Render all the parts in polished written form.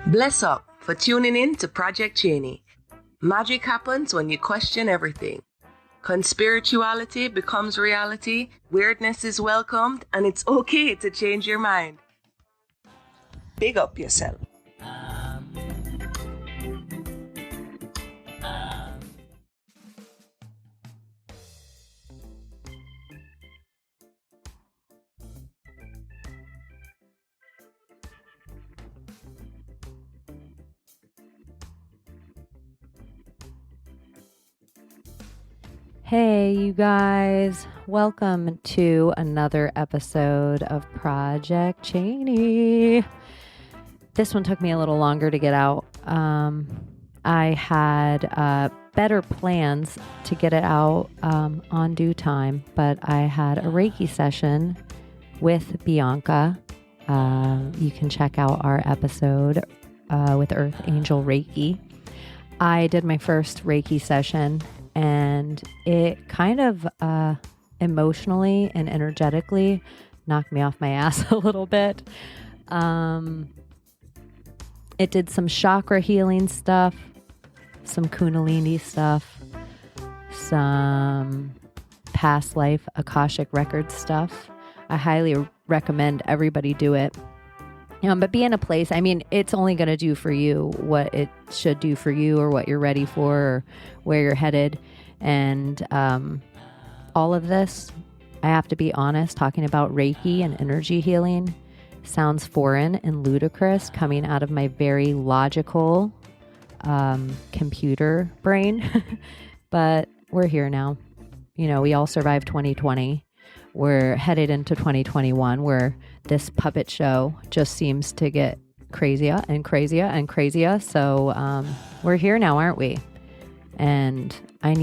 Bless up for tuning in to Project Chaney. Magic happens when you question everything. Conspirituality becomes reality, weirdness is welcomed, and it's okay to change your mind. Big up yourself. Hey, you guys. Welcome to another episode of Project Chaney. This one took me a little longer to get out. I had better plans to get it out on due time, but I had a Reiki session with Bianca. You can check out our episode with Earth Angel Reiki. I did my first Reiki session, and it kind of emotionally and energetically knocked me off my ass a little bit. It did some chakra healing stuff, some Kundalini stuff, some past life Akashic record stuff. I highly recommend everybody do it. But be in a place, it's only going to do for you what it should do for you, or what you're ready for, or where you're headed. And all of this, I have to be honest, talking about Reiki and energy healing sounds foreign and ludicrous coming out of my very logical computer brain. But we're here now. We all survived 2020. We're headed into 2021, where this puppet show just seems to get crazier and crazier and crazier. So we're here now, aren't we? And I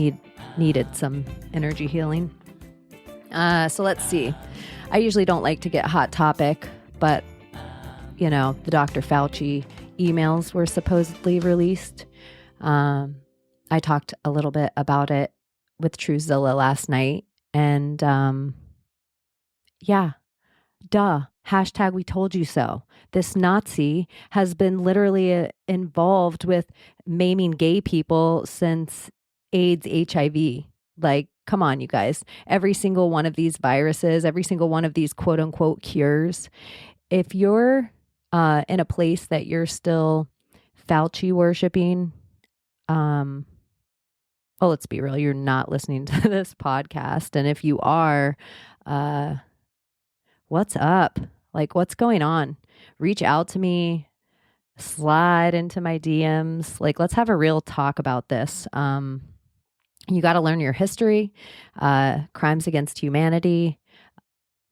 needed some energy healing. So let's see. I usually don't like to get hot topic, but the Dr. Fauci emails were supposedly released. I talked a little bit about it with Truezilla last night, and hashtag we told you so. This Nazi has been literally involved with maiming gay people since AIDS, HIV. Like, come on, you guys. Every single one of these viruses, every single one of these quote unquote cures, if you're in a place that you're still Fauci worshiping, let's be real, you're not listening to this podcast. And if you are, what's up? Like, what's going on? Reach out to me, slide into my DMs. Like, let's have a real talk about this. You got to learn your history, crimes against humanity.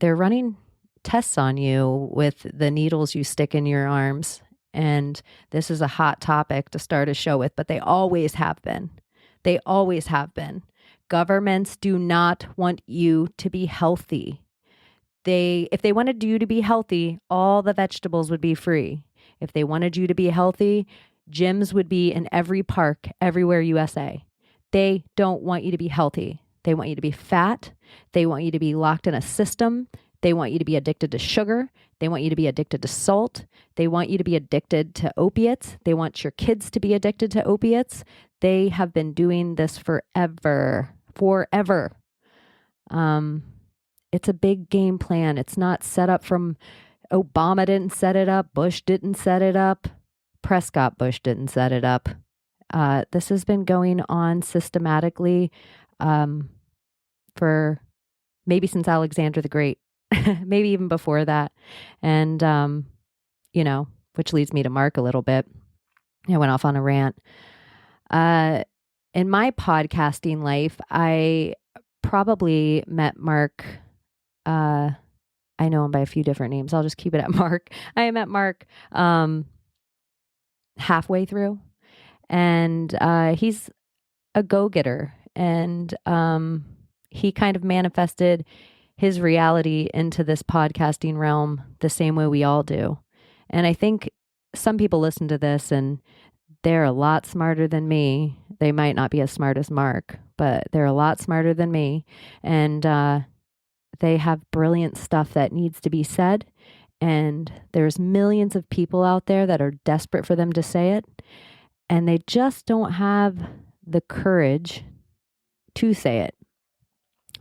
They're running tests on you with the needles you stick in your arms. And this is a hot topic to start a show with, but they always have been. They always have been. Governments do not want you to be healthy. If they wanted you to be healthy, all the vegetables would be free. If they wanted you to be healthy, gyms would be in every park, everywhere USA. They don't want you to be healthy. They want you to be fat. They want you to be locked in a system. They want you to be addicted to sugar. They want you to be addicted to salt. They want you to be addicted to opiates. They want your kids to be addicted to opiates. They have been doing this forever. It's a big game plan. It's not set up from Obama didn't set it up. Bush didn't set it up. Prescott Bush didn't set it up. This has been going on systematically for maybe since Alexander the Great, maybe even before that. And, which leads me to Mark a little bit. I went off on a rant. In my podcasting life, I probably met Mark. I know him by a few different names. I'll just keep it at Mark. I met Mark halfway through, and he's a go-getter, and he kind of manifested his reality into this podcasting realm the same way we all do. And I think some people listen to this and they're a lot smarter than me. They might not be as smart as Mark, but they're a lot smarter than me. And they have brilliant stuff that needs to be said. And there's millions of people out there that are desperate for them to say it, and they just don't have the courage to say it.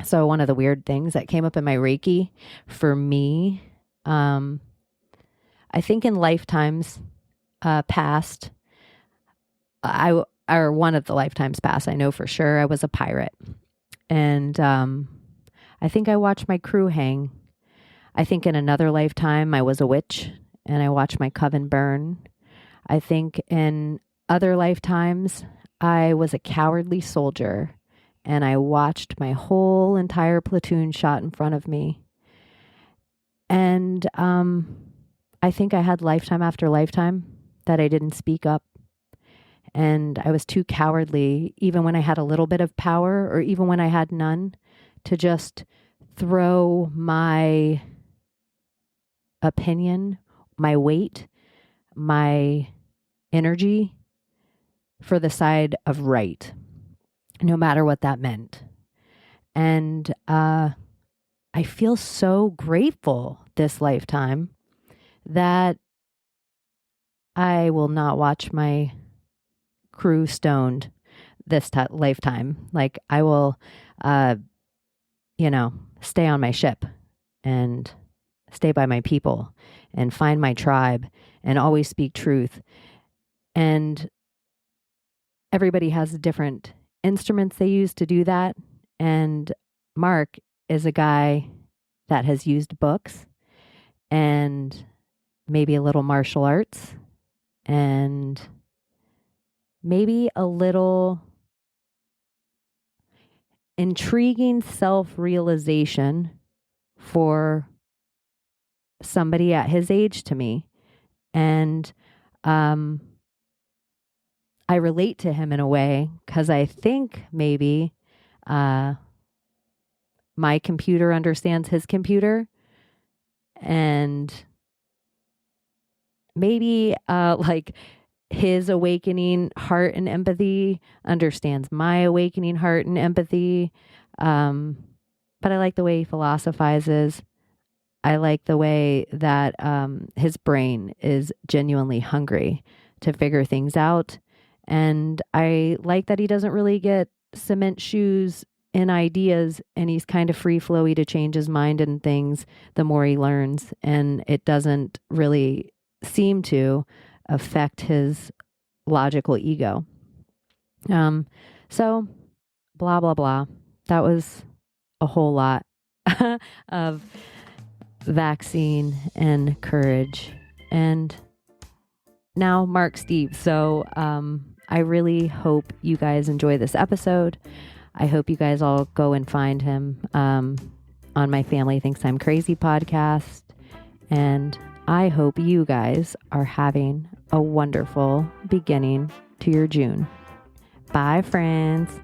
So one of the weird things that came up in my Reiki for me, I think in lifetimes past, or one of the lifetimes past, I know for sure I was a pirate. And I think I watched my crew hang. I think in another lifetime I was a witch and I watched my coven burn. I think in other lifetimes I was a cowardly soldier and I watched my whole entire platoon shot in front of me. And I think I had lifetime after lifetime that I didn't speak up. And I was too cowardly, even when I had a little bit of power or even when I had none, to just throw my opinion, my weight, my energy for the side of right, no matter what that meant. And I feel so grateful this lifetime that I will not watch my crew stoned this lifetime. Like I will, stay on my ship and stay by my people and find my tribe and always speak truth. And everybody has different instruments they use to do that. And Mark is a guy that has used books and maybe a little martial arts and maybe a little intriguing self-realization for somebody at his age to me. And I relate to him in a way because I think maybe my computer understands his computer, and maybe like his awakening heart and empathy understands my awakening heart and empathy. But I like the way he philosophizes. I like the way that his brain is genuinely hungry to figure things out. And I like that he doesn't really get cement shoes in ideas, and he's kind of free flowy to change his mind and things the more he learns. And it doesn't really seem to affect his logical ego. So blah, blah, blah. That was a whole lot of vaccine and courage. And now Mark Steve. So I really hope you guys enjoy this episode. I hope you guys all go and find him on my Family Thinks I'm Crazy podcast. And I hope you guys are having a wonderful beginning to your June. Bye, friends.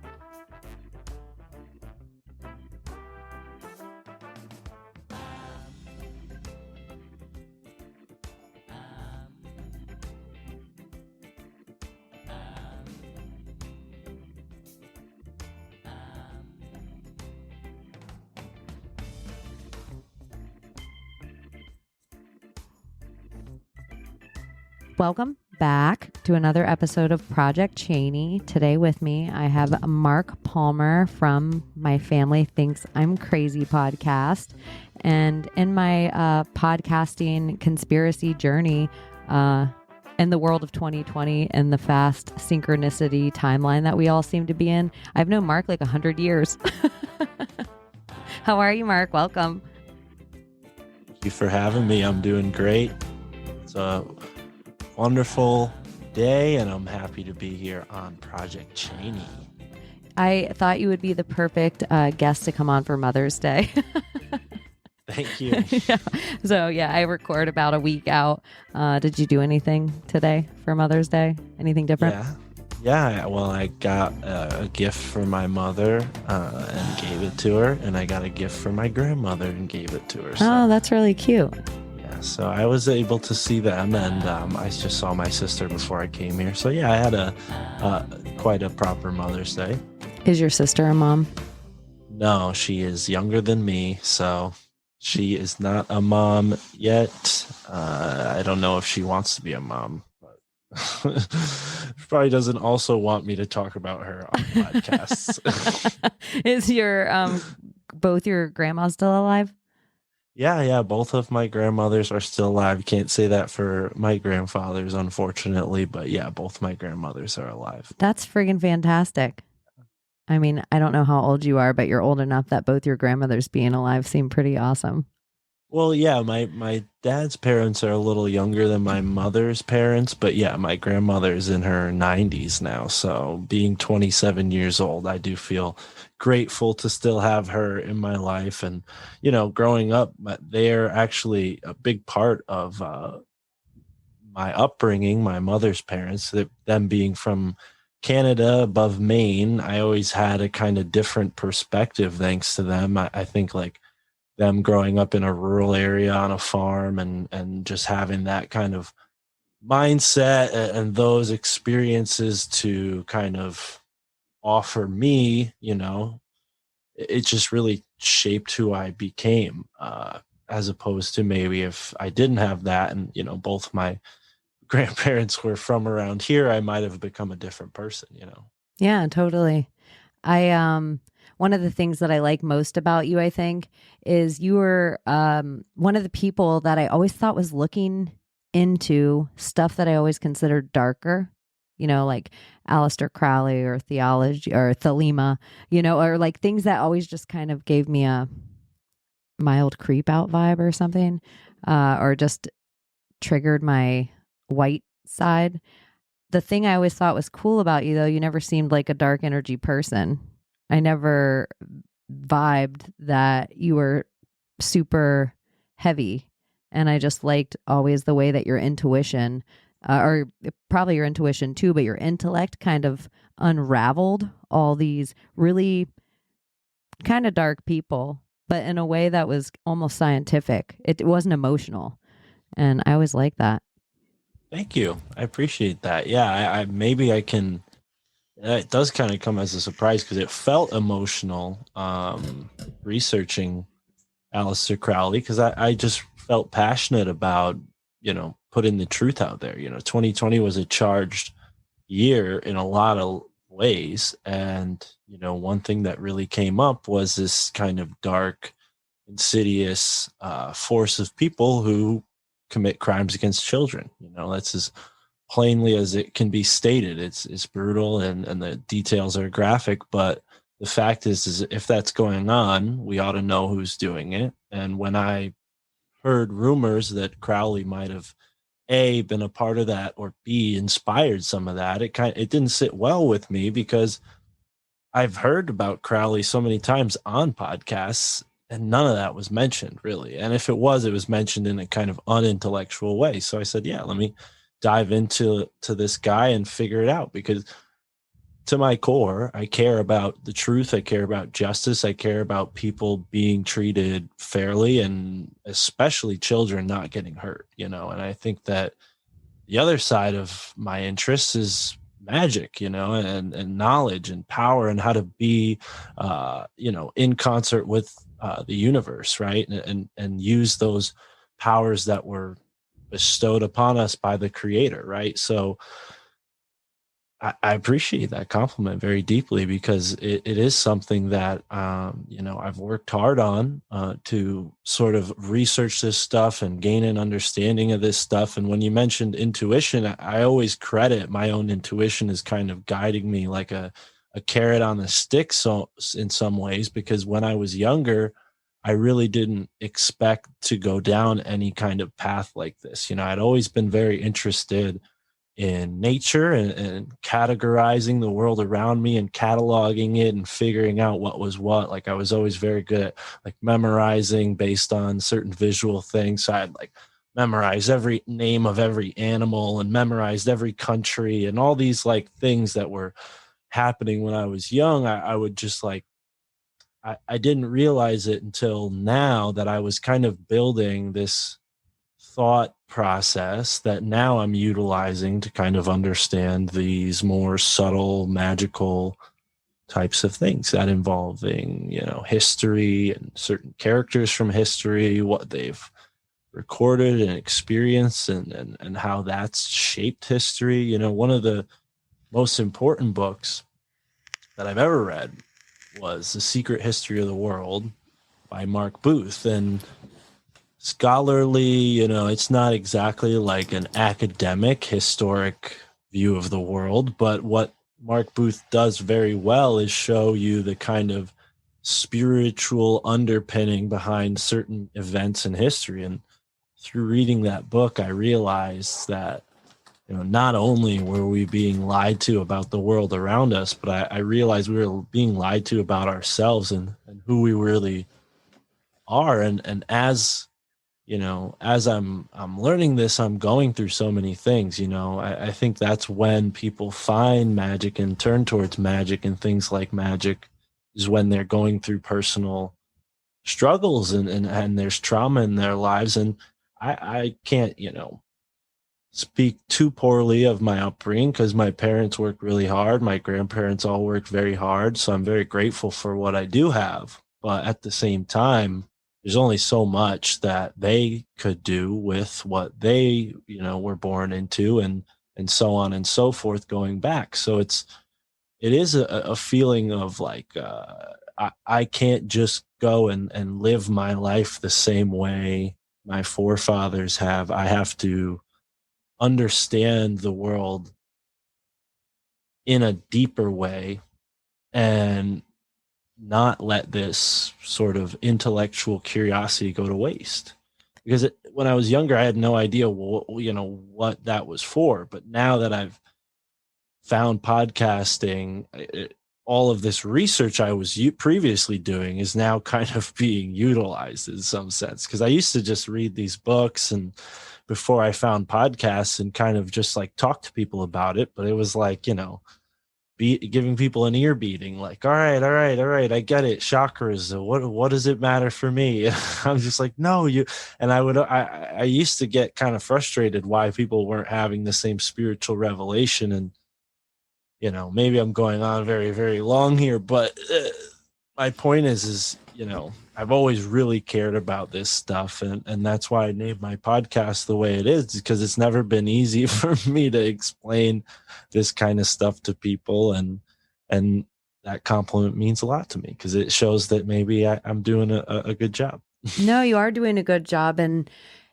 Welcome back to another episode of Project Chaney. Today with me, I have Mark Palmer from my Family Thinks I'm Crazy podcast. And in my podcasting conspiracy journey in the world of 2020 and the fast synchronicity timeline that we all seem to be in, I've known Mark like 100 years. How are you, Mark? Welcome. Thank you for having me. I'm doing great. It's a wonderful day, and I'm happy to be here on Project Chaney. I thought you would be the perfect guest to come on for Mother's Day. Thank you. Yeah. So yeah, I record about a week out. Did you do anything today for Mother's Day? Anything different? Yeah. Well, I got a gift for my mother and gave it to her, and I got a gift for my grandmother and gave it to her. So. Oh, that's really cute. So I was able to see them, and I just saw my sister before I came here. So yeah, I had quite a proper Mother's Day. Is your sister a mom? No, she is younger than me. So She is not a mom yet. I don't know if she wants to be a mom, but she probably doesn't also want me to talk about her on podcasts. Is your both your grandmas still alive? Yeah, both of my grandmothers are still alive. Can't say that for my grandfathers, unfortunately, but yeah, both my grandmothers are alive. That's friggin' fantastic. I mean, I don't know how old you are, but you're old enough that both your grandmothers being alive seem pretty awesome. Well, yeah, my dad's parents are a little younger than my mother's parents, but yeah, my grandmother's in her 90s now. So being 27 years old, I do feel grateful to still have her in my life. And, growing up, they're actually a big part of my upbringing, my mother's parents, them being from Canada above Maine. I always had a kind of different perspective thanks to them. I think like them growing up in a rural area on a farm and just having that kind of mindset and those experiences to kind of offer me, it just really shaped who I became, as opposed to maybe if I didn't have that and, both my grandparents were from around here, I might have become a different person. Yeah, totally. I one of the things that I like most about you, I think, is you were one of the people that I always thought was looking into stuff that I always considered darker, like Aleister Crowley or theology or Thelema, or like things that always just kind of gave me a mild creep out vibe or something, or just triggered my white side. The thing I always thought was cool about you, though, you never seemed like a dark energy person. I never vibed that you were super heavy. And I just liked always the way that your intuition, or probably your intuition too, but your intellect kind of unraveled all these really kind of dark people, but in a way that was almost scientific. It wasn't emotional. And I always liked that. Thank you. I appreciate that. Yeah, I maybe I can. It does kind of come as a surprise because it felt emotional, researching Aleister Crowley, because I just felt passionate about, putting the truth out there. 2020 was a charged year in a lot of ways. And, one thing that really came up was this kind of dark, insidious force of people who commit crimes against children. That's as plainly as it can be stated. It's brutal and the details are graphic, but the fact is if that's going on, we ought to know who's doing it. And when I heard rumors that Crowley might have A, been a part of that, or B, inspired some of that, it didn't sit well with me because I've heard about Crowley so many times on podcasts and none of that was mentioned really. And if it was mentioned in a kind of unintellectual way. So I said, yeah, let me dive into this guy and figure it out, because to my core, I care about the truth. I care about justice. I care about people being treated fairly, and especially children not getting hurt, and I think that the other side of my interests is magic, and knowledge and power and how to be, in concert with the universe, right? And use those powers that were bestowed upon us by the creator, right? So I appreciate that compliment very deeply, because it is something that, I've worked hard on to sort of research this stuff and gain an understanding of this stuff. And when you mentioned intuition, I always credit my own intuition as kind of guiding me like a carrot on a stick. So in some ways, because when I was younger, I really didn't expect to go down any kind of path like this. I'd always been very interested in nature and categorizing the world around me and cataloging it and figuring out what was what. Like I was always very good at like memorizing based on certain visual things. So I'd like memorize every name of every animal and memorized every country and all these like things that were happening when I was young. I would just like, I didn't realize it until now that I was kind of building this thought process that now I'm utilizing to kind of understand these more subtle, magical types of things that involving, history and certain characters from history, what they've recorded and experienced, and how that's shaped history. One of the most important books that I've ever read was The Secret History of the World by Mark Booth. And scholarly, it's not exactly like an academic historic view of the world, but what Mark Booth does very well is show you the kind of spiritual underpinning behind certain events in history. And through reading that book, I realized that, not only were we being lied to about the world around us, but I realized we were being lied to about ourselves and who we really are. And as I'm learning this, I'm going through so many things. I think that's when people find magic and turn towards magic and things like magic, is when they're going through personal struggles and there's trauma in their lives. And I can't, speak too poorly of my upbringing, because my parents worked really hard. My grandparents all worked very hard. So I'm very grateful for what I do have. But at the same time, there's only so much that they could do with what they, were born into, and so on and so forth going back. So it is a feeling of like, I can't just go and live my life the same way my forefathers have. I have to understand the world in a deeper way and not let this sort of intellectual curiosity go to waste. Because when I was younger, I had no idea what that was for. But now that I've found podcasting, all of this research I was previously doing is now kind of being utilized in some sense. Because I used to just read these books, and before I found podcasts, and kind of just like talk to people about it. But it was like, giving people an ear beating, like, all right, I get it. Chakras. What does it matter for me? I'm just like, no, you. And I used to get kind of frustrated why people weren't having the same spiritual revelation. And, maybe I'm going on very, very long here, but my point is, I've always really cared about this stuff. And that's why I named my podcast the way it is, because it's never been easy for me to explain this kind of stuff to people. And that compliment means a lot to me, because it shows that maybe I'm doing a good job. No, you are doing a good job. And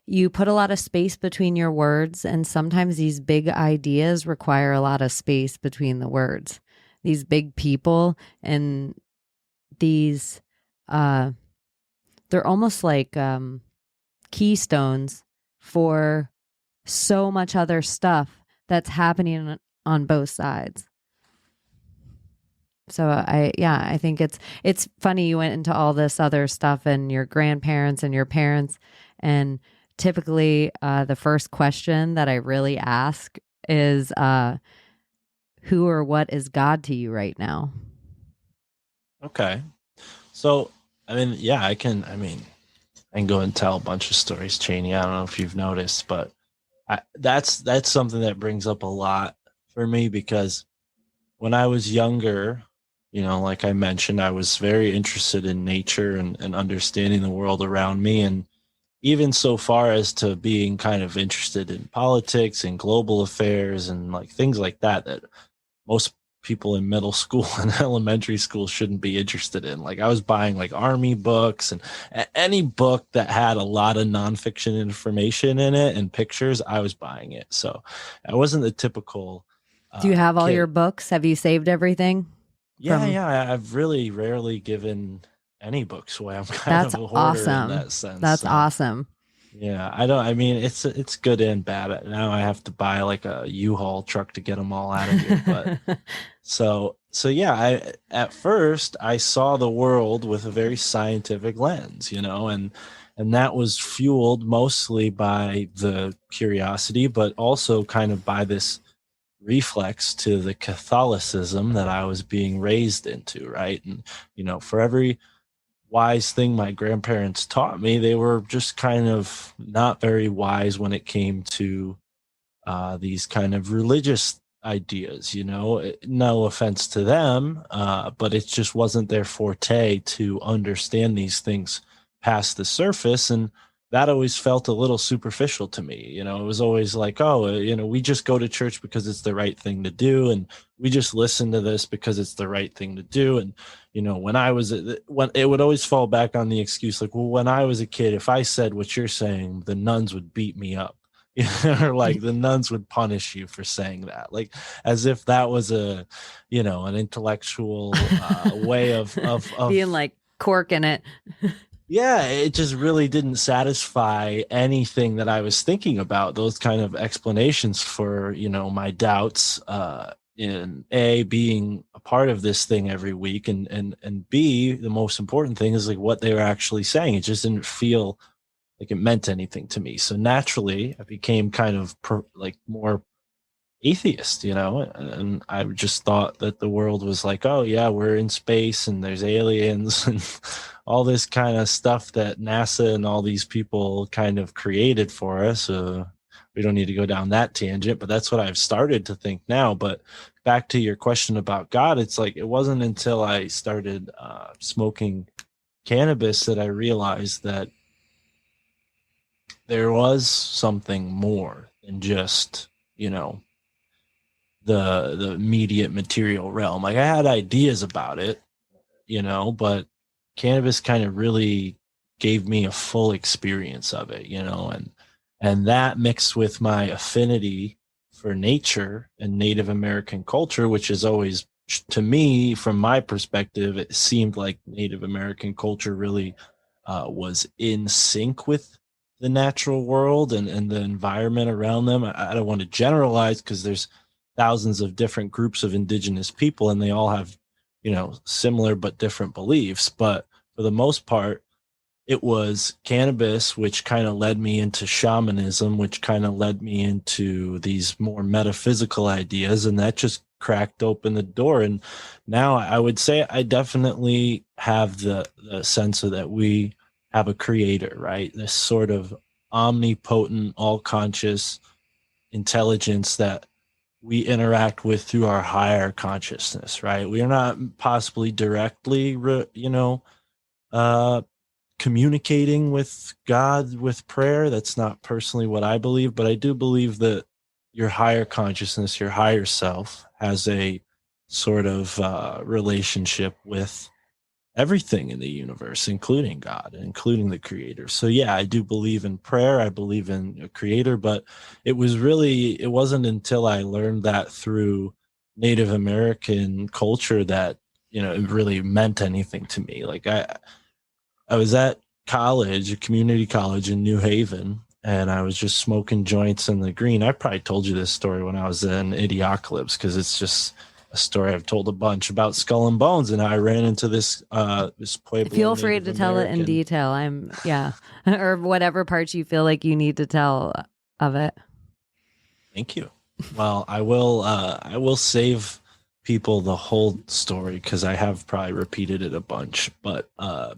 you put a lot of space between your words. And sometimes these big ideas require a lot of space between the words. These big people and these, they're almost like keystones for so much other stuff that's happening on both sides. So I think it's funny you went into all this other stuff and your grandparents and your parents, and typically the first question that I really ask is who or what is God to you right now? Okay. So, I can go and tell a bunch of stories, Chaney. I don't know if you've noticed, but that's something that brings up a lot for me, because when I was younger, like I mentioned, I was very interested in nature and understanding the world around me. And even so far as to being kind of interested in politics and global affairs and like things like that most people in middle school and elementary school shouldn't be interested in. Like I was buying like army books and any book that had a lot of nonfiction information in it and pictures, I was buying it. So I wasn't the typical. Do you have all kid. your books? Have you saved everything? Yeah. I've really rarely given any books away. I'm kind of a hoarder in that sense. That's awesome. Yeah, it's good and bad. Now I have to buy like a U-Haul truck to get them all out of here. But so yeah, at first I saw the world with a very scientific lens, and that was fueled mostly by the curiosity, but also kind of by this reflex to the Catholicism that I was being raised into, right? And for every wise thing my grandparents taught me, they were just kind of not very wise when it came to these kind of religious ideas, no offense to them, but it just wasn't their forte to understand these things past the surface. And that always felt a little superficial to me. It was always like, oh, we just go to church because it's the right thing to do. And we just listen to this because it's the right thing to do. And, when it would always fall back on the excuse, like, well, when I was a kid, if I said what you're saying, the nuns would beat me up. Or like the nuns would punish you for saying that, like as if that was an intellectual way of being like cork in it. Yeah, it just really didn't satisfy anything that I was thinking about, those kind of explanations for, my doubts, in A, being a part of this thing every week, and B, the most important thing is like what they were actually saying. It just didn't feel like it meant anything to me. So naturally, I became kind of more atheist, and I just thought that the world was like, oh yeah, we're in space and there's aliens and all this kind of stuff that NASA and all these people kind of created for us. We don't need to go down that tangent, but that's what I've started to think now. But back to your question about God, it's like it wasn't until I started smoking cannabis that I realized that there was something more than just, the immediate material realm. Like I had ideas about it, but cannabis kind of really gave me a full experience of it, and that mixed with my affinity for nature and Native American culture, which is always, to me, from my perspective, it seemed like Native American culture really was in sync with the natural world and the environment around them. I don't want to generalize because there's thousands of different groups of indigenous people and they all have, similar but different beliefs. But for the most part, it was cannabis, which kind of led me into shamanism, which kind of led me into these more metaphysical ideas. And that just cracked open the door. And now I would say I definitely have the sense of that we have a creator, right? This sort of omnipotent, all conscious intelligence that we interact with through our higher consciousness, right? We are not possibly directly, communicating with God with prayer. That's not personally what I believe, but I do believe that your higher consciousness, your higher self, has a sort of relationship with everything in the universe, including God, including the creator. So yeah, I do believe in prayer. I believe in a creator, but it wasn't until I learned that through Native American culture that, it really meant anything to me. Like I was at college, a community college in New Haven, and I was just smoking joints in the green. I probably told you this story when I was in Idiocalypse because it's just a story I've told a bunch about Skull and Bones, and I ran into this Pueblo. Feel free to tell it in detail. Or whatever parts you feel like you need to tell of it. Thank you. Well, I will save people the whole story because I have probably repeated it a bunch, but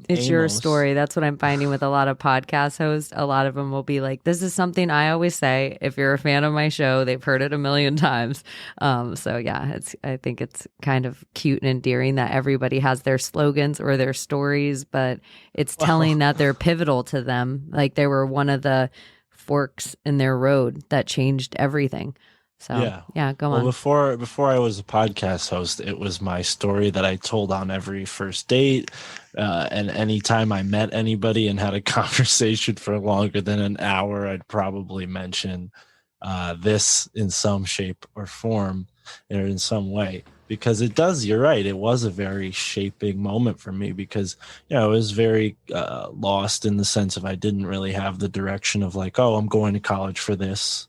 it's your story. That's what I'm finding with a lot of podcast hosts. A lot of them will be like, this is something I always say. If you're a fan of my show, they've heard it a million times. So yeah, I think it's kind of cute and endearing that everybody has their slogans or their stories, but it's telling that they're pivotal to them. Like they were one of the forks in their road that changed everything. So yeah, go on. Before I was a podcast host, it was my story that I told on every first date. And anytime I met anybody and had a conversation for longer than an hour, I'd probably mention this in some shape or form or in some way. Because it does, you're right, it was a very shaping moment for me because, I was very lost in the sense of I didn't really have the direction of like, oh, I'm going to college for this.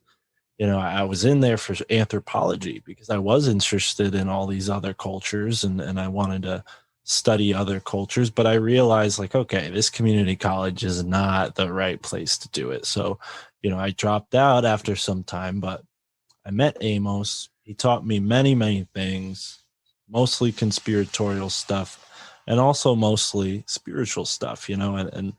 I was in there for anthropology because I was interested in all these other cultures and I wanted to study other cultures, but I realized like, okay, this community college is not the right place to do it. So, I dropped out after some time, but I met Amos. He taught me many, many things, mostly conspiratorial stuff and also mostly spiritual stuff, and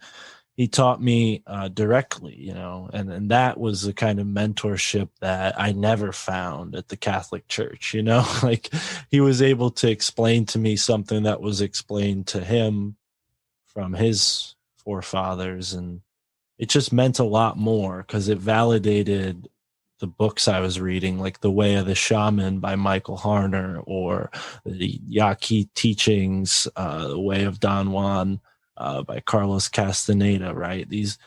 he taught me directly, you know, and that was the kind of mentorship that I never found at the Catholic Church, you know, like he was able to explain to me something that was explained to him from his forefathers, and it just meant a lot more because it validated the books I was reading, like The Way of the Shaman by Michael Harner, or the Yaqui Teachings, The Way of Don Juan by Carlos Castaneda, right? These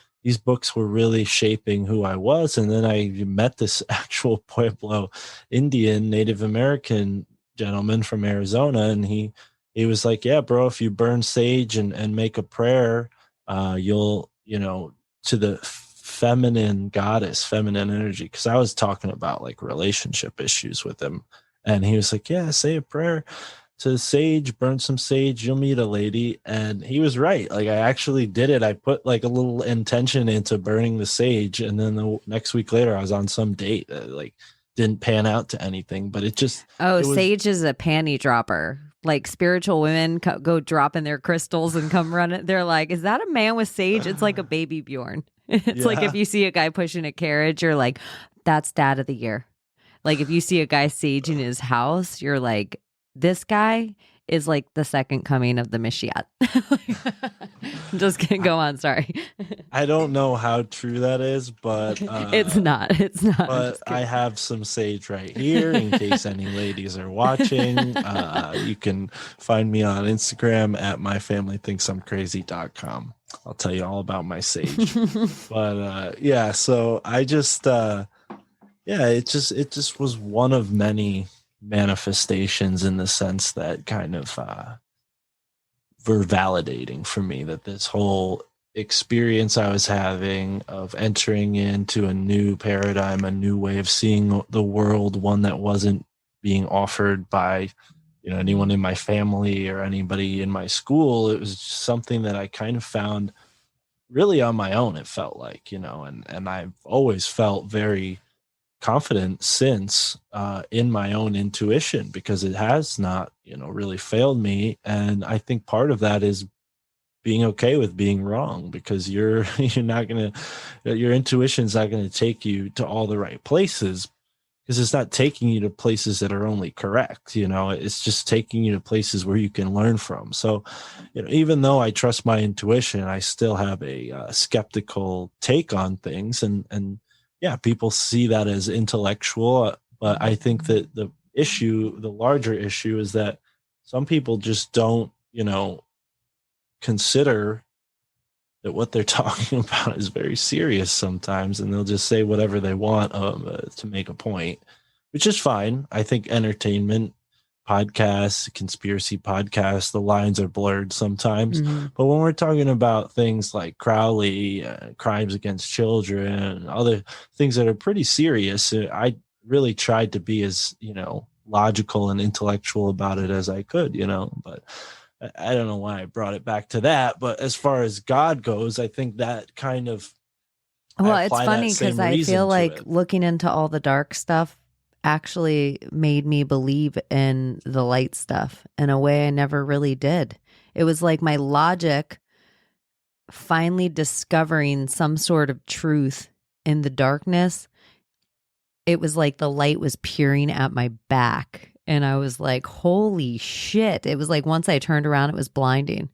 books were really shaping who I was. And then I met this actual Pueblo Indian Native American gentleman from Arizona, and he was like, yeah, bro, if you burn sage and make a prayer, you'll, you know, to the feminine goddess, feminine energy. Cause I was talking about like relationship issues with him. And he was like, yeah, say a prayer to sage, burn some sage, you'll meet a lady. And he was right. Like I actually did it. I put like a little intention into burning the sage. And then the next week later, I was on some date that like didn't pan out to anything, but it just, it was, sage is a panty dropper. Like spiritual women go dropping their crystals and come running. They're like, is that a man with sage? It's like a baby Bjorn. It's like if you see a guy pushing a carriage, you're like, that's dad of the year. Like if you see a guy saging his house, you're like, this guy is like the second coming of the Mashiach. Just kidding. Go on. Sorry. I don't know how true that is, but it's not. It's not. But I have some sage right here in case any ladies are watching. You can find me on Instagram at myfamilythinksimcrazy.com. I'll tell you all about my sage. But yeah, so I just it just was one of many manifestations in the sense that kind of were validating for me that this whole experience I was having of entering into a new paradigm, a new way of seeing the world, one that wasn't being offered by, you know, anyone in my family or anybody in my school. It was just something that I kind of found really on my own, it felt like, you know, and I've always felt very confident since in my own intuition, because it has not, you know, really failed me. And I think part of that is being okay with being wrong, because you're not going to, your intuition's not going to take you to all the right places, because it's not taking you to places that are only correct. You know, it's just taking you to places where you can learn from. So, you know, even though I trust my intuition, I still have a skeptical take on things, and yeah, people see that as intellectual, but I think that the larger issue is that some people just don't, you know, consider that what they're talking about is very serious sometimes, and they'll just say whatever they want to make a point, which is fine. I think entertainment podcasts, conspiracy podcasts, the lines are blurred sometimes. Mm-hmm. But when we're talking about things like Crowley, crimes against children, and other things that are pretty serious, I really tried to be as, you know, logical and intellectual about it as I could, you know, but I don't know why I brought it back to that. But as far as God goes, I think that kind of, well, it's funny because I feel like looking into all the dark stuff actually made me believe in the light stuff in a way I never really did. It was like my logic finally discovering some sort of truth in the darkness. It was like the light was peering at my back, and I was like, holy shit. It was like once I turned around, it was blinding.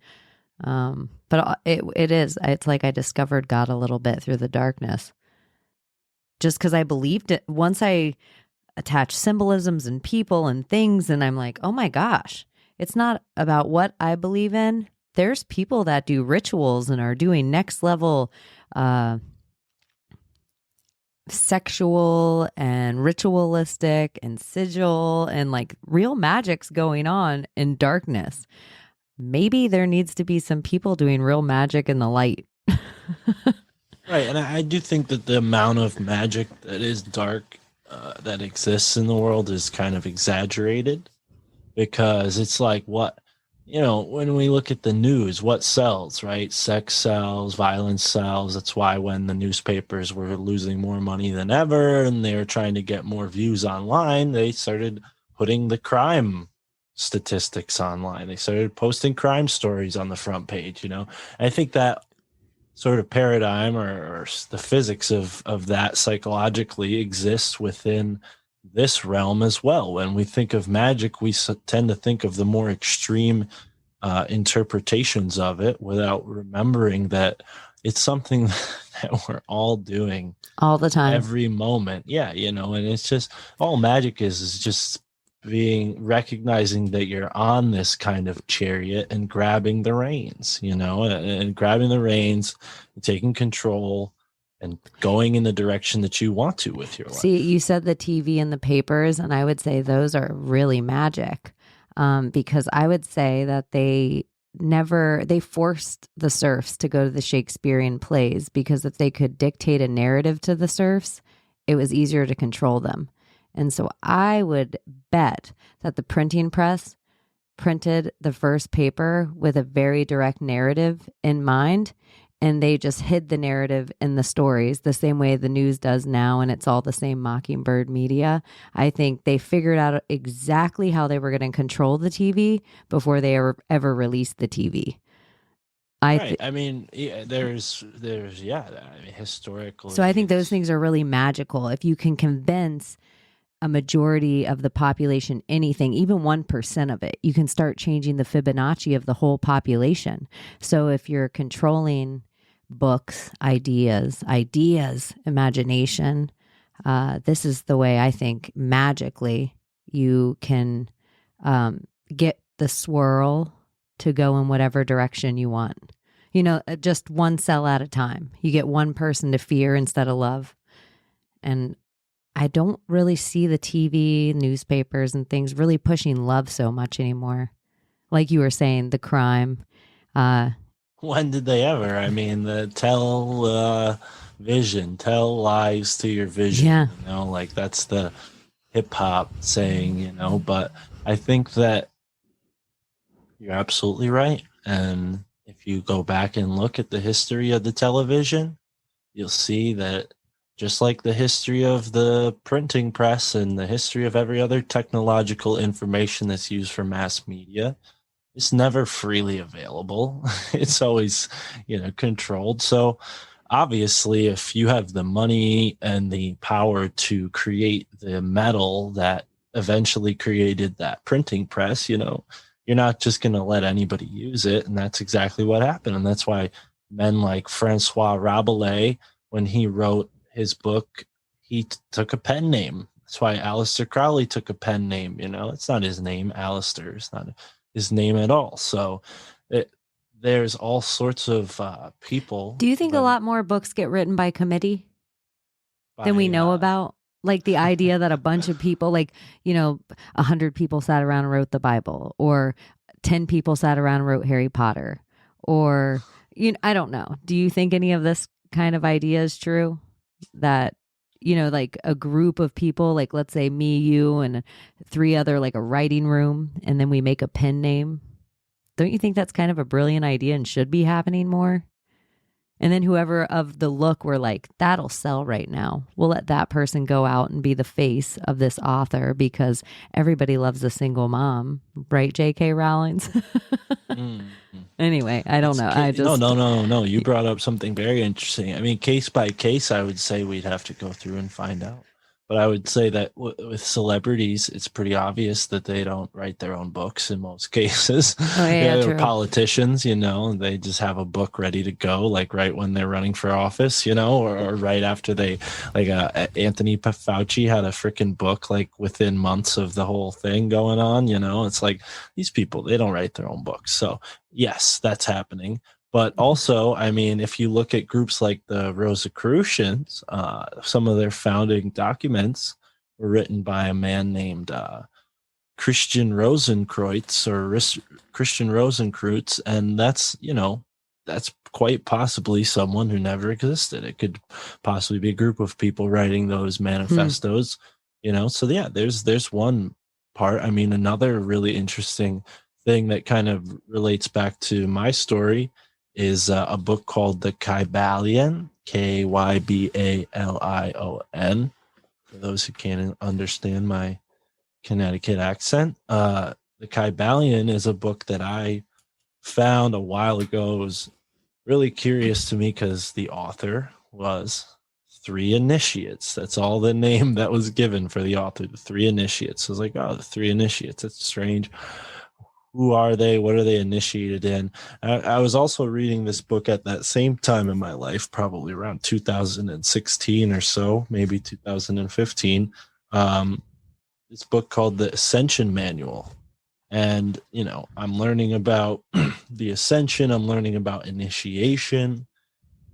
But it's like I discovered God a little bit through the darkness, just because I believed it. Once I attach symbolisms and people and things, and I'm like, oh my gosh, it's not about what I believe in. There's people that do rituals and are doing next level sexual and ritualistic and sigil and like real magic's going on in darkness. Maybe there needs to be some people doing real magic in the light. Right. And I do think that the amount of magic that is dark that exists in the world is kind of exaggerated, because it's like, what, you know, when we look at the news, what sells, right? Sex sells, violence sells. That's why when the newspapers were losing more money than ever and they were trying to get more views online, they started putting the crime statistics online. They started posting crime stories on the front page, you know. And I think that sort of paradigm or the physics of that psychologically exists within this realm as well. When we think of magic, we tend to think of the more extreme interpretations of it without remembering that it's something that we're all doing all the time. every moment. Yeah, and it's just all magic is just recognizing that you're on this kind of chariot and grabbing the reins, and grabbing the reins and taking control and going in the direction that you want to with your life. See, you said the TV and the papers, and I would say those are really magic, because I would say that they forced the serfs to go to the Shakespearean plays, because if they could dictate a narrative to the serfs, it was easier to control them. And so I would bet that the printing press printed the first paper with a very direct narrative in mind, and they just hid the narrative in the stories the same way the news does now, and it's all the same Mockingbird media. I think they figured out exactly how they were going to control the TV before they ever released the TV. I mean, there's historical. So I think those things are really magical. If you can convince a majority of the population anything, even 1% of it, you can start changing the Fibonacci of the whole population. So if you're controlling books, ideas, imagination, this is the way I think magically you can get the swirl to go in whatever direction you want. Just one cell at a time. You get one person to fear instead of love. And I don't really see the TV, newspapers, and things really pushing love so much anymore. Like you were saying, the crime. When did they ever? I mean, tell lies to your vision. Yeah. Like that's the hip hop saying, but I think that you're absolutely right. And if you go back and look at the history of the television, you'll see that just like the history of the printing press and the history of every other technological information that's used for mass media, it's never freely available. It's always, controlled. So obviously, if you have the money and the power to create the metal that eventually created that printing press, you're not just going to let anybody use it. And that's exactly what happened. And that's why men like Francois Rabelais, when he wrote his book, he took a pen name. That's why Aleister Crowley took a pen name. It's not his name. Aleister is not his name at all. So there's all sorts of people. Do you think a lot more books get written by committee than we know about? Like the idea that a bunch of people, 100 people sat around and wrote the Bible, or 10 people sat around and wrote Harry Potter, or, I don't know. Do you think any of this kind of idea is true? That, like a group of people, like let's say me, you, and 3 other, like a writing room, and then we make a pen name. Don't you think that's kind of a brilliant idea and should be happening more? And then whoever of the look, we're like, that'll sell right now. We'll let that person go out and be the face of this author because everybody loves a single mom, right, J.K. Rowling's? Anyway, I don't know. No. You brought up something very interesting. I mean, case by case, I would say we'd have to go through and find out. But I would say that with celebrities, it's pretty obvious that they don't write their own books in most cases. Oh, yeah, they're politicians, and they just have a book ready to go, like right when they're running for office, or right after they, like Anthony Fauci had a freaking book like within months of the whole thing going on. It's like these people, they don't write their own books. So yes, that's happening. But also, I mean, if you look at groups like the Rosicrucians, some of their founding documents were written by a man named Christian Rosenkreutz or Christian Rosenkreutz, and that's quite possibly someone who never existed. It could possibly be a group of people writing those manifestos, So yeah, there's one part. I mean, another really interesting thing that kind of relates back to my story is a book called The Kybalion, Kybalion. For those who can't understand my Connecticut accent, The Kybalion is a book that I found a while ago. It was really curious to me because the author was three initiates. That's all the name that was given for the author, the three initiates. I was like, oh, the three initiates. That's strange. Who are they? What are they initiated in? I was also reading this book at that same time in my life, probably around 2016 or so, maybe 2015. This book called The Ascension Manual. And, I'm learning about the ascension. I'm learning about initiation.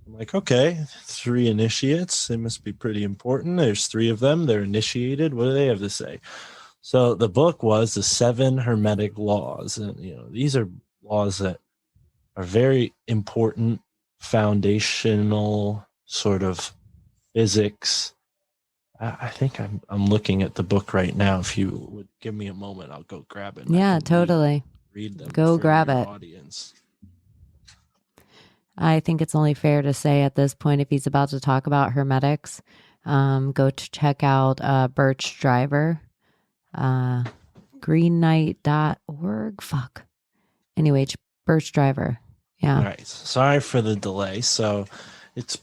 I'm like, okay, three initiates. They must be pretty important. There's three of them. They're initiated. What do they have to say? So the book was the 7 Hermetic Laws. And, these are laws that are very important, foundational sort of physics. I think I'm looking at the book right now. If you would give me a moment, I'll go grab it. Yeah, totally. Read them. Go grab your it. Audience. I think it's only fair to say at this point, if he's about to talk about hermetics, go to check out Birch Driver, greenknight.org. Fuck. Anyway, Birch Driver. Yeah. All right. Sorry for the delay. So it's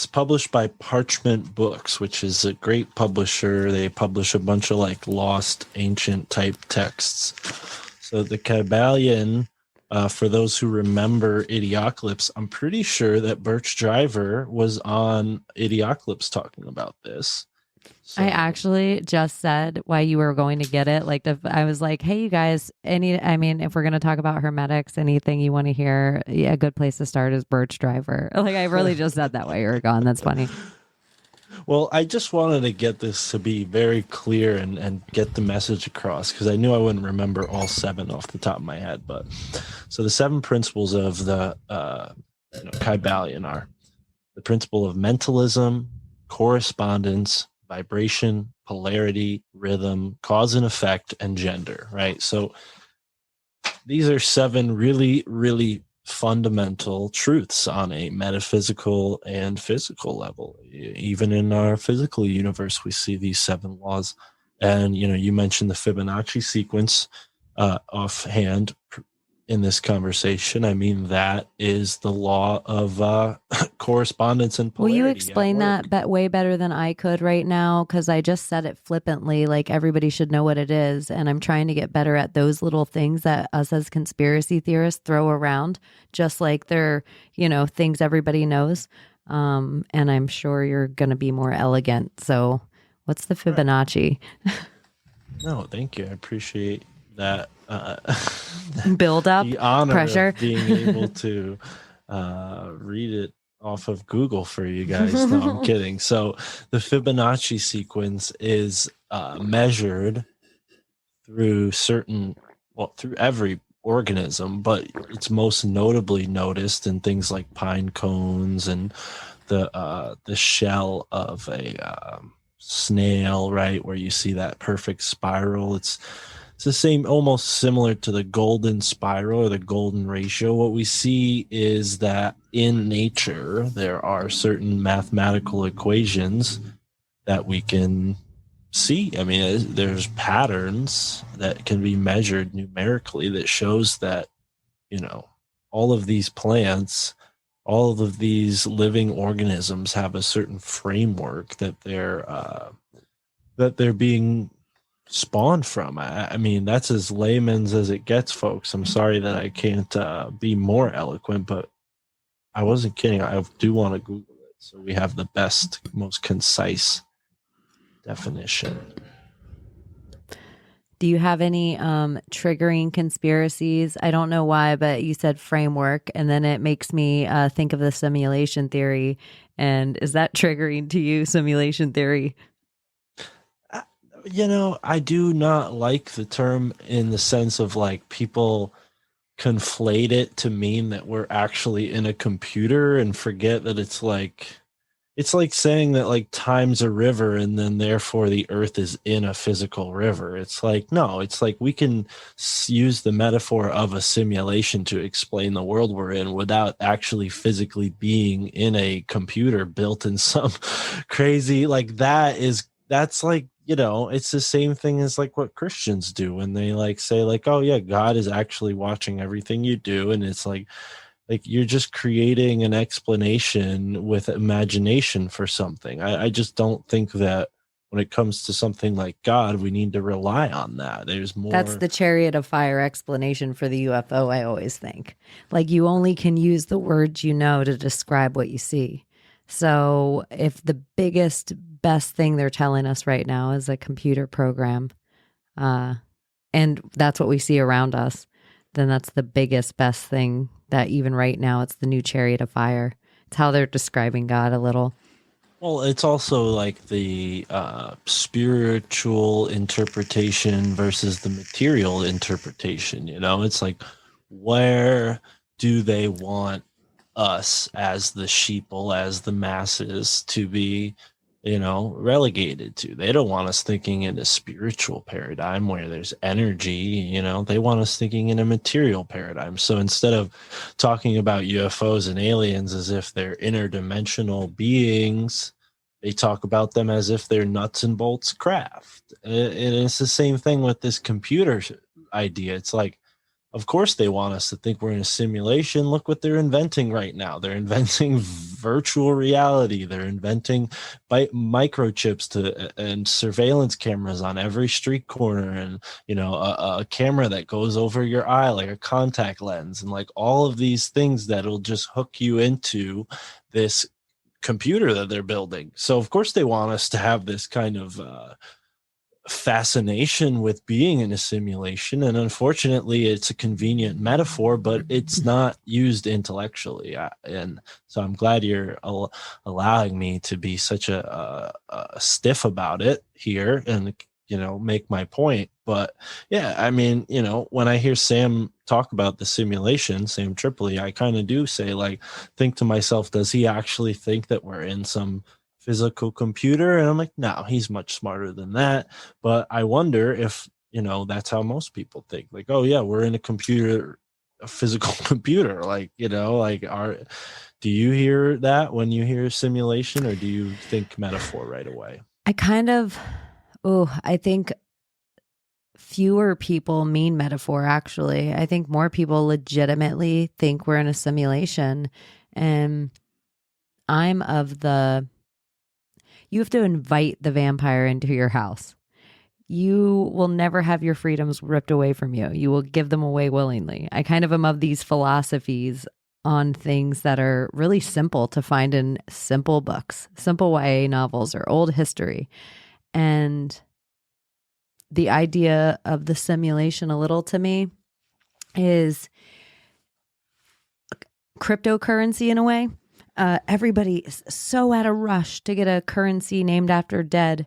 published by Parchment Books, which is a great publisher. They publish a bunch of like lost ancient type texts. So the Kabbalion, for those who remember Idioclips, I'm pretty sure that Birch Driver was on Idioclips talking about this. So. I actually just said why you were going to get it. Like, I was like, hey, you guys, if we're going to talk about hermetics, anything you want to hear, a good place to start is Birch Driver. Like, I really just said that while you were gone. That's funny. Well, I just wanted to get this to be very clear and get the message across, because I knew I wouldn't remember all 7 off the top of my head. But so the 7 principles of the Kabbalion are the principle of mentalism, correspondence, vibration, polarity, rhythm, cause and effect, and gender, right? So these are 7 really, really fundamental truths on a metaphysical and physical level. Even in our physical universe, we see these 7 laws. And, you mentioned the Fibonacci sequence offhand in this conversation. I mean, that is the law of correspondence and polarity. Will you explain that way better than I could right now? Because I just said it flippantly, like everybody should know what it is. And I'm trying to get better at those little things that us as conspiracy theorists throw around, just like they're, things everybody knows. And I'm sure you're going to be more elegant. So what's the Fibonacci? No, thank you. I appreciate that. Build up, the honor pressure. Of being able to read it off of Google for you guys. No, I'm kidding. So the Fibonacci sequence is measured through through every organism, but it's most notably noticed in things like pine cones and the shell of a snail, right, where you see that perfect spiral. It's the same, almost similar to the golden spiral or the golden ratio. What we see is that in nature, there are certain mathematical equations that we can see. I mean, there's patterns that can be measured numerically that shows that, all of these plants, all of these living organisms have a certain framework that they're being spawned from. I mean, that's as layman's as it gets, folks. I'm sorry that I can't be more eloquent, but I wasn't kidding. I do want to Google it so we have the best, most concise definition. Do you have any triggering conspiracies? I don't know why, but you said framework, and then it makes me think of the simulation theory. And is that triggering to you, simulation theory? I do not like the term in the sense of like people conflate it to mean that we're actually in a computer and forget that it's like saying that like time's a river and then therefore the earth is in a physical river. It's like, no, it's like we can use the metaphor of a simulation to explain the world we're in without actually physically being in a computer built in some crazy, like that's like, it's the same thing as like what Christians do when they like say like, oh yeah, God is actually watching everything you do. And it's like, Like you're just creating an explanation with imagination for something. I just don't think that when it comes to something like God, we need to rely on that. There's That's more. the chariot of fire explanation for the UFO, I always think. Like you only can use the words you know to describe what you see. So if the biggest, best thing they're telling us right now is a computer program, and that's what we see around us, then that's the biggest, best thing that even right now, it's the new chariot of fire. It's how they're describing God a little. Well, it's also like the spiritual interpretation versus the material interpretation. You know, it's like, where do they want us as the sheeple, as the masses, to be, relegated to? They don't want us thinking in a spiritual paradigm where there's energy. They want us thinking in a material paradigm. So instead of talking about UFOs and aliens as if they're interdimensional beings, they talk about them as if they're nuts and bolts craft. And it's the same thing with this computer idea. It's like, of course they want us to think we're in a simulation. Look what they're inventing right now. They're inventing virtual reality. They're inventing microchips and surveillance cameras on every street corner, and a camera that goes over your eye like a contact lens, and like all of these things that'll just hook you into this computer that they're building. So of course they want us to have this kind of fascination with being in a simulation, and unfortunately it's a convenient metaphor, but it's not used intellectually. And so I'm glad you're allowing me to be such a stiff about it here and make my point. But yeah, I mean, when I hear Sam talk about the simulation, Sam Tripoli, I kind of do say, like, think to myself, does he actually think that we're in some physical computer? And I'm like, no, he's much smarter than that. But I wonder if that's how most people think, like, oh yeah, we're in a physical computer. Like, do you hear that when you hear simulation, or do you think metaphor right away? I think fewer people mean metaphor, actually. I think more people legitimately think we're in a simulation. And I'm of the, you have to invite the vampire into your house. You will never have your freedoms ripped away from you. You will give them away willingly. I kind of am of these philosophies on things that are really simple to find in simple books, simple YA novels or old history. And the idea of the simulation, a little to me, is cryptocurrency in a way. Everybody is so at a rush to get a currency named after dead,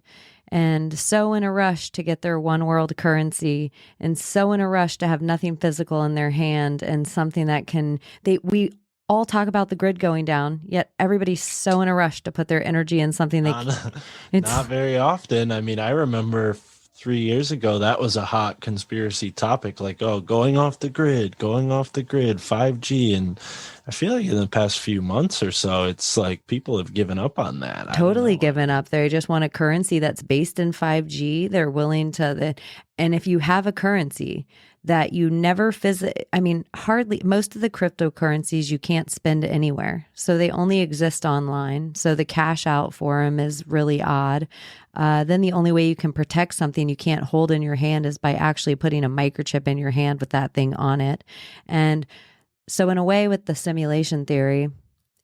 and so in a rush to get their one world currency, and so in a rush to have nothing physical in their hand and something that we all talk about the grid going down, yet everybody's so in a rush to put their energy in something not very often. I mean, I remember 3 years ago, that was a hot conspiracy topic, like, oh, going off the grid, 5G. And I feel like in the past few months or so, it's like people have given up on that. Totally given up. They just want a currency that's based in 5G. They're willing to, and if you have a currency that you never hardly, most of the cryptocurrencies you can't spend anywhere. So they only exist online. So the cash out for them is really odd. Then the only way you can protect something you can't hold in your hand is by actually putting a microchip in your hand with that thing on it. And so in a way, with the simulation theory,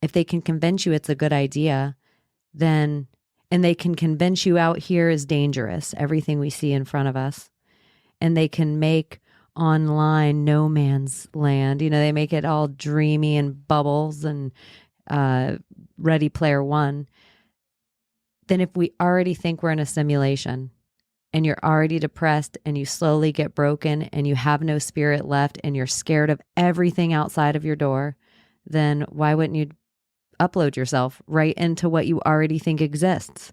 if they can convince you it's a good idea, and they can convince you out here is dangerous, everything we see in front of us, and they can make online no man's land, they make it all dreamy and bubbles and Ready Player One, then if we already think we're in a simulation and you're already depressed and you slowly get broken and you have no spirit left and you're scared of everything outside of your door, then why wouldn't you upload yourself right into what you already think exists?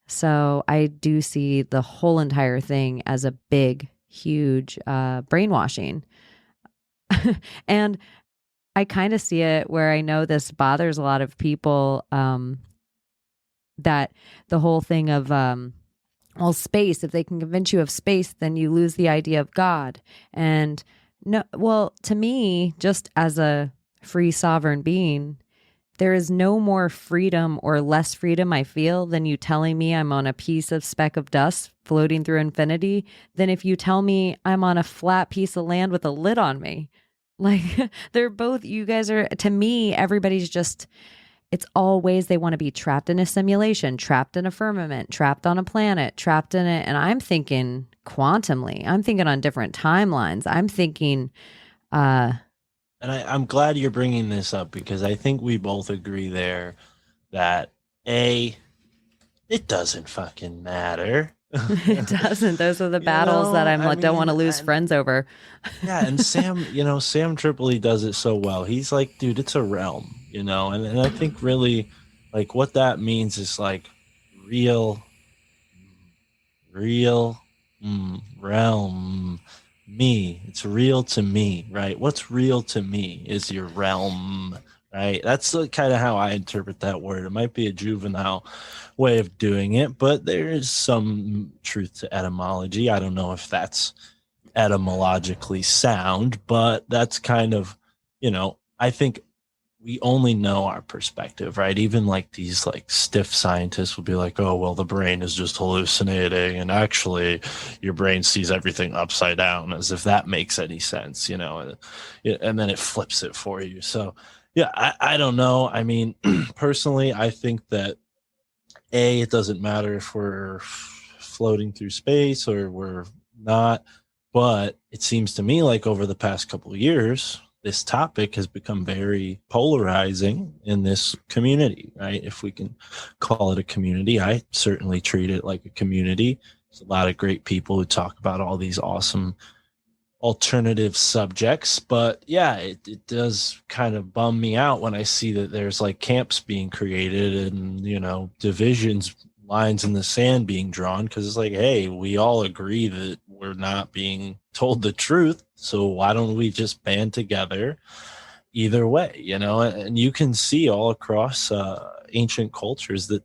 So I do see the whole entire thing as a big, huge brainwashing. And I kind of see it where I know this bothers a lot of people, that the whole thing of, space, if they can convince you of space, then you lose the idea of God. And no, well, to me, just as a free sovereign being, there is no more freedom or less freedom I feel than you telling me I'm on a piece of speck of dust floating through infinity than if you tell me I'm on a flat piece of land with a lid on me. Like, they're both, you guys are, to me, everybody's just, it's all ways they want to be trapped in a simulation, trapped in a firmament, trapped on a planet, trapped in it. And I'm thinking quantumly, I'm thinking on different timelines. I'm thinking, and I'm glad you're bringing this up, because I think we both agree there that it doesn't fucking matter. It doesn't. Those are the battles that don't want to lose friends over. Yeah, and Sam Tripoli does it so well. He's like, dude, it's a realm, and I think really, like, what that means is like real realm. Me, it's real to me, right? What's real to me is your realm, right? That's kind of how I interpret that word. It might be a juvenile way of doing it, but there is some truth to etymology. I don't know if that's etymologically sound, but that's kind of, I think we only know our perspective, right? Even like these like stiff scientists will be like, oh, well, the brain is just hallucinating, and actually your brain sees everything upside down, as if that makes any sense, and then it flips it for you. So yeah, I don't know. I mean, personally, I think that it doesn't matter if we're floating through space or we're not, but it seems to me like over the past couple of years, this topic has become very polarizing in this community, right? If we can call it a community, I certainly treat it like a community. There's a lot of great people who talk about all these awesome alternative subjects, but yeah, it does kind of bum me out when I see that there's like camps being created and, divisions, lines in the sand being drawn, because it's like, hey, we all agree that we're not being told the truth, so why don't we just band together either way, and you can see all across ancient cultures that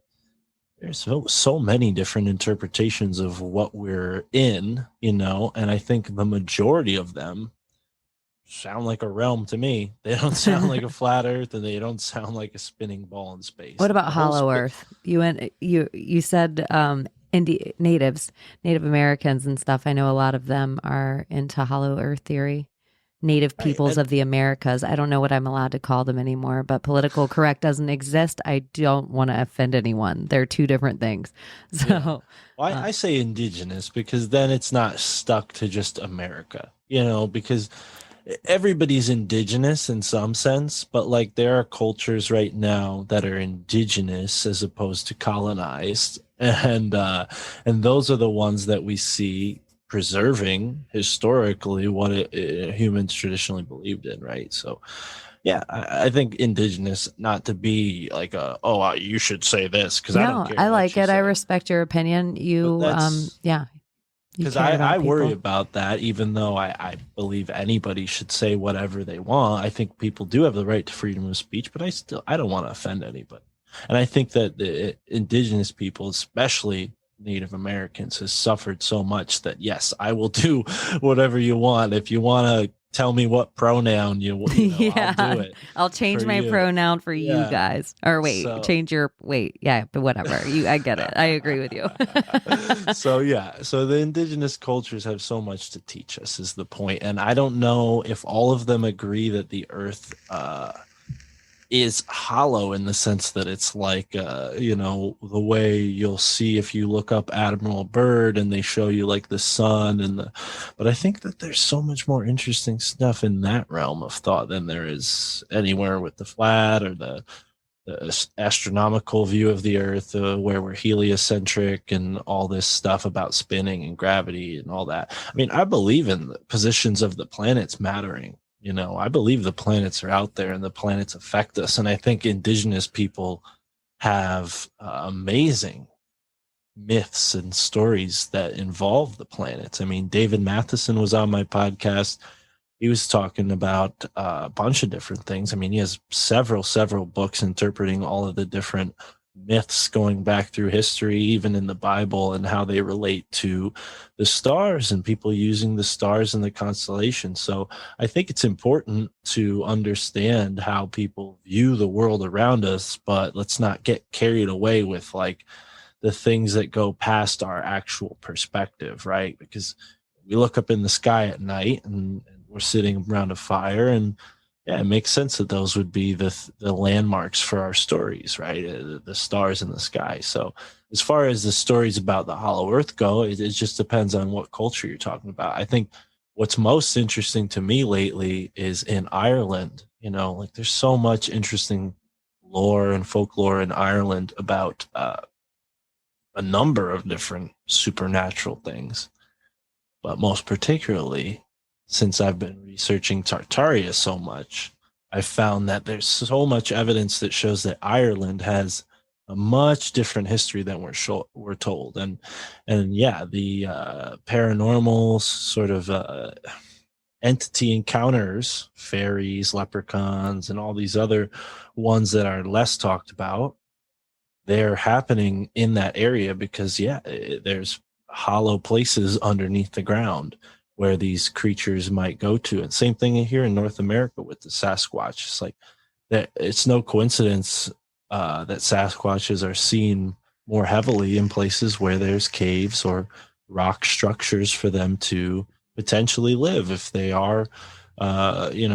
there's so many different interpretations of what we're in, and I think the majority of them sound like a realm to me. They don't sound like a flat earth, and they don't sound like a spinning ball in space. What about hollow earth? You said Native Americans and stuff. I know a lot of them are into hollow earth theory. Native peoples of the Americas. I don't know what I'm allowed to call them anymore, but political correct doesn't exist. I don't want to offend anyone. They're two different things. So yeah. Well, I say indigenous, because then it's not stuck to just America, because everybody's indigenous in some sense, but like there are cultures right now that are indigenous as opposed to colonized, and those are the ones that we see preserving historically what humans traditionally believed in, right? So yeah, I think indigenous, not to be like you should say this, because I don't care. I like it. I respect your opinion. Yeah. Because I worry about that, even though I believe anybody should say whatever they want. I think people do have the right to freedom of speech, but I don't want to offend anybody. And I think that the indigenous people, especially Native Americans, has suffered so much that, yes, I will do whatever you want. If you want to tell me what pronoun yeah, I'll do it. I'll change my pronoun for you guys. Or change your but whatever. I get it. I agree with you. So the indigenous cultures have so much to teach us, is the point. And I don't know if all of them agree that the earth is hollow, in the sense that it's like the way you'll see if you look up Admiral Byrd and they show you like the sun but I think that there's so much more interesting stuff in that realm of thought than there is anywhere with the flat or the astronomical view of the earth, where we're heliocentric and all this stuff about spinning and gravity and all that. I mean, I believe in the positions of the planets mattering. I believe the planets are out there and the planets affect us. And I think indigenous people have amazing myths and stories that involve the planets. I mean, David Matheson was on my podcast. He was talking about a bunch of different things. I mean, he has several books interpreting all of the different myths going back through history, even in the Bible, and how they relate to the stars and people using the stars and the constellations. So I think it's important to understand how people view the world around us, but let's not get carried away with like the things that go past our actual perspective, right? Because we look up in the sky at night and we're sitting around a fire, and yeah, it makes sense that those would be the landmarks for our stories, right? The stars in the sky. So as far as the stories about the Hollow Earth go, it just depends on what culture you're talking about. I think what's most interesting to me lately is in Ireland. Like there's so much interesting lore and folklore in Ireland about a number of different supernatural things, but most particularly since I've been researching Tartaria so much, I found that there's so much evidence that shows that Ireland has a much different history than we're told, and yeah, the paranormal sort of entity encounters, fairies, leprechauns, and all these other ones that are less talked about, they're happening in that area because there's hollow places underneath the ground where these creatures might go to. And same thing here in North America with the Sasquatch. It's like that. It's no coincidence that Sasquatches are seen more heavily in places where there's caves or rock structures for them to potentially live if they are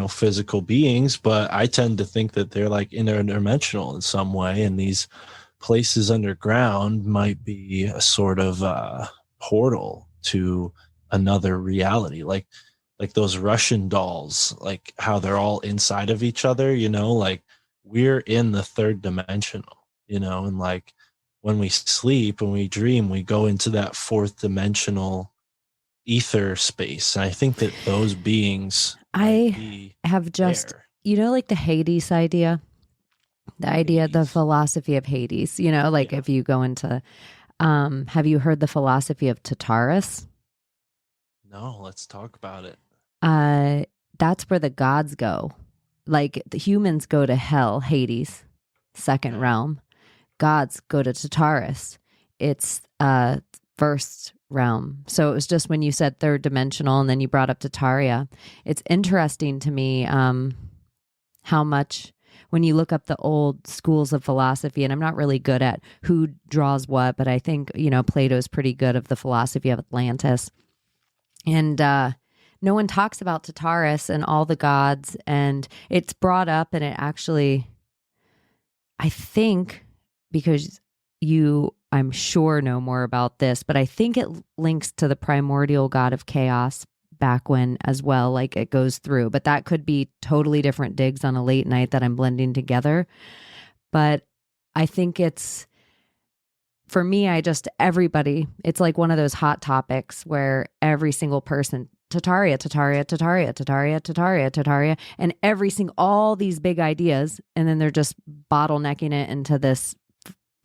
physical beings. But I tend to think that they're like interdimensional in some way, and these places underground might be a sort of portal to another reality, like those Russian dolls, like how they're all inside of each other, like we're in the third dimensional, and like when we sleep and we dream, we go into that fourth dimensional ether space. And I think that those beings I have just, there. like the Hades idea, the philosophy of Hades, if you go into, have you heard the philosophy of Tartaris? No, let's talk about it. That's where the gods go. Like the humans go to hell, Hades, second realm. Gods go to Tartaris. It's first realm. So it was just when you said third dimensional and then you brought up Tartaria. It's interesting to me how much when you look up the old schools of philosophy, and I'm not really good at who draws what, but I think, Plato's pretty good of the philosophy of Atlantis. And no one talks about Tartarus and all the gods, and it's brought up, and it actually, I think, because I'm sure know more about this, but I think it links to the primordial god of chaos back when as well, like it goes through, but that could be totally different digs on a late night that I'm blending together. But I think it's, for me, everybody, it's like one of those hot topics where every single person, Tartaria, and all these big ideas, and then they're just bottlenecking it into this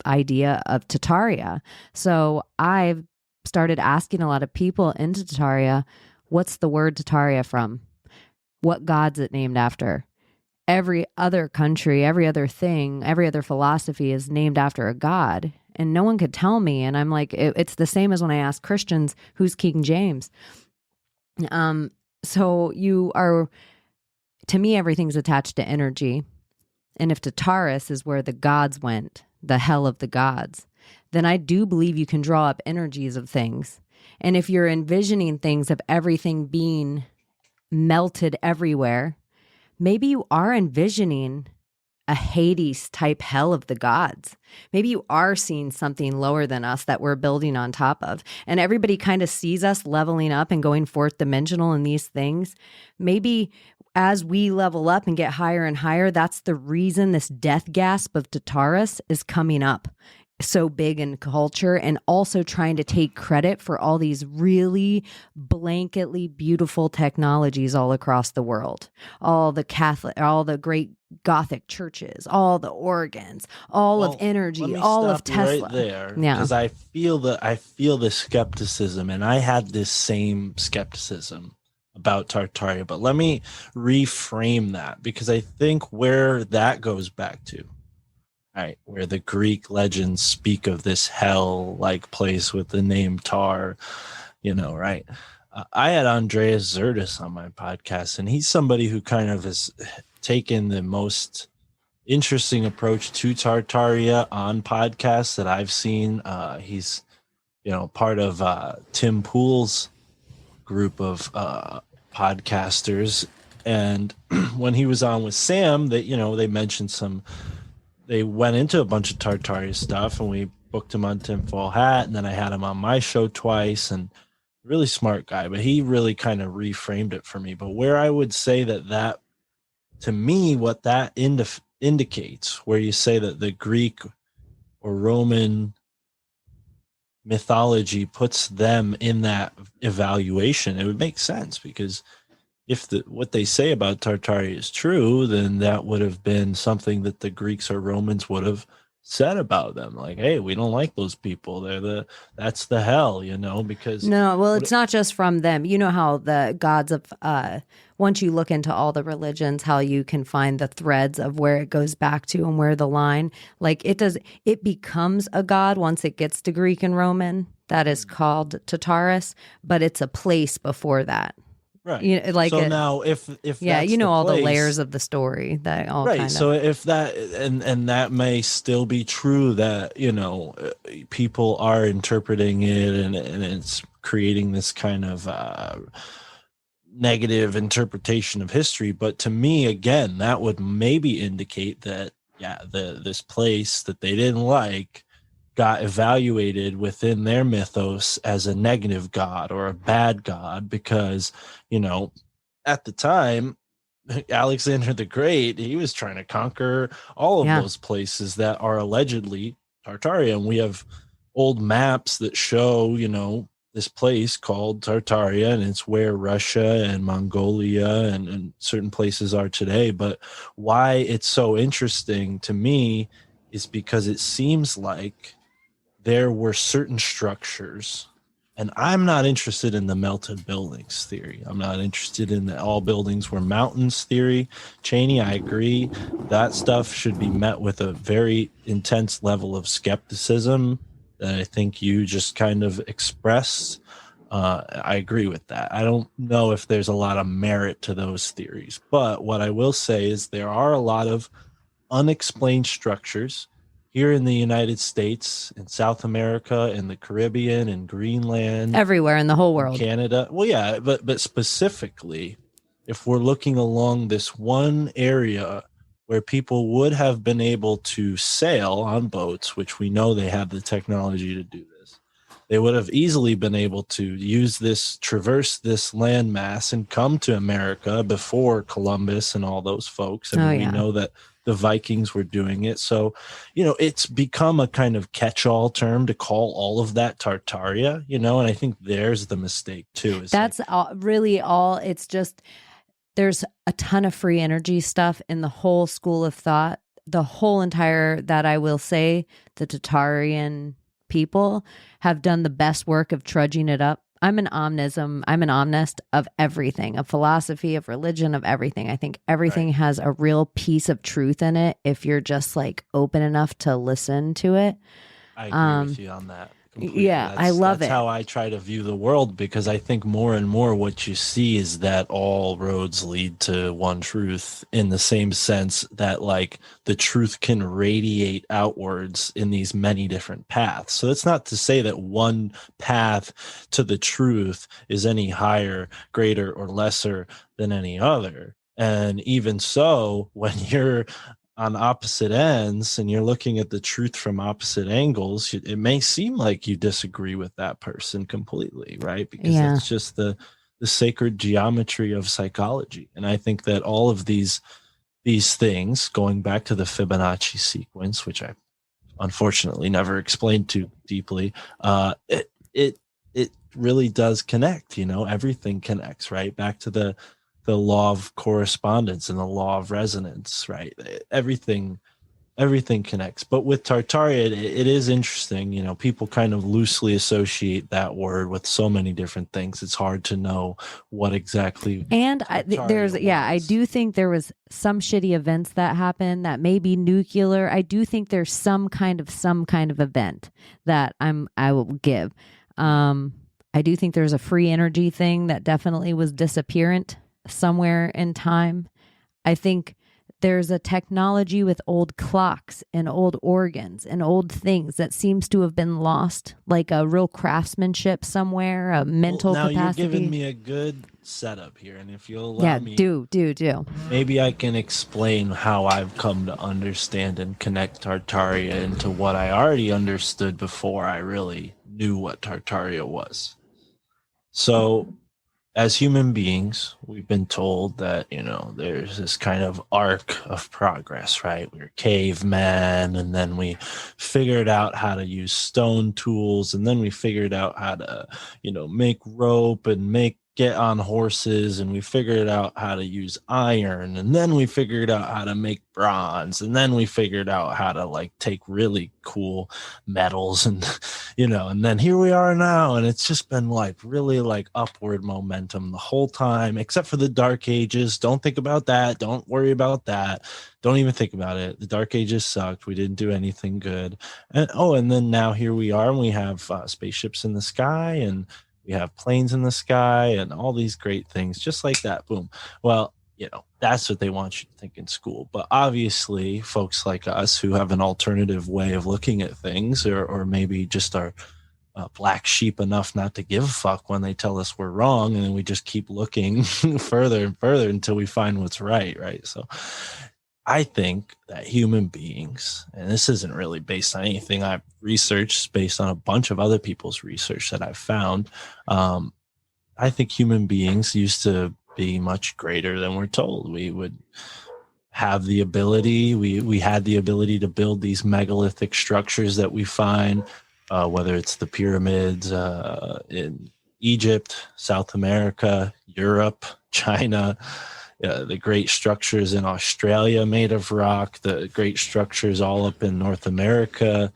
idea of Tartaria. So I've started asking a lot of people into Tartaria, what's the word Tartaria from? What god's it named after? Every other country, every other thing, every other philosophy is named after a god. And no one could tell me. And I'm like, it's the same as when I ask Christians, who's King James? So to me, everything's attached to energy. And if Tartarus is where the gods went, the hell of the gods, then I do believe you can draw up energies of things. And if you're envisioning things of everything being melted everywhere, maybe you are envisioning a Hades type hell of the gods. Maybe you are seeing something lower than us that we're building on top of. And everybody kind of sees us leveling up and going fourth dimensional in these things. Maybe as we level up and get higher and higher, that's the reason this death gasp of Tartarus is coming up so big in culture, and also trying to take credit for all these really blanketly beautiful technologies all across the world. All the great Gothic churches, all the organs, of energy, all of Tesla. Right there, because I feel the skepticism, and I had this same skepticism about Tartaria, but let me reframe that, because I think where that goes back to right? Where the Greek legends speak of this hell-like place with the name Tar, right? I had Andreas Zertis on my podcast, and he's somebody who kind of has taken the most interesting approach to Tartaria on podcasts that I've seen. He's, part of Tim Pool's group of podcasters. And when he was on with Sam, they mentioned they went into a bunch of Tartaria stuff, and we booked him on Tinfoil Hat, and then I had him on my show twice, and really smart guy, but he really kind of reframed it for me. But where I would say that to me, what that indicates, where you say that the Greek or Roman mythology puts them in that evaluation, it would make sense, because if what they say about Tartaria is true, then that would have been something that the Greeks or Romans would have said about them, like, hey, we don't like those people, that's the hell, because no, well, it's not just from them. You know how the gods of once you look into all the religions, how you can find the threads of where it goes back to and where the line, like it becomes a god once it gets to Greek and Roman, that is called Tartarus, but it's a place before that. Right. Like so now if yeah, that's all place, the layers of the story that all right. kind of. So if that and that may still be true, that people are interpreting it, and it's creating this kind of negative interpretation of history. But to me, again, that would maybe indicate that this place that they didn't like got evaluated within their mythos as a negative god or a bad god, because at the time, Alexander the Great, he was trying to conquer all of those places that are allegedly Tartaria, and we have old maps that show this place called Tartaria, and it's where Russia and Mongolia and certain places are today. But why it's so interesting to me is because it seems like there were certain structures, and I'm not interested in the melted buildings theory. I'm not interested in the all buildings were mountains theory. Chaney, I agree. That stuff should be met with a very intense level of skepticism that I think you just kind of expressed. I agree with that. I don't know if there's a lot of merit to those theories, but what I will say is there are a lot of unexplained structures here in the United States, in South America, in the Caribbean, in Greenland, everywhere in the whole world, Canada. Well, yeah, but specifically, if we're looking along this one area where people would have been able to sail on boats, which we know they have the technology to do this, they would have easily been able to traverse this landmass and come to America before Columbus and all those folks. We know that the Vikings were doing it. So, it's become a kind of catch-all term to call all of that Tartaria, and I think there's the mistake too. That's really all. It's just, there's a ton of free energy stuff in the whole school of thought, the whole entire, that I will say, the Tartarian people have done the best work of trudging it up. I'm an omnist of everything, of philosophy, of religion, of everything. I think everything has a real piece of truth in it if you're just like open enough to listen to it. I agree with you on that. Completely. Yeah, I love that's how I try to view the world, because I think more and more what you see is that all roads lead to one truth, in the same sense that like the truth can radiate outwards in these many different paths. So that's not to say that one path to the truth is any higher, greater, or lesser than any other. And even so, when you're on opposite ends and you're looking at the truth from opposite angles, it may seem like you disagree with that person completely, right? Because it's just the sacred geometry of psychology. And I think that all of these things, going back to the Fibonacci sequence, which I unfortunately never explained too deeply, it really does connect. Everything connects, right? Back to the law of correspondence and the law of resonance, right? Everything everything connects. But with Tartaria, it is interesting. You know, people kind of loosely associate that word with so many different things. It's hard to know what exactly. And I do think there was some shitty events that happened that may be nuclear. I do think there's some kind of event that I will give. I do think there's a free energy thing that definitely was disapparent somewhere in time. I think there's a technology with old clocks and old organs and old things that seems to have been lost, like a real craftsmanship somewhere, a mental capacity. Now you're giving me a good setup here, and if you'll allow me, do. Maybe I can explain how I've come to understand and connect Tartaria into what I already understood before I really knew what Tartaria was. So, as human beings, we've been told that, you know, there's this kind of arc of progress, right? We're cavemen, and then we figured out how to use stone tools, and then we figured out how to, you know, make rope and get on horses, and we figured out how to use iron, and then we figured out how to make bronze, and then we figured out how to like take really cool metals, and you know, and then here we are now, and it's just been like really like upward momentum the whole time, except for the Dark Ages. Don't think about that. Don't worry about that. Don't even think about it. The Dark Ages sucked. We didn't do anything good. And then now here we are, and we have spaceships in the sky, and we have planes in the sky, and all these great things, just like that. Boom. Well, you know, that's what they want you to think in school. But obviously, folks like us who have an alternative way of looking at things, or maybe just are black sheep enough not to give a fuck when they tell us we're wrong, and then we just keep looking further and further until we find what's right? So I think that human beings, and this isn't really based on anything I've researched, it's based on a bunch of other people's research that I've found. I think human beings used to be much greater than we're told. We would have the ability, we had the ability to build these megalithic structures that we find, whether it's the pyramids in Egypt, South America, Europe, China, the great structures in Australia made of rock, the great structures all up in North America,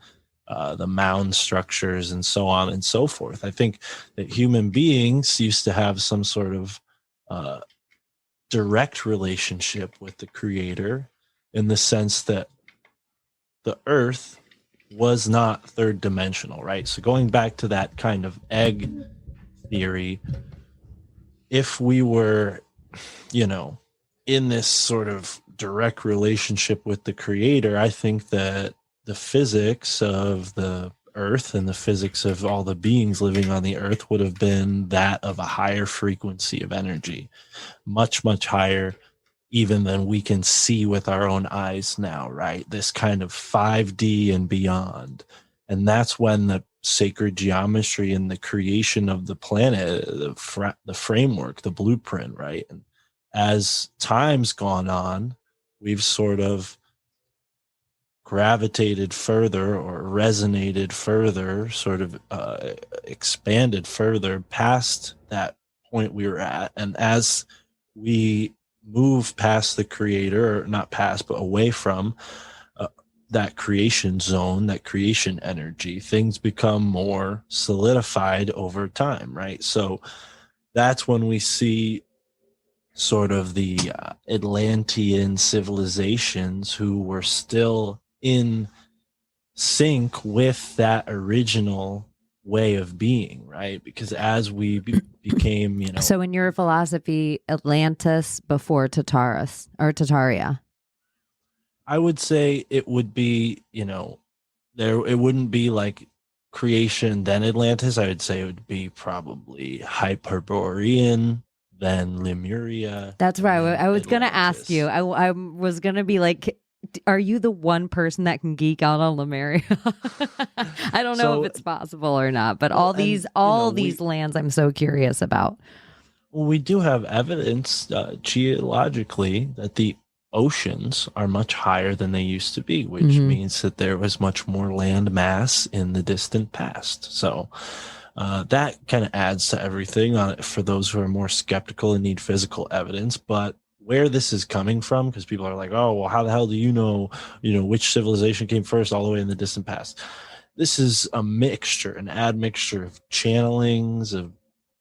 the mound structures, and so on and so forth. I think that human beings used to have some sort of direct relationship with the Creator, in the sense that the earth was not third dimensional, right? So going back to that kind of egg theory, if we were, you know, in this sort of direct relationship with the Creator, I think that the physics of the earth and the physics of all the beings living on the earth would have been that of a higher frequency of energy, much, much higher even than we can see with our own eyes now, right? This kind of 5D and beyond. And that's when the sacred geometry and the creation of the planet, the framework, the blueprint, right? And as time's gone on, we've sort of gravitated further, or resonated further, sort of expanded further past that point we were at. And as we move past the Creator, or not past, but away from that creation zone, that creation energy, things become more solidified over time, right? So that's when we see sort of the Atlantean civilizations who were still in sync with that original way of being, right? Because as we became, you know. So in your philosophy, Atlantis before Tartaria? I would say it would be, you know, it wouldn't be like creation then Atlantis. I would say it would be probably Hyperborean, then Lemuria. That's right. I was going to ask you. I was going to be like, are you the one person that can geek out on Lemuria? I don't know if it's possible or not, but all these lands I'm so curious about. Well, we do have evidence geologically that the oceans are much higher than they used to be, which means that there was much more land mass in the distant past. So that kind of adds to everything for those who are more skeptical and need physical evidence. But where this is coming from, because people are like, oh, well, how the hell do you know which civilization came first all the way in the distant past? This is a mixture, an admixture of channelings, of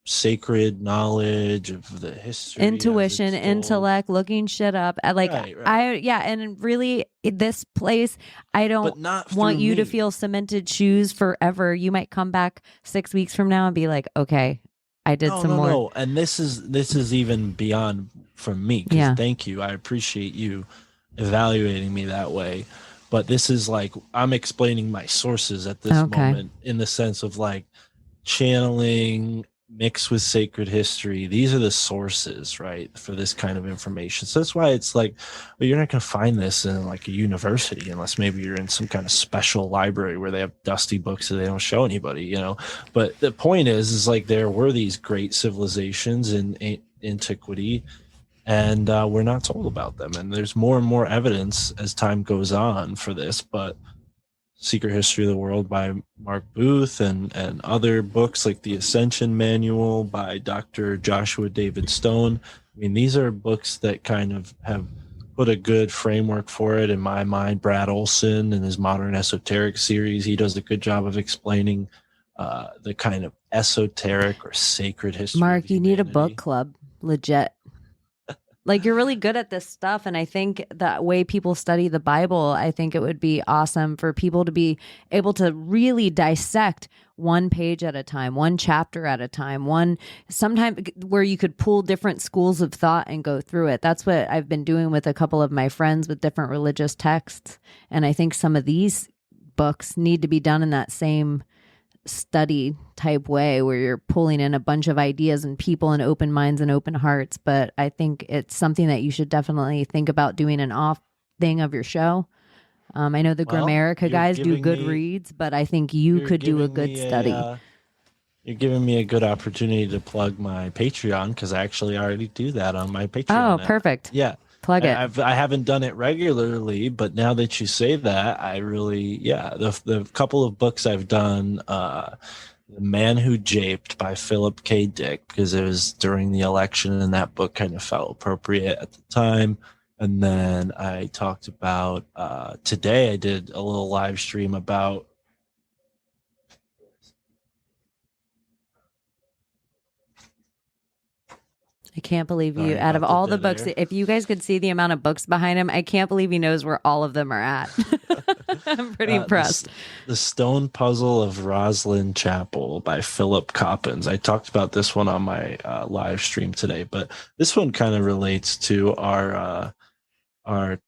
sacred knowledge, of the history, intuition, intellect, looking shit up. Right. And really, this place, I don't But not want through you to me. feel cemented shoes forever. You might come back 6 weeks from now and be like, okay, I did some more. No. And this is even beyond from me. Because thank you. I appreciate you evaluating me that way. But this is like, I'm explaining my sources at this moment, in the sense of like channeling mixed with sacred history. These are the sources, right, for this kind of information. So that's why it's like, well, you're not going to find this in like a university unless maybe you're in some kind of special library where they have dusty books that they don't show anybody, But the point is like, there were these great civilizations in antiquity, and we're not told about them. And there's more and more evidence as time goes on for this. But Secret History of the World by Mark Booth, and other books like The Ascension Manual by Dr. Joshua David Stone. I mean, these are books that kind of have put a good framework for it in my mind. Brad Olson and his Modern Esoteric series, he does a good job of explaining the kind of esoteric or sacred history. Mark, you need a book club, legit. Like, you're really good at this stuff. And I think the way people study the Bible, I think it would be awesome for people to be able to really dissect one page at a time, one chapter at a time, sometime where you could pull different schools of thought and go through it. That's what I've been doing with a couple of my friends with different religious texts. And I think some of these books need to be done in that same study type way, where you're pulling in a bunch of ideas and people and open minds and open hearts. But I think it's something that you should definitely think about doing an off thing of your show. I know the Grammarica guys do good reads, but I think you could do a good study. You're giving me a good opportunity to plug my Patreon, because I actually already do that on my Patreon. Oh, perfect. Yeah. Plug it. I haven't done it regularly, but now that you say that, I really, the couple of books I've done, The Man Who Japed by Philip K. Dick, because it was during the election and that book kind of felt appropriate at the time. And then I talked about, today I did a little live stream about I can't believe you, out of all the books, if you guys could see the amount of books behind him, I can't believe he knows where all of them are at. I'm pretty impressed. The Stone Puzzle of Roslyn Chapel by Philip Coppens. I talked about this one on my live stream today, but this one kind of relates to our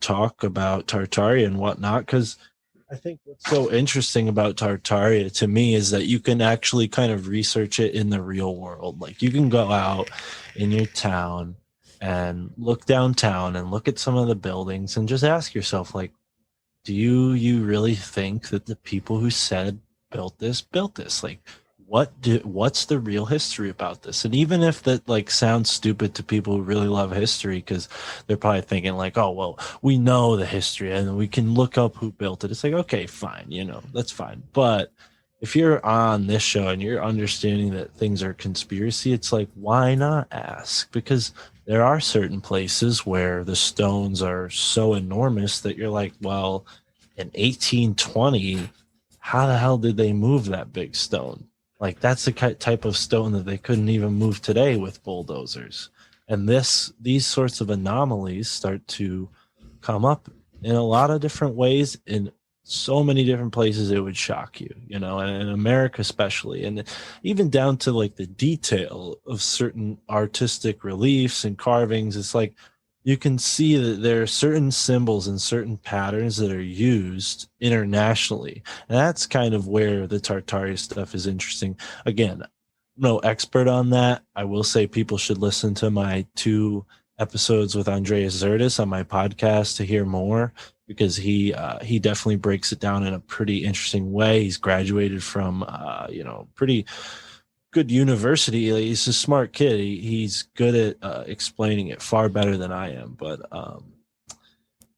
talk about Tartaria and whatnot, because I think what's so interesting about Tartaria to me is that you can actually kind of research it in the real world. Like, you can go out in your town and look downtown and look at some of the buildings and just ask yourself, like, do you really think that the people who said built this? Like, what's the real history about this? And even if that like sounds stupid to people who really love history, because they're probably thinking like, oh, well, we know the history and we can look up who built it. It's like, okay, fine, that's fine. But if you're on this show and you're understanding that things are conspiracy, it's like, why not ask? Because there are certain places where the stones are so enormous that you're like, well, in 1820, how the hell did they move that big stone? Like, that's the type of stone that they couldn't even move today with bulldozers. And these sorts of anomalies start to come up in a lot of different ways, in so many different places it would shock you, and in America especially, and even down to like the detail of certain artistic reliefs and carvings. It's like, you can see that there are certain symbols and certain patterns that are used internationally. And that's kind of where the Tartaria stuff is interesting. Again, I'm no expert on that. I will say people should listen to my 2 episodes with Andreas Zertis on my podcast to hear more, because he definitely breaks it down in a pretty interesting way. He's graduated from, pretty good university. He's a smart kid. He's good at explaining it far better than I am. But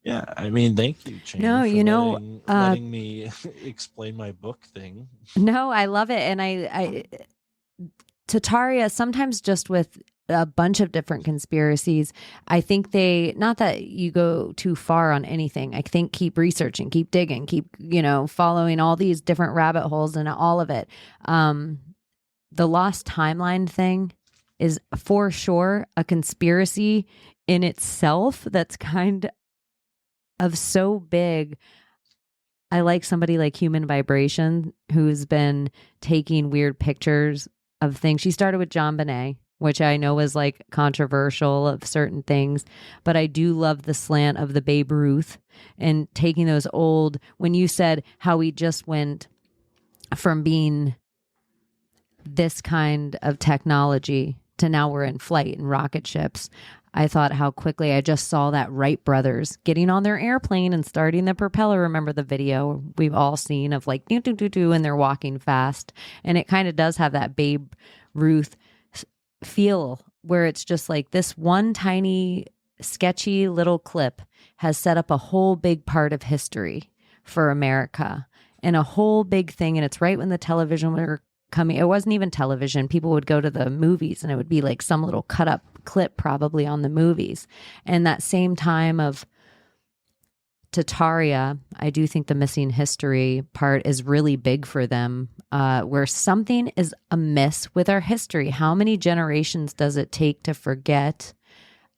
yeah, I mean, thank you, Chaney, for letting me explain my book thing. No, I love it. And I Tartaria, sometimes just with a bunch of different conspiracies. I think not that you go too far on anything. I think keep researching, keep digging, keep, following all these different rabbit holes and all of it. The lost timeline thing is for sure a conspiracy in itself that's kind of so big. I like somebody like Human Vibration who's been taking weird pictures of things. She started with John Bonet, which I know was like controversial of certain things, but I do love the slant of the Babe Ruth and taking those old, when you said how we just went from being this kind of technology to now we're in flight and rocket ships. I thought how quickly I just saw that Wright brothers getting on their airplane and starting the propeller. Remember the video we've all seen of like, do, do, do, do, and they're walking fast. And it kind of does have that Babe Ruth feel where it's just like this one tiny sketchy little clip has set up a whole big part of history for America and a whole big thing. And it's right when the television were coming. It wasn't even television. People would go to the movies and it would be like some little cut up clip probably on the movies. And that same time of Tartaria, I do think the missing history part is really big for them, where something is amiss with our history. How many generations does it take to forget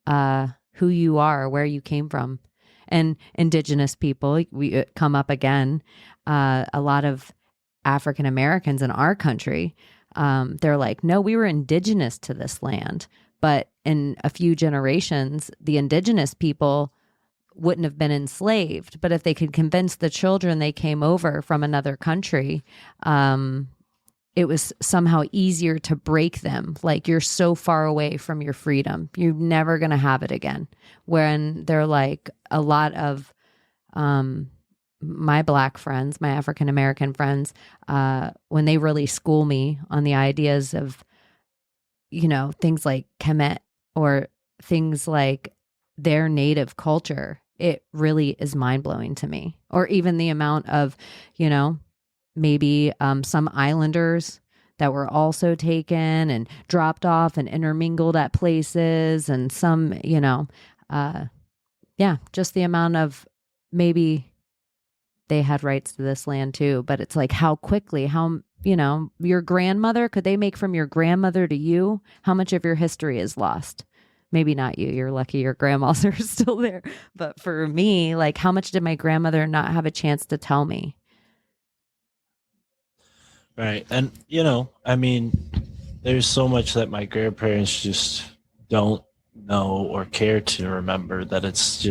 who you are, where you came from? And indigenous people, we come up again. A lot of African Americans in our country, they're like, no, we were indigenous to this land. But in a few generations, the indigenous people wouldn't have been enslaved. But if they could convince the children they came over from another country, it was somehow easier to break them. Like, you're so far away from your freedom, you're never going to have it again. When they're like, a lot of my Black friends, my African American friends, when they really school me on the ideas of, things like Kemet or things like their native culture, it really is mind blowing to me. Or even the amount of, maybe some islanders that were also taken and dropped off and intermingled at places, and some, just the amount of maybe they had rights to this land too. But it's like how quickly, your grandmother, could they make from your grandmother to you? How much of your history is lost? Maybe not you. You're lucky your grandmas are still there. But for me, like, how much did my grandmother not have a chance to tell me? Right. And, there's so much that my grandparents just don't know or care to remember, that it's,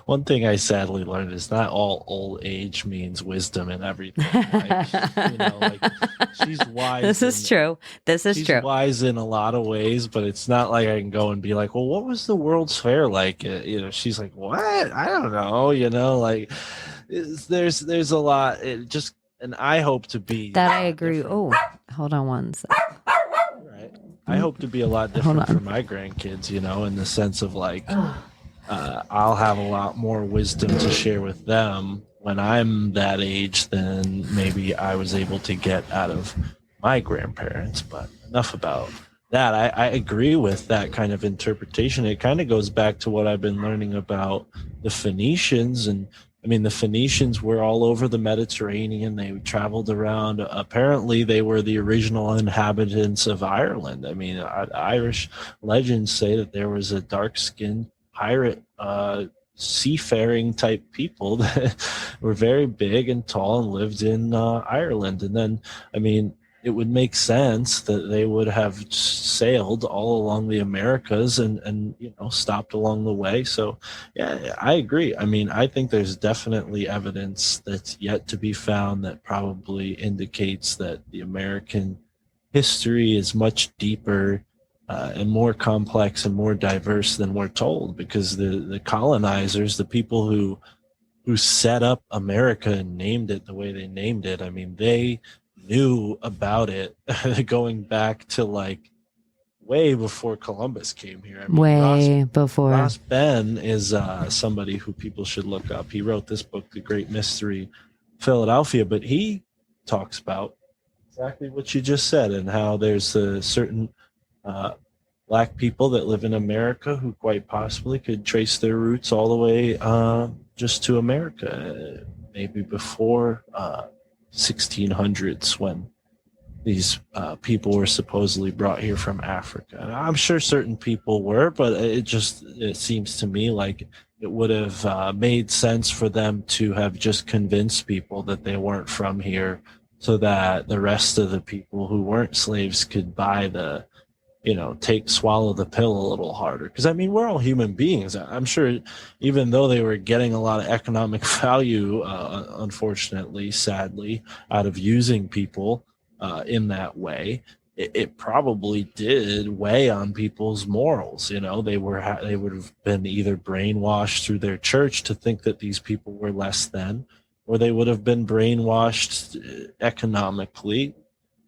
one thing I sadly learned is not all old age means wisdom and everything. Like, she's wise. This is true. She's wise in a lot of ways, but it's not like I can go and be like, well, what was the World's Fair like? She's like, what? I don't know. Like, there's a lot. And I hope to be that. I agree. Oh, hold on one sec. Right. I hope to be a lot different for my grandkids, in the sense of like, I'll have a lot more wisdom to share with them when I'm that age than maybe I was able to get out of my grandparents. But enough about that. I agree with that kind of interpretation. It kind of goes back to what I've been learning about the Phoenicians. And the Phoenicians were all over the Mediterranean. They traveled around. Apparently, they were the original inhabitants of Ireland. Irish legends say that there was a dark-skinned pirate, seafaring type people that were very big and tall and lived in Ireland. And then, it would make sense that they would have sailed all along the Americas and stopped along the way. So, yeah, I agree. I think there's definitely evidence that's yet to be found that probably indicates that the American history is much deeper and more complex and more diverse than we're told, because the colonizers, the people who set up America and named it the way they named it, they knew about it going back to like way before Columbus came here. Before. Ross Ben is somebody who people should look up. He wrote this book, The Great Mystery, Philadelphia, but he talks about exactly what you just said and how there's a certain Black people that live in America who quite possibly could trace their roots all the way just to America, maybe before 1600s when these people were supposedly brought here from Africa. And I'm sure certain people were, but it seems to me like it would have made sense for them to have just convinced people that they weren't from here, so that the rest of the people who weren't slaves could buy the, swallow the pill a little harder. Because I mean, we're all human beings. I'm sure, even though they were getting a lot of economic value, unfortunately, sadly, out of using people in that way, it probably did weigh on people's morals. They would have been either brainwashed through their church to think that these people were less than, or they would have been brainwashed economically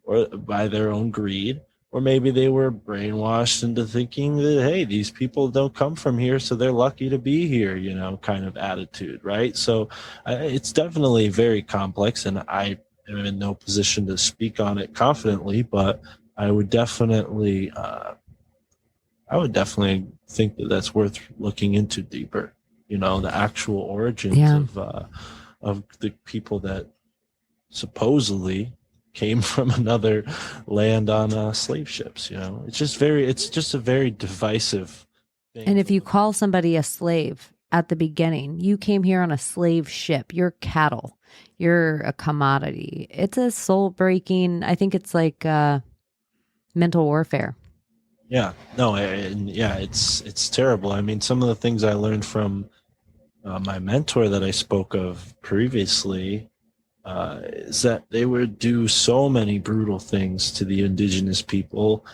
or by their own greed, or maybe they were brainwashed into thinking that, hey, these people don't come from here, so they're lucky to be here, kind of attitude, right? So it's definitely very complex, and I am in no position to speak on it confidently, but I would definitely think that that's worth looking into deeper. The actual origins of the people that supposedly came from another land on slave ships. It's just a very divisive thing. And if you call somebody a slave at the beginning, you came here on a slave ship, you're cattle, you're a commodity. It's a soul breaking, I think it's like mental warfare. Yeah, no, it's terrible. I mean, some of the things I learned from my mentor that I spoke of previously is that they would do so many brutal things to the indigenous people,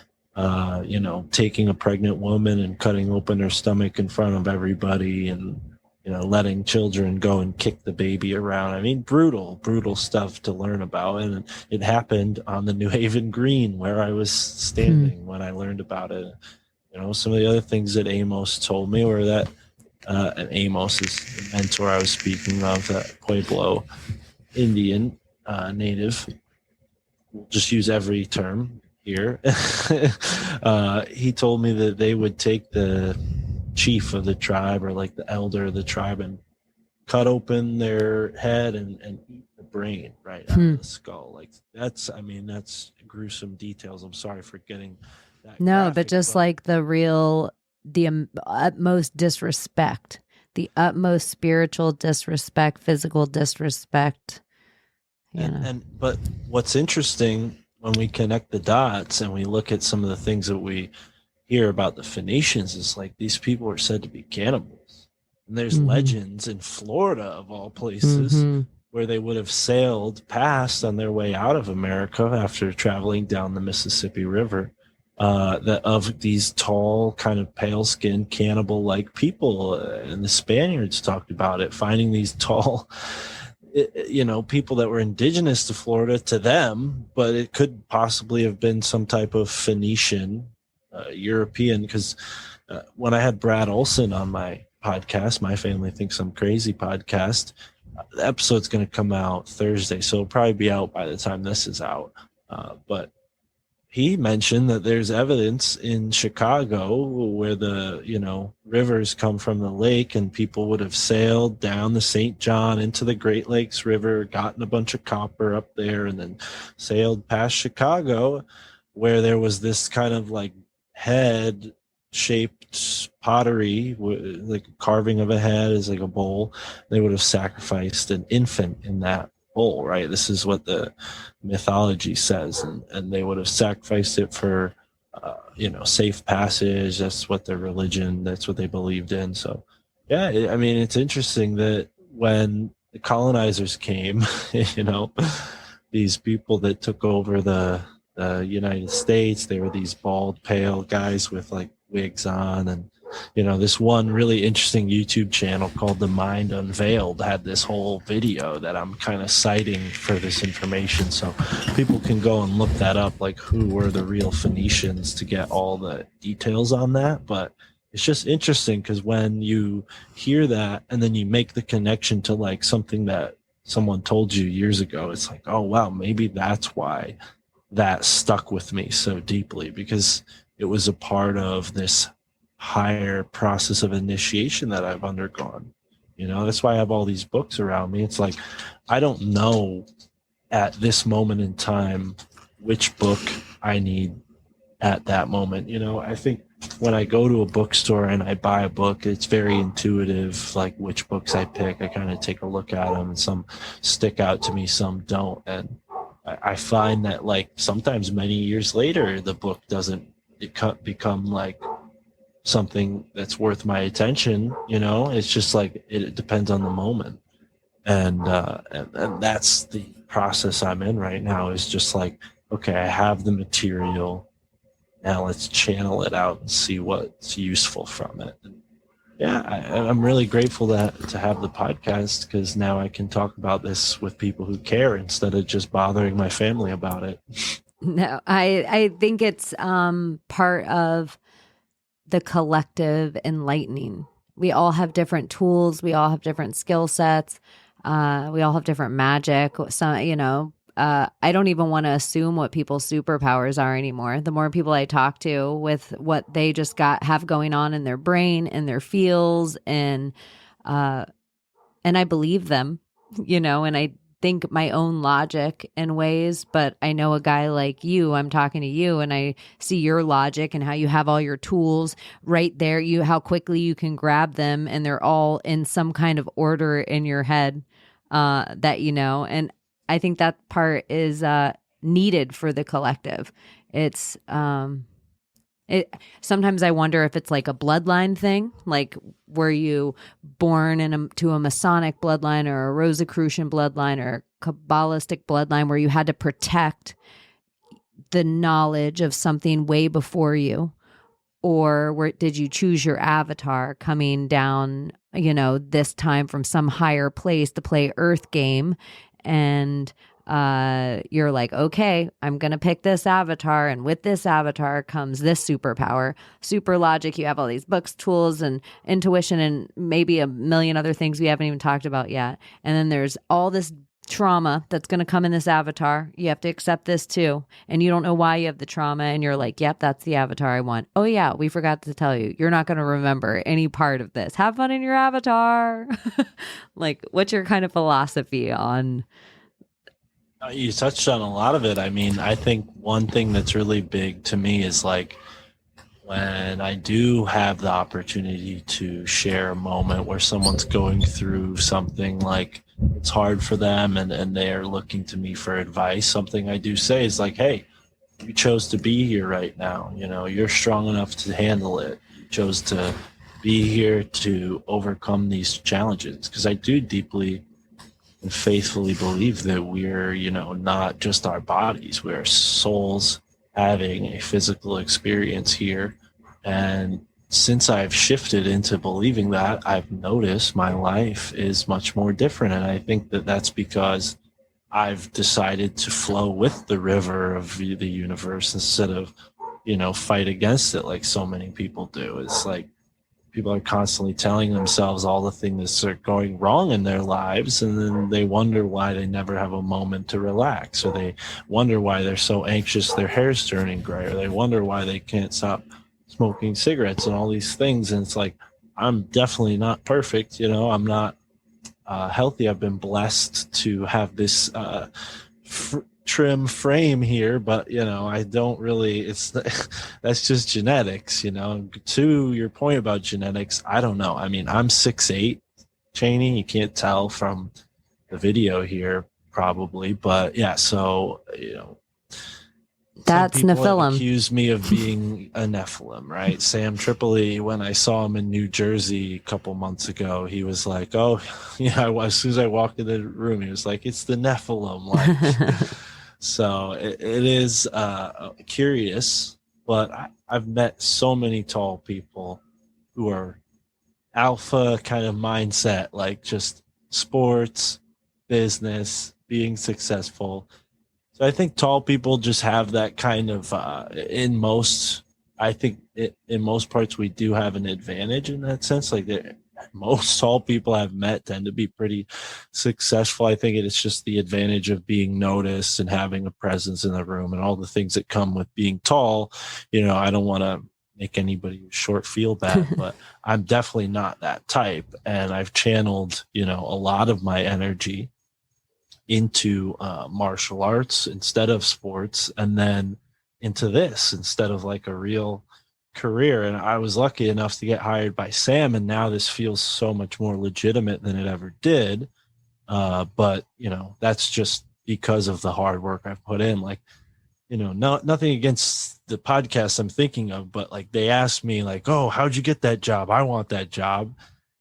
taking a pregnant woman and cutting open her stomach in front of everybody, and, letting children go and kick the baby around. I mean, brutal stuff to learn about. And it happened on the New Haven Green where I was standing when I learned about it. Some of the other things that Amos told me were that, and Amos is the mentor I was speaking of, that Pueblo Indian native, we'll just use every term here. He told me that they would take the chief of the tribe, or like the elder of the tribe, and cut open their head and eat the brain right out of the skull. Like that's gruesome details. I'm sorry for getting that. No, but just like the utmost disrespect, the utmost spiritual disrespect, physical disrespect. But what's interesting when we connect the dots and we look at some of the things that we hear about the Phoenicians, is like these people are said to be cannibals. And there's legends in Florida, of all places, where they would have sailed past on their way out of America after traveling down the Mississippi River, of these tall, kind of pale-skinned, cannibal-like people. And the Spaniards talked about it, finding these tall people that were indigenous to Florida to them, but it could possibly have been some type of Phoenician, European. Because when I had Brad Olson on my podcast, My Family Thinks I'm Crazy podcast, the episode's going to come out Thursday, so it'll probably be out by the time this is out. But he mentioned that there's evidence in Chicago where the, rivers come from the lake, and people would have sailed down the St. John into the Great Lakes River, gotten a bunch of copper up there, and then sailed past Chicago, where there was this kind of like head shaped pottery, like a carving of a head is like a bowl. They would have sacrificed an infant in that bowl, right? This is what the mythology says, and they would have sacrificed it for safe passage. That's what their religion, that's what they believed in. So yeah, I mean, it's interesting that when the colonizers came, these people that took over the United States, they were these bald, pale guys with like wigs on, and this one really interesting YouTube channel called The Mind Unveiled had this whole video that I'm kind of citing for this information. So people can go and look that up, like who were the real Phoenicians, to get all the details on that. But it's just interesting because when you hear that and then you make the connection to like something that someone told you years ago, it's like, oh, wow, maybe that's why that stuck with me so deeply. Because it was a part of this higher process of initiation that I've undergone. You know, that's why I have all these books around me. It's like, I don't know at this moment in time which book I need at that moment. You know, I think when I go to a bookstore and I buy a book, it's very intuitive, like which books I pick. I kind of take a look at them, and some stick out to me, some don't. And I find that, like, sometimes many years later, the book doesn't become like something that's worth my attention. You know, it's just like it depends on the moment. And that's the process I'm in right now, is just like, okay, I have the material, now let's channel it out and see what's useful from it. And yeah, I'm really grateful to have the podcast, because now I can talk about this with people who care instead of just bothering my family about it. No, I think it's part of the collective enlightening. We all have different tools. We all have different skill sets. We all have different magic. Some, I don't even want to assume what people's superpowers are anymore. The more people I talk to with what they just have going on in their brain and their feels, and I believe them, and I think my own logic in ways, but I know a guy like you, I'm talking to you, and I see your logic and how you have all your tools right there, how quickly you can grab them, and they're all in some kind of order in your head, that, and I think that part is needed for the collective. It's sometimes I wonder if it's like a bloodline thing, like were you born to a Masonic bloodline or a Rosicrucian bloodline or a Kabbalistic bloodline where you had to protect the knowledge of something way before you? Or did you choose your avatar coming down, this time from some higher place to play Earth game, and you're like, okay, I'm going to pick this avatar, and with this avatar comes this superpower, super logic. You have all these books, tools, and intuition, and maybe a million other things we haven't even talked about yet. And then there's all this trauma that's going to come in this avatar. You have to accept this too. And you don't know why you have the trauma, and you're like, yep, that's the avatar I want. Oh yeah, we forgot to tell you, you're not going to remember any part of this. Have fun in your avatar. Like, what's your kind of philosophy on? You touched on a lot of it. I mean, I think one thing that's really big to me is, like, when I do have the opportunity to share a moment where someone's going through something, like it's hard for them, and they're looking to me for advice, something I do say is like, hey, you chose to be here right now. You're strong enough to handle it. You chose to be here to overcome these challenges. Because I do deeply and faithfully believe that we're, not just our bodies. We're souls having a physical experience here. And since I've shifted into believing that, I've noticed my life is much more different. And I think that that's because I've decided to flow with the river of the universe instead of, fight against it like so many people do. It's like, people are constantly telling themselves all the things that are going wrong in their lives, and then they wonder why they never have a moment to relax, or they wonder why they're so anxious their hair's turning gray, or they wonder why they can't stop smoking cigarettes and all these things. And it's like, I'm definitely not perfect. I'm not healthy. I've been blessed to have this trim frame here, but I don't really, that's just genetics. To your point about genetics, I don't know. I mean, I'm 6'8", Chaney, you can't tell from the video here probably, but yeah, so that's some people Nephilim. have accused me of being a Nephilim, right? Sam Tripoli, when I saw him in New Jersey a couple months ago, he was like, oh yeah, as soon as I walked in the room, he was like, it's the Nephilim, like. So it is curious, but I've met so many tall people who are alpha kind of mindset, like just sports, business, being successful. So I think tall people just have that kind of, in most parts, we do have an advantage in that sense. Like, most tall people I've met tend to be pretty successful. I think it's just the advantage of being noticed and having a presence in the room and all the things that come with being tall. I don't want to make anybody short feel bad, but I'm definitely not that type. And I've channeled, a lot of my energy into martial arts instead of sports, and then into this instead of like a real career. And I was lucky enough to get hired by Sam, and now this feels so much more legitimate than it ever did. But that's just because of the hard work I've put in. Like, nothing against the podcast I'm thinking of, but like they asked me like, oh, how'd you get that job? I want that job.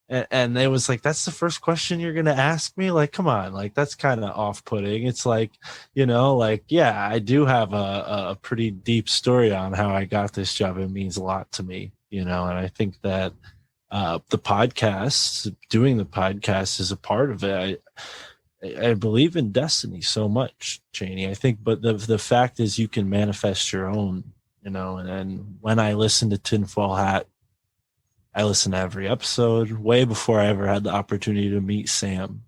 And it was like, that's the first question you're going to ask me? Like, come on, like, that's kind of off-putting. It's like, yeah, I do have a pretty deep story on how I got this job. It means a lot to me, and I think that doing the podcast is a part of it. I believe in destiny so much, Chaney. I think, but the fact is you can manifest your own, and when I listen to Tinfoil Hat, I listen to every episode. Way before I ever had the opportunity to meet Sam,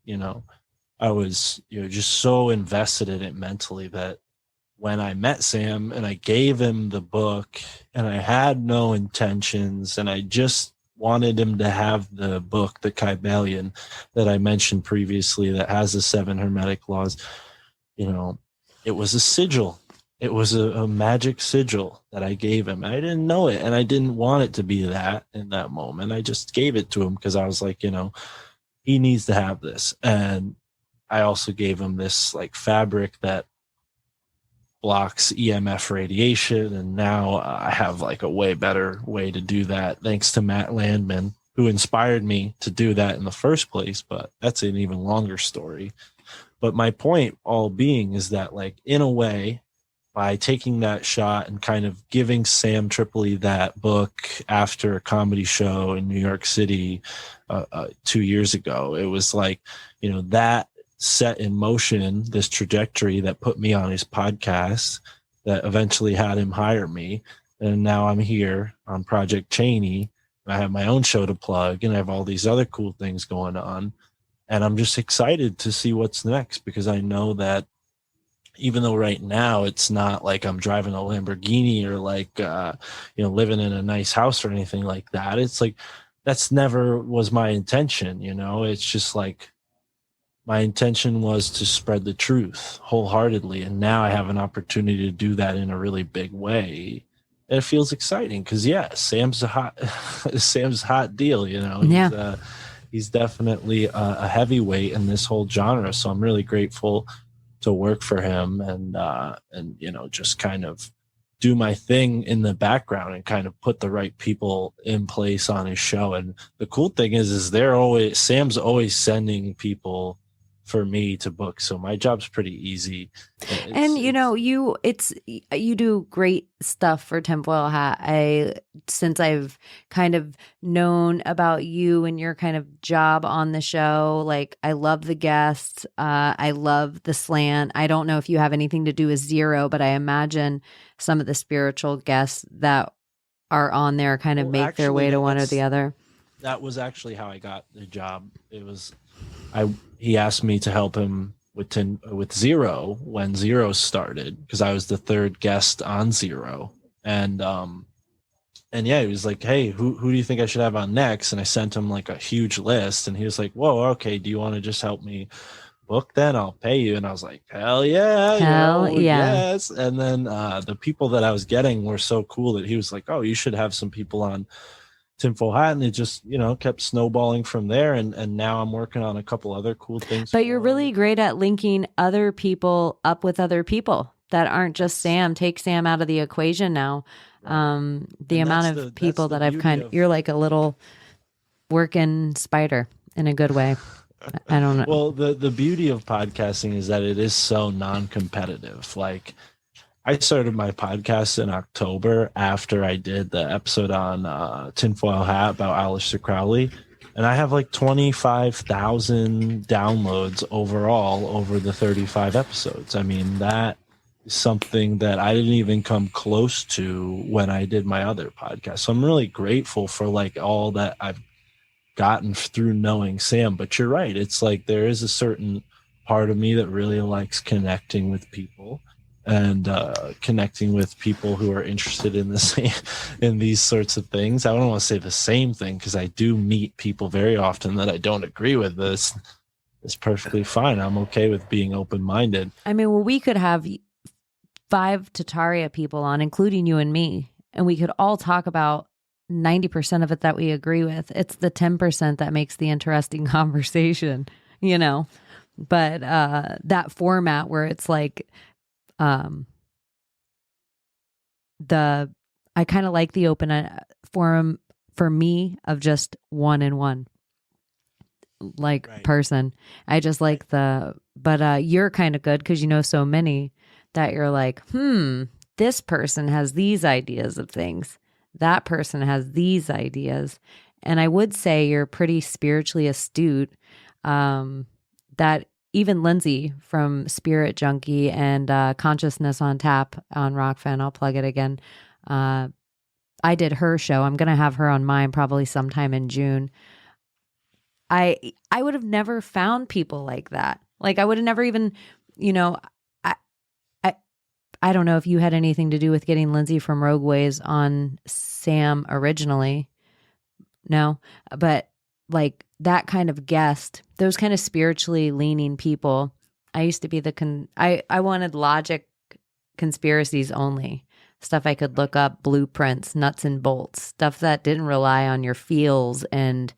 I was, just so invested in it mentally that when I met Sam and I gave him the book and I had no intentions and I just wanted him to have the book, the Kybalion that I mentioned previously that has the 7 Hermetic laws, it was a sigil. It was a magic sigil that I gave him. I didn't know it, and I didn't want it to be that in that moment. I just gave it to him because I was like, he needs to have this. And I also gave him this like fabric that blocks EMF radiation. And now I have like a way better way to do that, thanks to Matt Landman, who inspired me to do that in the first place. But that's an even longer story. But my point all being is that, like, in a way, by taking that shot and kind of giving Sam Tripoli that book after a comedy show in New York City 2 years ago, it was like, that set in motion this trajectory that put me on his podcast that eventually had him hire me. And now I'm here on Project Chaney, and I have my own show to plug, and I have all these other cool things going on. And I'm just excited to see what's next, because I know that even though right now it's not like I'm driving a Lamborghini or like, living in a nice house or anything like that. It's like, that's never was my intention. It's just like, my intention was to spread the truth wholeheartedly. And now I have an opportunity to do that in a really big way. And it feels exciting because, yeah, Sam's a hot deal, Yeah. He's definitely a heavyweight in this whole genre. So I'm really grateful to work for him and just kind of do my thing in the background and kind of put the right people in place on his show. And the cool thing is Sam's always sending people for me to book, so my job's pretty easy. And you do great stuff for Tinfoil Hat. Since I've kind of known about you and your kind of job on the show, like, I love the guests. I love the slant. I don't know if you have anything to do with Zero, but I imagine some of the spiritual guests that are on there kind of make their way to one or the other. That was actually how I got the job. He asked me to help him with Zero when Zero started, because I was the third guest on Zero. And yeah, he was like, hey, who do you think I should have on next? And I sent him like a huge list, and he was like, whoa, okay, do you want to just help me book then? I'll pay you. And I was like, hell yeah. Yes. And then the people that I was getting were so cool that he was like, oh, you should have some people on Tinfoil Hat, and it just kept snowballing from there, and now I'm working on a couple other cool things. But you're really great at linking other people up with other people that aren't just Sam. Take Sam out of the equation now. Right. The amount of people that I've you're like a little working spider in a good way. I don't know. Well, the beauty of podcasting is that it is so non-competitive. Like, I started my podcast in October after I did the episode on Tinfoil Hat about Aleister Crowley. And I have like 25,000 downloads overall over the 35 episodes. I mean, that is something that I didn't even come close to when I did my other podcast. So I'm really grateful for like all that I've gotten through knowing Sam. But you're right. It's like there is a certain part of me that really likes connecting with people and connecting with people who are interested in the same in these sorts of things. I don't want to say the same thing because I do meet people very often that I don't agree with. This is perfectly fine. I'm okay with being open-minded. I mean, well, we could have 5 Tartaria people on, including you and me, and we could all talk about 90% of it that we agree with. It's the 10% that makes the interesting conversation, you know. But that format where it's like I kind of like the open forum for me of just one-on-one like Right. person. I just like but you're kind of good because you know so many that you're like, this person has these ideas of things. That person has these ideas. And I would say you're pretty spiritually astute. That even Lindsay from Spirit Junkie and Consciousness on Tap on Rockfin, I'll plug it again. I did her show. I'm going to have her on mine probably sometime in June. I would have never found people like that. Like I would have never even, you know, I don't know if you had anything to do with getting Lindsay from Rogue Ways on Sam originally. No, but like that kind of guest, those kind of spiritually leaning people. I used to be I wanted logic conspiracies only. Stuff I could look up, blueprints, nuts and bolts, stuff that didn't rely on your feels and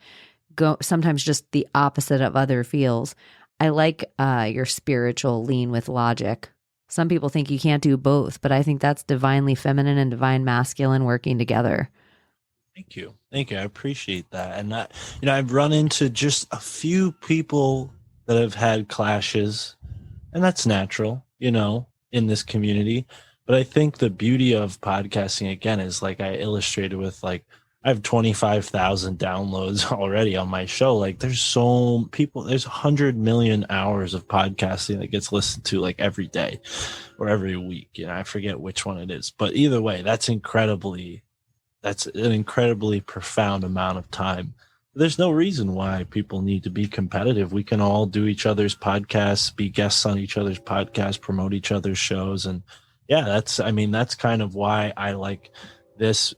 go sometimes just the opposite of other feels. I like your spiritual lean with logic. Some people think you can't do both, but I think that's divinely feminine and divine masculine working together. Thank you. I appreciate that. And I've run into just a few people that have had clashes, and that's natural, in this community. But I think the beauty of podcasting, again, is like I illustrated with, like, I have 25,000 downloads already on my show. Like there's 100 million hours of podcasting that gets listened to like every day or every week. I forget which one it is, but either way, that's an incredibly profound amount of time. There's no reason why people need to be competitive. We can all do each other's podcasts, be guests on each other's podcasts, promote each other's shows. And yeah, that's kind of why I like this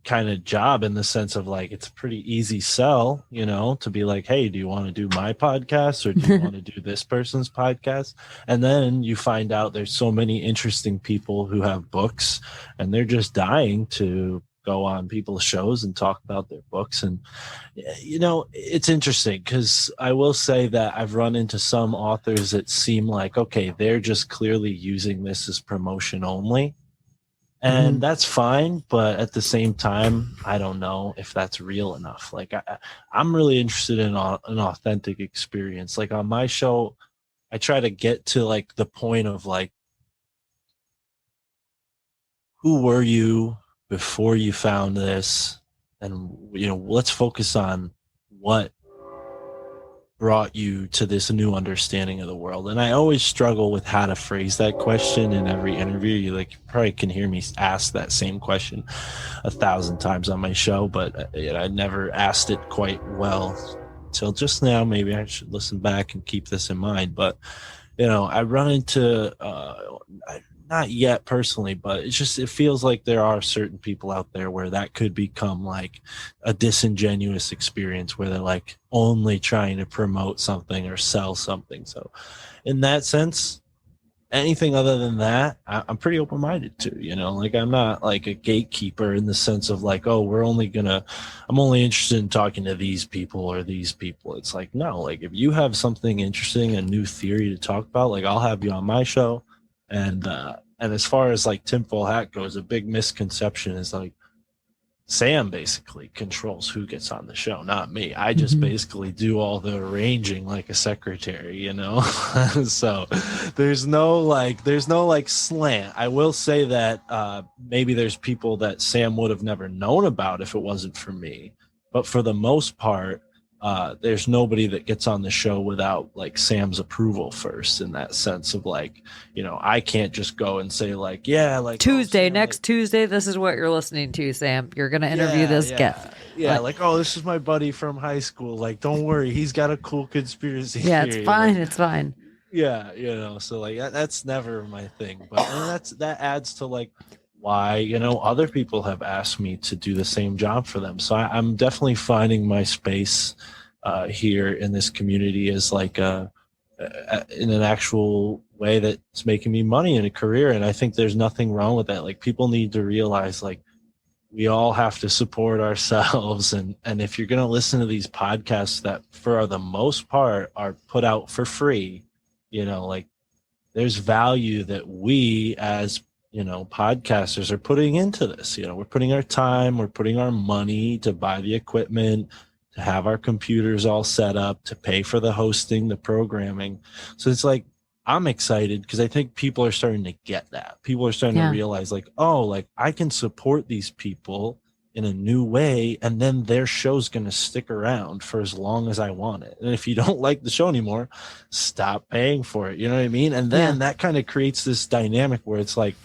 kind of job, in the sense of like it's a pretty easy sell, to be like, hey, do you want to do my podcast or do you want to do this person's podcast? And then you find out there's so many interesting people who have books and they're just dying to go on people's shows and talk about their books. And it's interesting because I will say that I've run into some authors that seem like, okay, they're just clearly using this as promotion only. And that's fine, but at the same time, I don't know if that's real enough. Like I'm really interested in an authentic experience. Like on my show, I try to get to like the point of like, who were you before you found this? And let's focus on what brought you to this new understanding of the world. And I always struggle with how to phrase that question in every interview. You probably can hear me ask that same question 1,000 times on my show, but I never asked it quite well till just now. Maybe I should listen back and keep this in mind. But I run into not yet personally, but it feels like there are certain people out there where that could become like a disingenuous experience where they're like only trying to promote something or sell something. So in that sense, anything other than that, I'm pretty open-minded to, like I'm not like a gatekeeper in the sense of like, oh, I'm only interested in talking to these people or these people. It's like, no, like if you have something interesting, a new theory to talk about, like I'll have you on my show. And as far as like tinfoil hat goes, a big misconception is like Sam basically controls who gets on the show, not me. I just basically do all the arranging like a secretary, So there's no slant. I will say that maybe there's people that Sam would have never known about if it wasn't for me. But for the most part, there's nobody that gets on the show without like Sam's approval first, in that sense of like, I can't just go and say like, yeah, like Tuesday, Sam, next Tuesday, this is what you're listening to, Sam. You're going to interview this guest. Yeah, like, oh, this is my buddy from high school. Like, don't worry, he's got a cool conspiracy theory. It's fine. Like, it's fine. Yeah, so like that's never my thing. But that adds to like why, other people have asked me to do the same job for them. So I'm definitely finding my space here in this community as like in an actual way that's making me money in a career. And I think there's nothing wrong with that. Like, people need to realize like we all have to support ourselves. And if you're going to listen to these podcasts that for the most part are put out for free, like there's value that we as podcasters are putting into this. We're putting our time, we're putting our money to buy the equipment, to have our computers all set up, to pay for the hosting, the programming. So it's like, I'm excited because I think people are starting to get that. People are starting to realize like, oh, like I can support these people in a new way, and then their show's going to stick around for as long as I want it. And if you don't like the show anymore, stop paying for it. You know what I mean? And then that kind of creates this dynamic where it's like,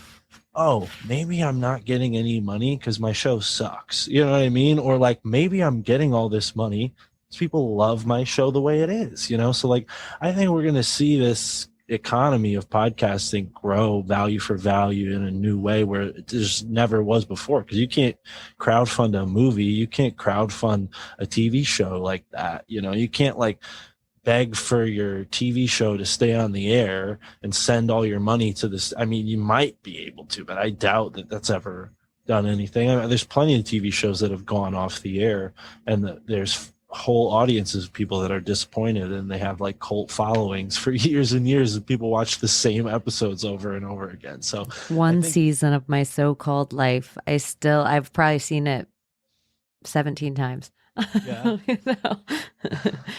oh, maybe I'm not getting any money because my show sucks. You know what I mean? Or like, maybe I'm getting all this money because people love my show the way it is, So like, I think we're going to see this economy of podcasting grow value for value in a new way where it just never was before. Because you can't crowdfund a movie. You can't crowdfund a TV show like that. You can't like beg for your TV show to stay on the air and send all your money to this. I mean, you might be able to, but I doubt that that's ever done anything. I mean, there's plenty of TV shows that have gone off the air, and there's whole audiences of people that are disappointed, and they have like cult followings for years and years, and people watch the same episodes over and over again. So one season of My So-Called Life, I've probably seen it 17 times. Yeah.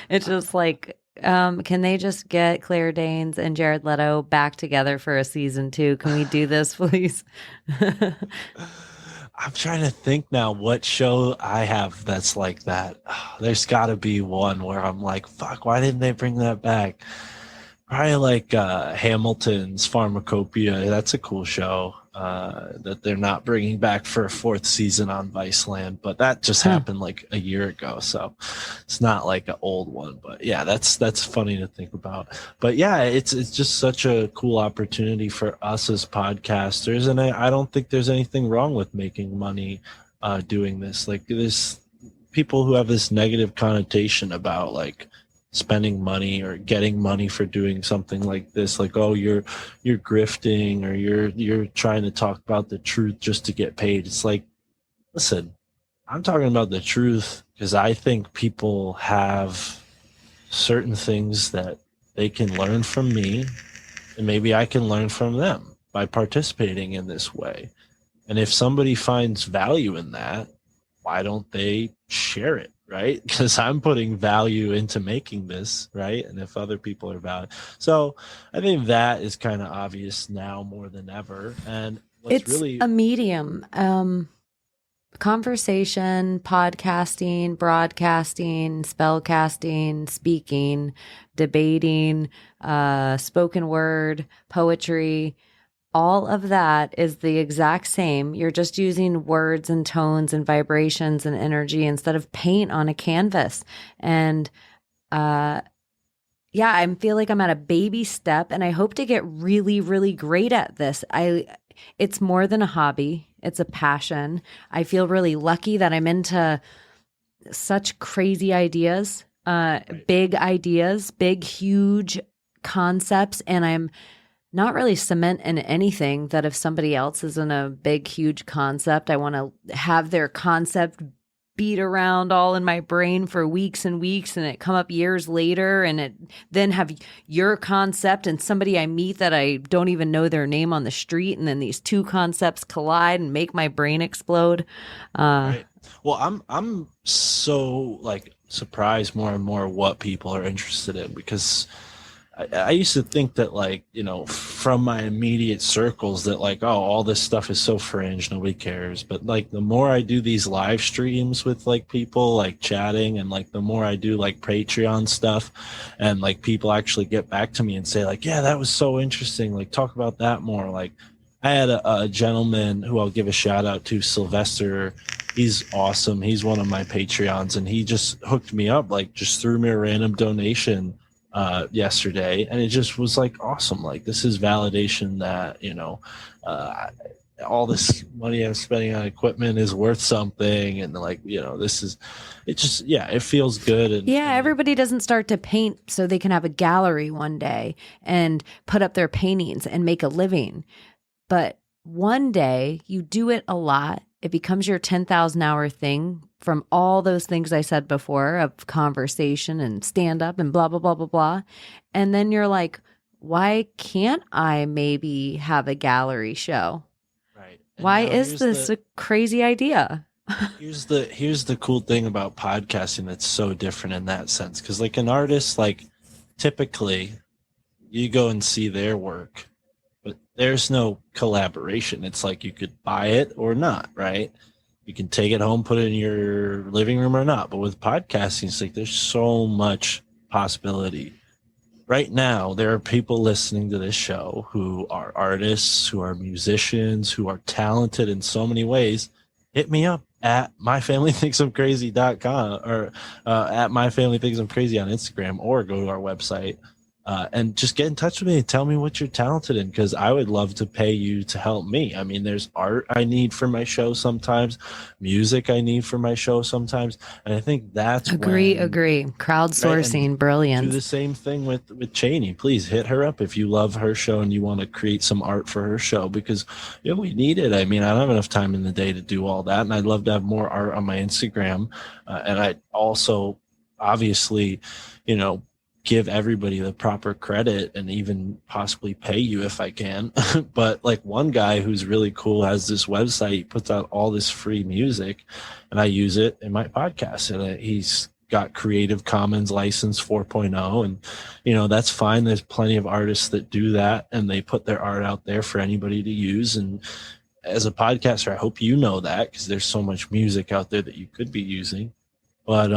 It's just like, can they just get Claire Danes and Jared Leto back together for a season 2? Can we do this, please? I'm trying to think now what show I have that's like that. There's got to be one where I'm like, fuck, why didn't they bring that back? Probably like Hamilton's Pharmacopoeia. That's a cool show that they're not bringing back for a 4th season on Viceland, but that just happened like a year ago, so it's not like an old one. But yeah, that's funny to think about. But yeah, it's just such a cool opportunity for us as podcasters, and I don't think there's anything wrong with making money doing this. Like, there's people who have this negative connotation about like spending money or getting money for doing something like this, like, oh, you're grifting, or you're trying to talk about the truth just to get paid. It's like, listen, I'm talking about the truth because I think people have certain things that they can learn from me, and maybe I can learn from them by participating in this way. And if somebody finds value in that, why don't they share it? Right? Because I'm putting value into making this, right? And if other people are valued. So I think that is kind of obvious now more than ever. And it's really a medium. Conversation, podcasting, broadcasting, spellcasting, speaking, debating, spoken word, poetry. All of that is the exact same. You're just using words and tones and vibrations and energy instead of paint on a canvas. And I feel like I'm at a baby step, and I hope to get really, really great at this. It's more than a hobby. It's a passion. I feel really lucky that I'm into such crazy ideas, big ideas, big, huge concepts, and I'm not really cement in anything that if somebody else is in a big, huge concept, I want to have their concept beat around all in my brain for weeks and weeks, and it come up years later, and it then have your concept and somebody I meet that I don't even know their name on the street, and then these two concepts collide and make my brain explode. Right. Well, I'm so like surprised more and more what people are interested in, because I used to think that, like, from my immediate circles that like, oh, all this stuff is so fringe, nobody cares. But like the more I do these live streams with like people like chatting, and like the more I do like Patreon stuff, and like people actually get back to me and say like, yeah, that was so interesting, like talk about that more. Like I had a gentleman who I'll give a shout out to, Sylvester. He's awesome. He's one of my Patreons, and he just hooked me up, like just threw me a random donation yesterday, and it just was like awesome. Like this is validation that, you know, all this money I'm spending on equipment is worth something, and like, you know, this is, it just, yeah, it feels good. And everybody doesn't start to paint so they can have a gallery one day and put up their paintings and make a living. But one day you do it a lot, it becomes your 10,000 hour thing from all those things I said before of conversation and stand up and blah, blah, blah, blah, blah. And then you're like, why can't I maybe have a gallery show? Right. Why is this a crazy idea? Here's the cool thing about podcasting that's so different in that sense. Cause like an artist, like typically you go and see their work, but there's no collaboration. It's like you could buy it or not, right? You can take it home, put it in your living room or not. But with podcasting, it's like there's so much possibility. Right now, there are people listening to this show who are artists, who are musicians, who are talented in so many ways. Hit me up at myfamilythinksimcrazy.com or at myfamilythinksimcrazy on Instagram, or go to our website. And just get in touch with me and tell me what you're talented in, because I would love to pay you to help me. I mean, there's art I need for my show sometimes, music I need for my show sometimes, and I think that's agree. Crowdsourcing, right? Brilliant. Do the same thing with Chaney. Please hit her up if you love her show and you want to create some art for her show, because we need it. I mean, I don't have enough time in the day to do all that, and I'd love to have more art on my Instagram, and I'd also obviously, give everybody the proper credit and even possibly pay you if I can. But like one guy who's really cool has this website, he puts out all this free music, and I use it in my podcast. And he's got Creative Commons license 4.0, and that's fine. There's plenty of artists that do that, and they put their art out there for anybody to use. And as a podcaster, I hope you know that, because there's so much music out there that you could be using. But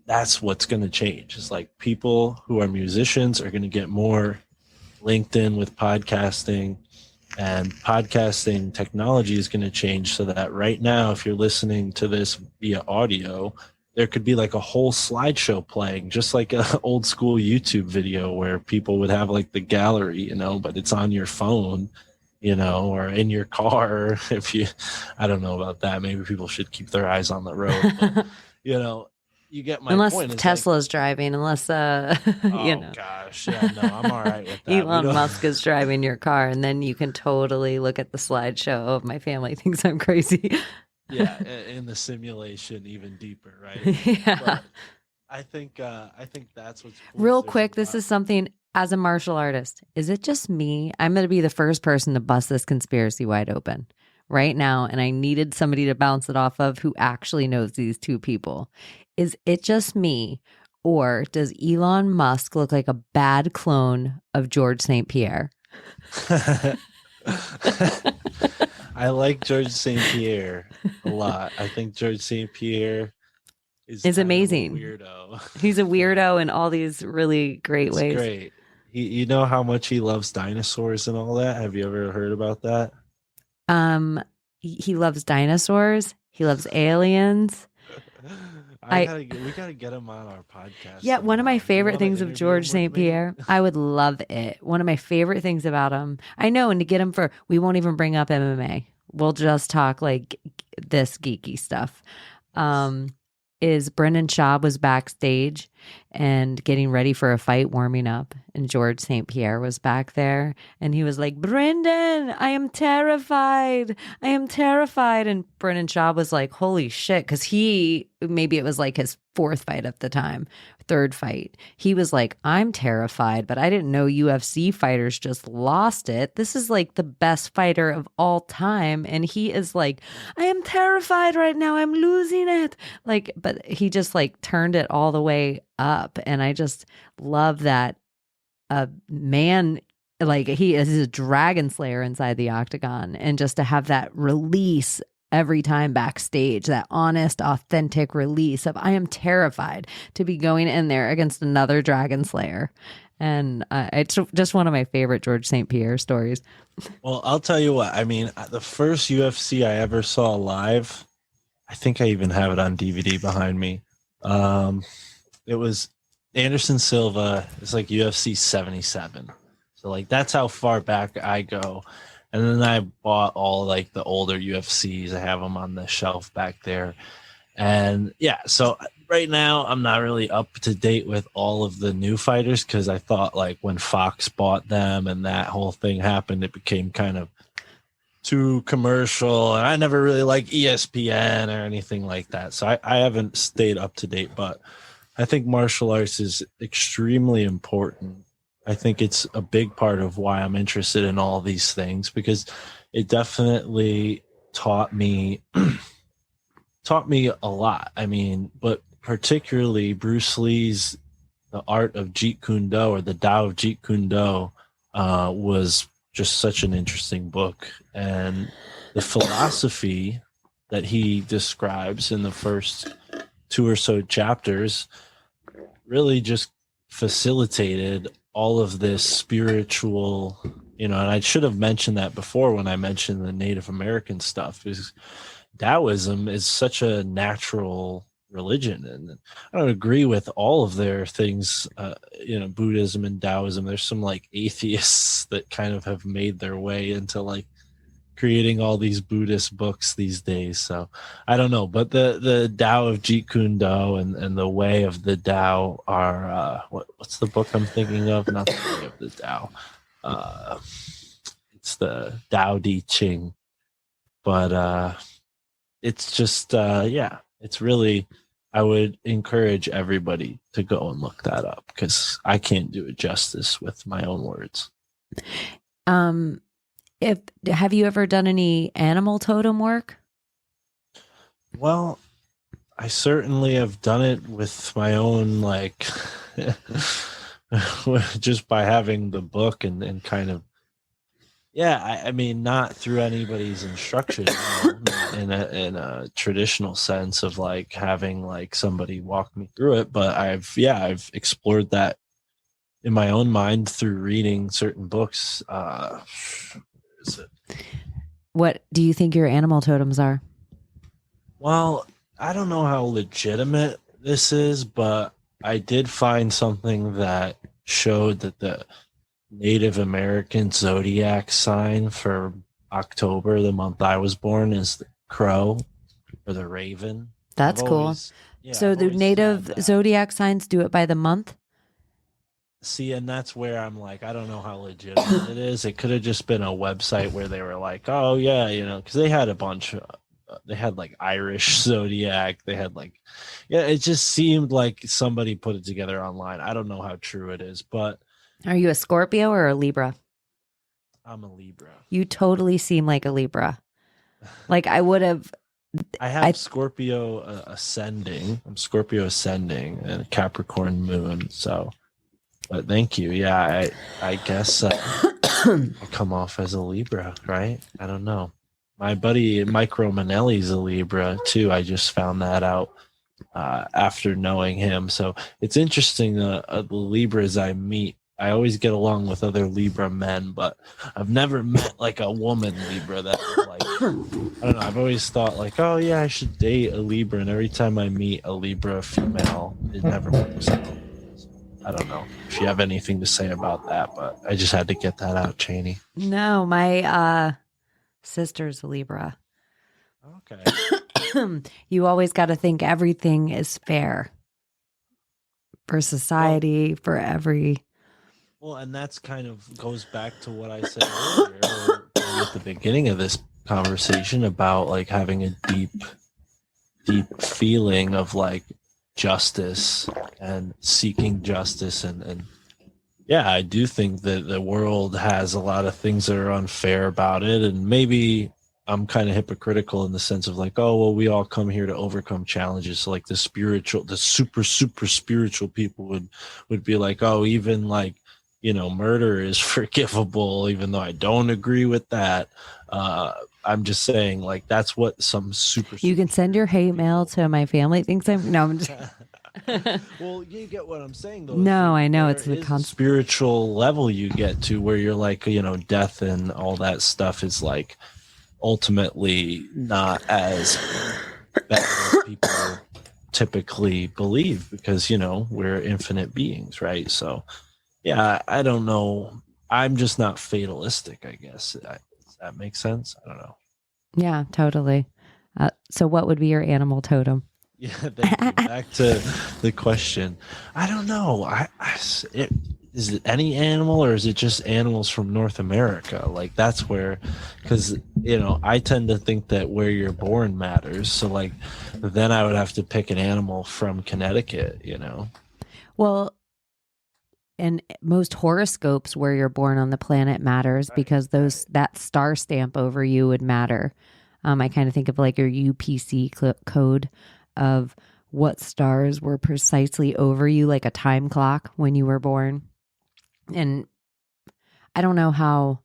that's what's going to change. It's like people who are musicians are going to get more linked in with podcasting, and podcasting technology is going to change so that right now, if you're listening to this via audio, there could be like a whole slideshow playing, just like an old school YouTube video where people would have like the gallery, but it's on your phone, or in your car. I don't know about that. Maybe people should keep their eyes on the road, but, you get my unless point. Tesla's driving, unless gosh, yeah, no, I'm all right with that. Elon Musk is driving your car, and then you can totally look at the slideshow of My Family Thinks I'm Crazy. Yeah, in the simulation even deeper, right? Yeah. But I think that's what's cool. Real quick, this is something as a martial artist. Is it just me? I'm going to be the first person to bust this conspiracy wide open right now, and I needed somebody to bounce it off of who actually knows these two people. Is it just me, or does Elon Musk look like a bad clone of George St. Pierre? I like George St. Pierre a lot. I think George St. Pierre is amazing. Weirdo. He's a weirdo in all these really great ways. Great. You know how much he loves dinosaurs and all that? Have you ever heard about that? He loves dinosaurs. He loves aliens. We gotta get him on our podcast. Yeah, one of my favorite things of George St. Pierre, I would love it. One of my favorite things about him, I know, and to get him we won't even bring up MMA. We'll just talk like this geeky stuff. Is Brendan Schaub was backstage and getting ready for a fight, warming up, and George St. Pierre was back there, and he was like, "Brendan, I am terrified. I am terrified." And Brendan Schaub was like, "Holy shit," because maybe it was like his fourth fight at the time, third fight. He was like, "I'm terrified, but I didn't know UFC fighters just lost it. This is like the best fighter of all time." And he is like, "I am terrified right now. I'm losing it." Like, but he just like turned it all the way up. And I just love that a man like he is a dragon slayer inside the octagon, and just to have that release every time backstage, that honest, authentic release of I am terrified to be going in there against another dragon slayer. And it's just one of my favorite George St. Pierre stories. Well, I'll tell you what. I mean, the first UFC I ever saw live, I think I even have it on DVD behind me. It was Anderson Silva. It's like UFC 77. So like that's how far back I go. And then I bought all like the older UFCs. I have them on the shelf back there. And yeah, so right now I'm not really up to date with all of the new fighters because I thought like when Fox bought them and that whole thing happened, it became kind of too commercial. And I never really liked ESPN or anything like that. So I haven't stayed up to date, but I think martial arts is extremely important. I think it's a big part of why I'm interested in all these things because it definitely taught me a lot. I mean, but particularly Bruce Lee's The Art of Jeet Kune Do or the Tao of Jeet Kune Do was just such an interesting book. And the philosophy that he describes in the first 2 or so chapters really just facilitated all of this spiritual, and I should have mentioned that before when I mentioned the Native American stuff, is Taoism is such a natural religion. And I don't agree with all of their things, Buddhism and Taoism. There's some like atheists that kind of have made their way into like creating all these Buddhist books these days. So I don't know, but the Tao of Jeet Kune Do and the Way of the Tao are what's the book I'm thinking of? Not the Way of the Tao. It's the Tao Te Ching. But it's just it's really, I would encourage everybody to go and look that up because I can't do it justice with my own words. Have you ever done any animal totem work? Well, I certainly have done it with my own, like, just by having the book and kind of, I mean, not through anybody's instruction, in a traditional sense of like having like somebody walk me through it, but I've explored that in my own mind through reading certain books. What do you think your animal totems are? Well, I don't know how legitimate this is, but I did find something that showed that the Native American zodiac sign for October, the month I was born, is the crow or the raven. That's cool. So the native zodiac signs do it by the month? See, and that's where I'm like, I don't know how legitimate it is. It could have just been a website where they were like, oh, yeah, because they had a bunch of, they had like Irish zodiac. They had like, it just seemed like somebody put it together online. I don't know how true it is, but. Are you a Scorpio or a Libra? I'm a Libra. You totally seem like a Libra. Like I would have. I have Scorpio ascending. I'm Scorpio ascending and a Capricorn moon. So. But thank you. Yeah, I guess I come off as a Libra, right? I don't know. My buddy Mike Romanelli's a Libra too. I just found that out after knowing him. So it's interesting. The Libras I meet, I always get along with other Libra men, but I've never met like a woman Libra that like, I don't know. I've always thought like, oh yeah, I should date a Libra, and every time I meet a Libra female, it never works out. I don't know if you have anything to say about that, but I just had to get that out, Chaney. No, my sister's a Libra. Okay. You always got to think everything is fair for society, for every. Well, and that's kind of goes back to what I said earlier at the beginning of this conversation about like having a deep feeling of like justice and seeking justice and I do think that the world has a lot of things that are unfair about it, and maybe I'm kind of hypocritical in the sense of like, oh well, we all come here to overcome challenges. So like the super spiritual people would be like, oh, even like murder is forgivable, even though I don't agree with that. I'm just saying, like, that's what some super. You can send your hate mail to my family thinks I'm. No, I'm just. Well, you get what I'm saying, though. No, I know it's the spiritual level you get to where you're like, death and all that stuff is like ultimately not as bad as people typically believe, because we're infinite beings, right? So yeah, I don't know. I'm just not fatalistic, I guess. Does that make sense? I don't know. Yeah, totally. So what would be your animal totem? Yeah, thank you. Back to the question. I don't know. Is it any animal, or is it just animals from North America? Like, that's where, because I tend to think that where you're born matters. So like, then I would have to pick an animal from Connecticut. Well, and most horoscopes where you're born on the planet matters, because that star stamp over you would matter. I kind of think of like your UPC code of what stars were precisely over you, like a time clock when you were born. And I don't know how.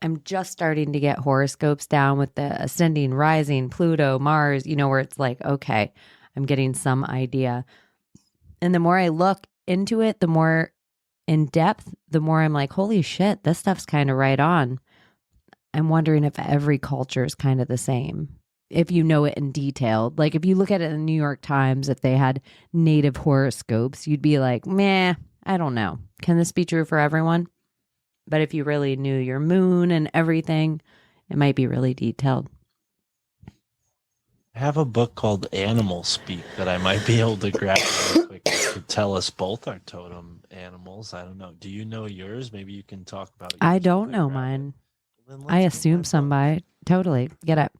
I'm just starting to get horoscopes down with the ascending, rising, Pluto, Mars, where it's like, okay, I'm getting some idea. And the more I look into it, the more in depth, the more I'm like, holy shit, this stuff's kind of right on. I'm wondering if every culture is kind of the same, if you know it in detail. Like if you look at it in the New York Times, if they had native horoscopes, you'd be like, meh, I don't know. Can this be true for everyone? But if you really knew your moon and everything, it might be really detailed. I have a book called Animal Speak that I might be able to grab real quick to tell us both our totem animals. I don't know. Do you know yours? Maybe you can talk about it. I don't know mine. I assume somebody. Totally. Get up.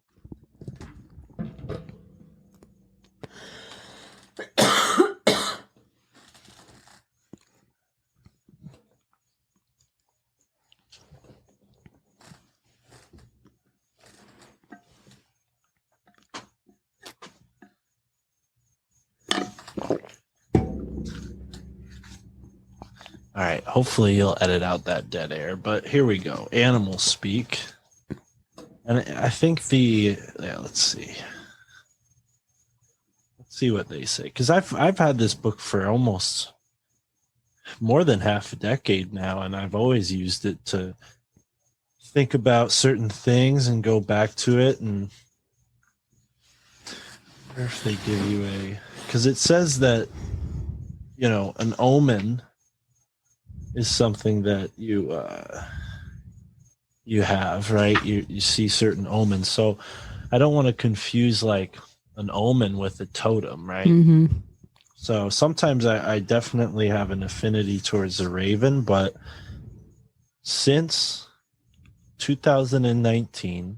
All right. Hopefully you'll edit out that dead air, but here we go. Animal Speak. And I think let's see. Let's see what they say. Because I've had this book for almost more than half a decade now, and I've always used it to think about certain things and go back to it. And I wonder if they give you because it says that, an omen is something that you have, right? You see certain omens. So I don't want to confuse like an omen with a totem, right? Mm-hmm. So sometimes I definitely have an affinity towards the raven, but since 2019,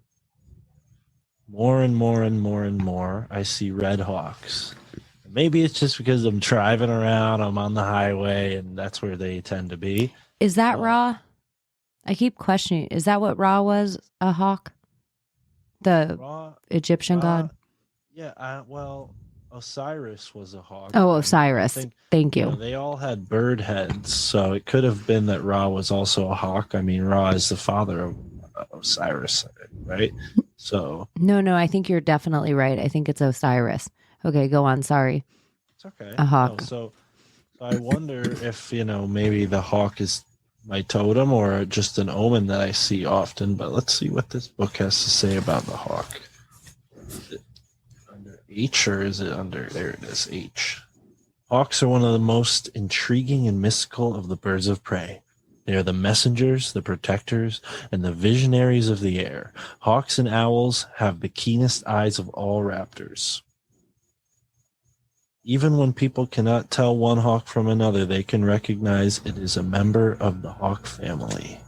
more and more and more and more, I see red hawks. Maybe it's just because I'm driving around, I'm on the highway, and that's where they tend to be. Is that Ra? I keep questioning. Is that what Ra was? A hawk? The Ra, Egyptian god? Yeah, Osiris was a hawk. Oh, Osiris. Thank you. They all had bird heads, so it could have been that Ra was also a hawk. I mean, Ra is the father of Osiris, right? So No, I think you're definitely right. I think it's Osiris. Okay, go on. Sorry. It's okay. A hawk. No, so I wonder if, maybe the hawk is my totem or just an omen that I see often. But let's see what this book has to say about the hawk. Is it under H or is it under, there it is, H. Hawks are one of the most intriguing and mystical of the birds of prey. They are the messengers, the protectors, and the visionaries of the air. Hawks and owls have the keenest eyes of all raptors. Even when people cannot tell one hawk from another, they can recognize it is a member of the hawk family.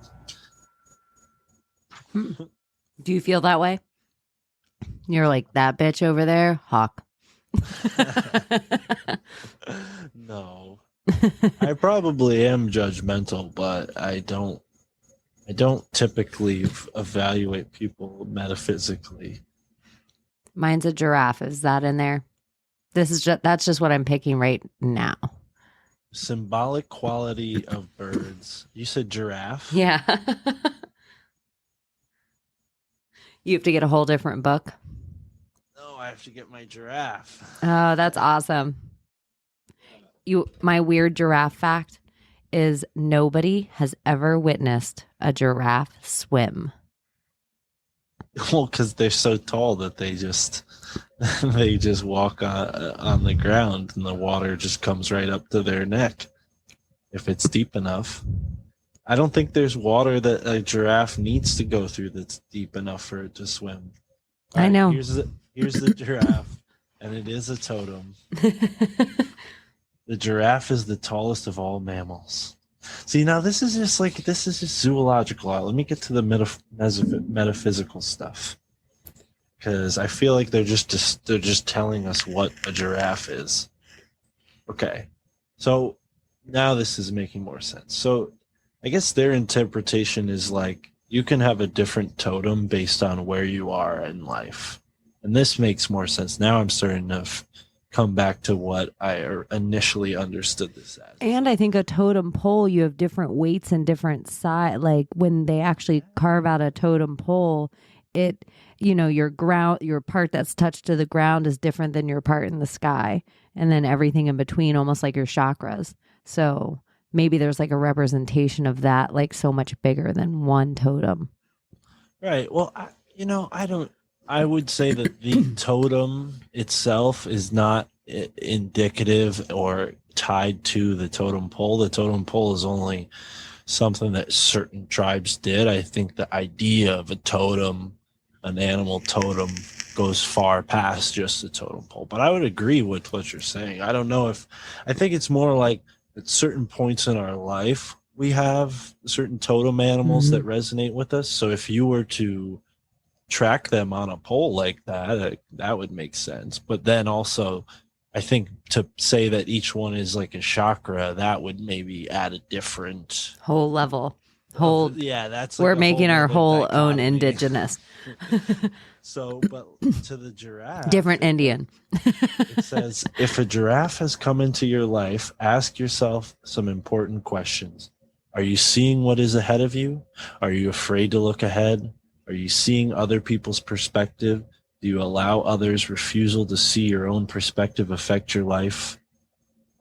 Do you feel that way? You're like, that bitch over there, hawk. No. I probably am judgmental, but I don't typically evaluate people metaphysically. Mine's a giraffe. Is that in there? That's just what I'm picking right now. Symbolic quality of birds. You said giraffe? Yeah. You have to get a whole different book. No, I have to get my giraffe. Oh, that's awesome. My weird giraffe fact is nobody has ever witnessed a giraffe swim. Well, because they're so tall that they just walk on the ground, and the water just comes right up to their neck if it's deep enough. I don't think there's water that a giraffe needs to go through that's deep enough for it to swim. All I right, know. Here's the giraffe, and it is a totem. The giraffe is the tallest of all mammals. See, now this is just zoological. Let me get to the metaphysical stuff, because I feel like they're just telling us what a giraffe is. Okay, so now this is making more sense. So I guess their interpretation is like you can have a different totem based on where you are in life, and this makes more sense. Now I'm starting to come back to what I initially understood this as. And I think a totem pole, you have different weights and different size. Like when they actually carve out a totem pole, your part that's touched to the ground is different than your part in the sky. And then everything in between, almost like your chakras. So maybe there's like a representation of that, like so much bigger than one totem. Right. Well, I would say that the totem itself is not indicative or tied to the totem pole. The totem pole is only something that certain tribes did. I think the idea of a totem, an animal totem, goes far past just the totem pole. But I would agree with what you're saying. I think it's more like at certain points in our life, we have certain totem animals that resonate with us. So if you were to track them on a pole like that would make sense. But then also, I think to say that each one is like a chakra, that would maybe add a different whole level. That's we're making our whole own indigenous. So, but to the giraffe, different Indian. It says, if a giraffe has come into your life, ask yourself some important questions. Are you seeing what is ahead of you? Are you afraid to look ahead? Are you seeing other people's perspective? Do you allow others' refusal to see your own perspective affect your life?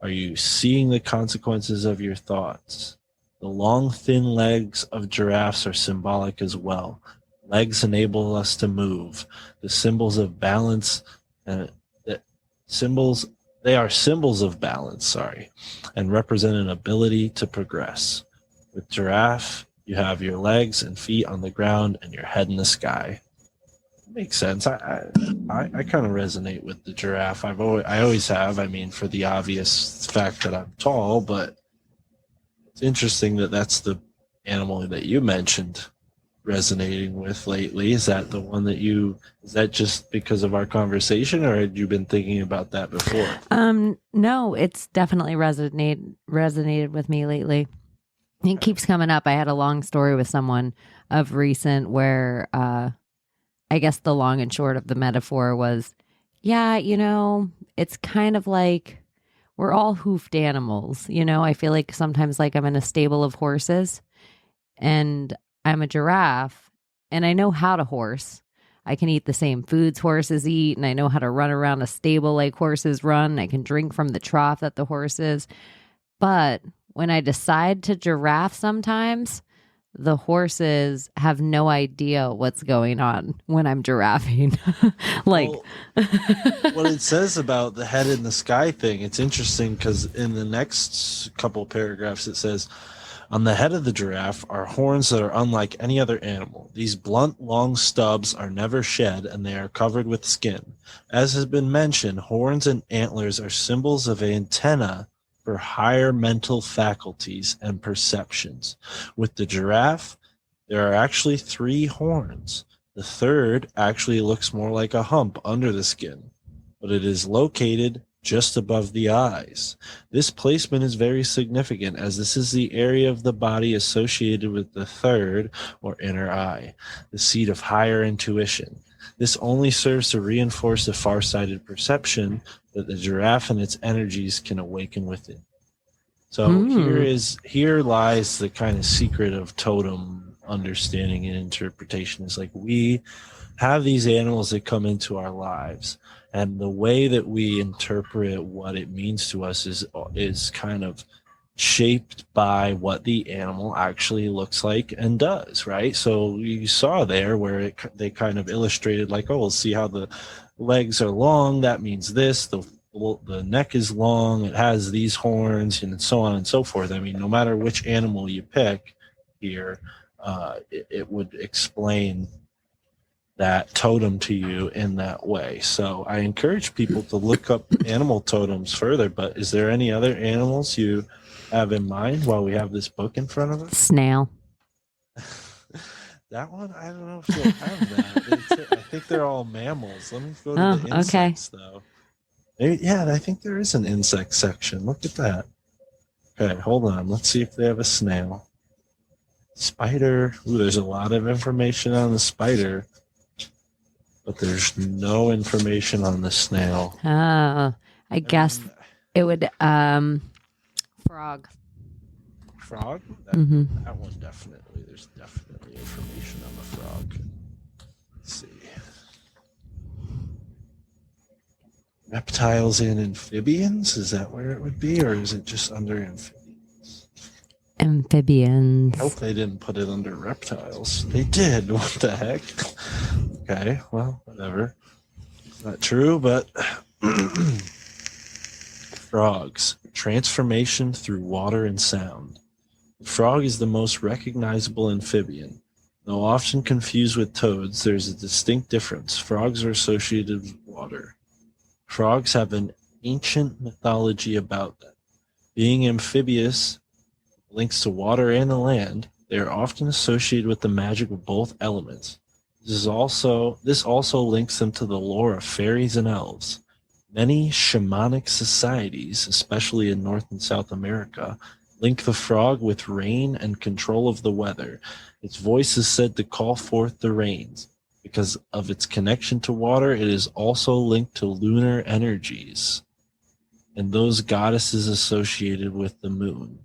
Are you seeing the consequences of your thoughts? The long, thin legs of giraffes are symbolic as well. Legs enable us to move. The symbols of balance and they are symbols of balance, and represent an ability to progress. With giraffe, you have your legs and feet on the ground and your head in the sky. Makes sense. I kind of resonate with the giraffe. I always have. I mean, for the obvious fact that I'm tall, but it's interesting that that's the animal that you mentioned resonating with lately. Is that the one that is that just because of our conversation, or had you been thinking about that before? No, it's definitely resonated with me lately. It keeps coming up. I had a long story with someone of recent where I guess the long and short of the metaphor was, it's kind of like we're all hoofed animals. I feel like sometimes like I'm in a stable of horses and I'm a giraffe and I know how to horse. I can eat the same foods horses eat, and I know how to run around a stable like horses run. I can drink from the trough that the horse is. But when I decide to giraffe sometimes, the horses have no idea what's going on when I'm giraffing. What it says about the head in the sky thing, it's interesting because in the next couple paragraphs it says, on the head of the giraffe are horns that are unlike any other animal. These blunt, long stubs are never shed, and they are covered with skin. As has been mentioned, horns and antlers are symbols of antenna for higher mental faculties and perceptions. With the giraffe, there are actually 3 horns. The third actually looks more like a hump under the skin, but it is located just above the eyes. This placement is very significant, as this is the area of the body associated with the third or inner eye, the seat of higher intuition. This only serves to reinforce the far-sighted perception that the giraffe and its energies can awaken within. So here lies the kind of secret of totem understanding and interpretation. Is like we have these animals that come into our lives, and the way that we interpret what it means to us is kind of shaped by what the animal actually looks like and does, right? So you saw there where they kind of illustrated like, oh, we'll see how the legs are long, that means this, the neck is long, it has these horns, and so on and so forth. I mean, no matter which animal you pick here, it would explain that totem to you in that way. So I encourage people to look up animal totems further, but is there any other animals you have in mind while we have this book in front of us? Snail. That one, I don't know if you'll have that. I think they're all mammals. Let me go to the insects, though. Yeah, I think there is an insect section. Look at that. Okay, hold on. Let's see if they have a snail. Spider. Ooh, there's a lot of information on the spider, but there's no information on the snail. I guess it would frog. Frog? That one definitely. There's definitely information on the frog. Let's see. Reptiles and amphibians? Is that where it would be, or is it just under amphibians? Amphibians. I hope they didn't put it under reptiles. They did. What the heck? Okay, well, whatever. It's not true, but frogs. Transformation through water and sound. The frog is the most recognizable amphibian. Though often confused with toads, there's a distinct difference. Frogs are associated with water. Frogs have an ancient mythology about them. Being amphibious, links to water and the land, they are often associated with the magic of both elements. This also links them to the lore of fairies and elves. Many shamanic societies, especially in North and South America, link the frog with rain and control of the weather. Its voice is said to call forth the rains. Because of its connection to water, it is also linked to lunar energies and those goddesses associated with the moon.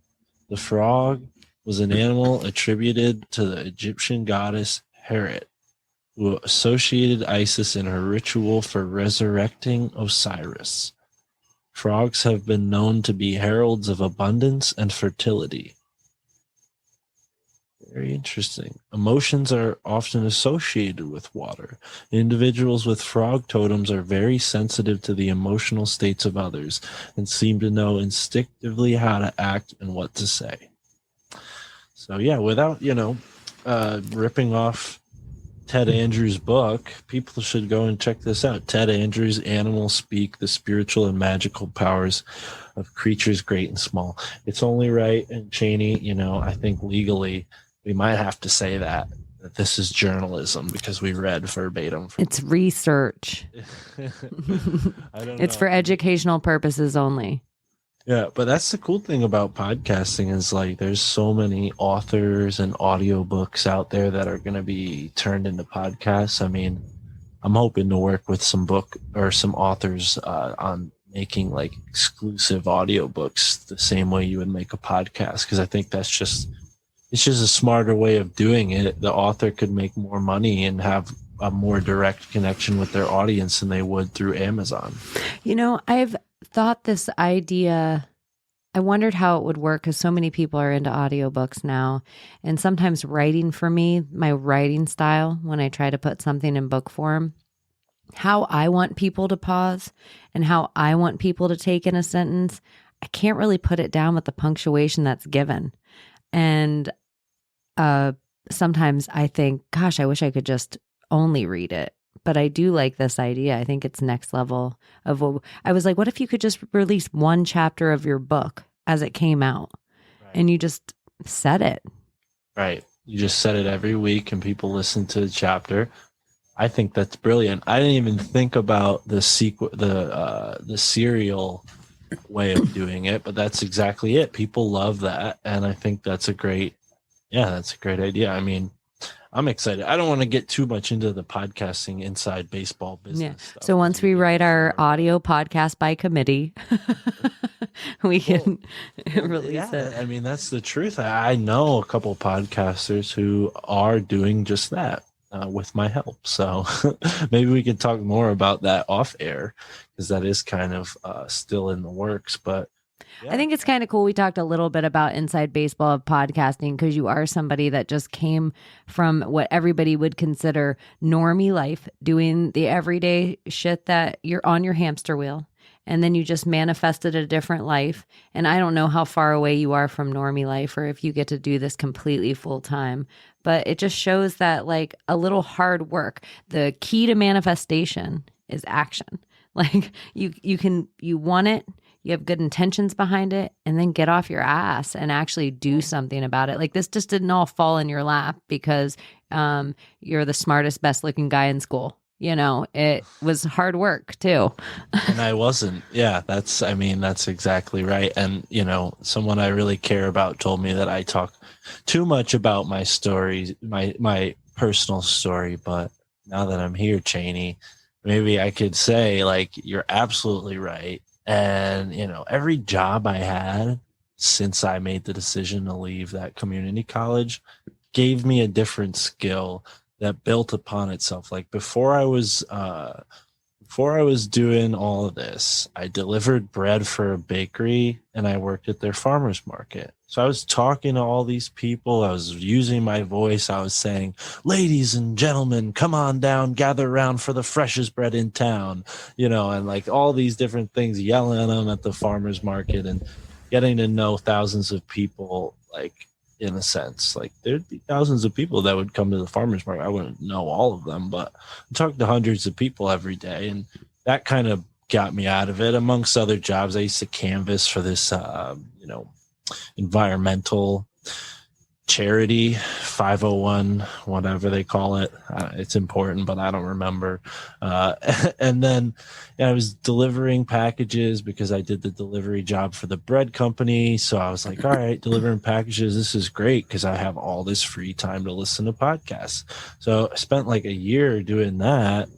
The frog was an animal attributed to the Egyptian goddess Herat, who associated Isis in her ritual for resurrecting Osiris. Frogs have been known to be heralds of abundance and fertility. Very interesting. Emotions are often associated with water. Individuals with frog totems are very sensitive to the emotional states of others and seem to know instinctively how to act and what to say. So yeah, without, ripping off Ted Andrews' book, people should go and check this out. Ted Andrews' Animals Speak, the Spiritual and Magical Powers of Creatures Great and Small. It's only right, and Chaney, I think legally, we might have to say that this is journalism because we read verbatim. It's research. I don't it's know. For educational purposes only. Yeah, but that's the cool thing about podcasting is like there's so many authors and audiobooks out there that are going to be turned into podcasts. I mean, I'm hoping to work with some authors on making like exclusive audiobooks the same way you would make a podcast, because I think it's just a smarter way of doing it. The author could make more money and have a more direct connection with their audience than they would through Amazon. I've thought this idea, I wondered how it would work because so many people are into audiobooks now. And sometimes writing for me, my writing style, when I try to put something in book form, how I want people to pause and how I want people to take in a sentence, I can't really put it down with the punctuation that's given. And sometimes I think, gosh, I wish I could just only read it. But I do like this idea. I think it's next level of I was like, what if you could just release one chapter of your book as it came out, right, and you just said it. Right. You just said it every week and people listen to the chapter. I think that's brilliant. I didn't even think about the serial way of doing it, but that's exactly it. People love that. And I think that's a great idea. I mean, I'm excited. I don't want to get too much into the podcasting inside baseball business Yeah. stuff. So once we write our audio podcast by committee, we can release it. I mean, that's the truth. I know a couple podcasters who are doing just that with my help. So maybe we can talk more about that off air, because that is kind of still in the works. But I think it's kind of cool. We talked a little bit about inside baseball of podcasting, because you are somebody that just came from what everybody would consider normie life, doing the everyday shit that you're on your hamster wheel. And then you just manifested a different life. And I don't know how far away you are from normie life, or if you get to do this completely full time, but it just shows that, like, a little hard work. The key to manifestation is action. Like, you want it, you have good intentions behind it, and then get off your ass and actually do something about it. Like, this just didn't all fall in your lap because you're the smartest, best looking guy in school. You know, it was hard work too. And I wasn't. Yeah, that's exactly right. And, you know, someone I really care about told me that I talk too much about my story, my personal story. But now that I'm here, Chaney, maybe I could say, like, you're absolutely right. And, you know, every job I had since I made the decision to leave that community college gave me a different skill that built upon itself. Like, before I was doing all of this, I delivered bread for a bakery and I worked at their farmers market. So I was talking to all these people. I was using my voice. I was saying, ladies and gentlemen, come on down, gather around for the freshest bread in town, you know, and like all these different things, yelling at them at the farmers market and getting to know thousands of people. Like, in a sense, like, there'd be thousands of people that would come to the farmers market. I wouldn't know all of them, but I talked to hundreds of people every day, and that kind of got me out of it. Amongst other jobs, I used to canvas for this, environmental charity, 501, whatever they call it. It's important, but I don't remember. And then I was delivering packages because I did the delivery job for the bread company. So I was like, all right, delivering packages, this is great because I have all this free time to listen to podcasts. So I spent like a year doing that,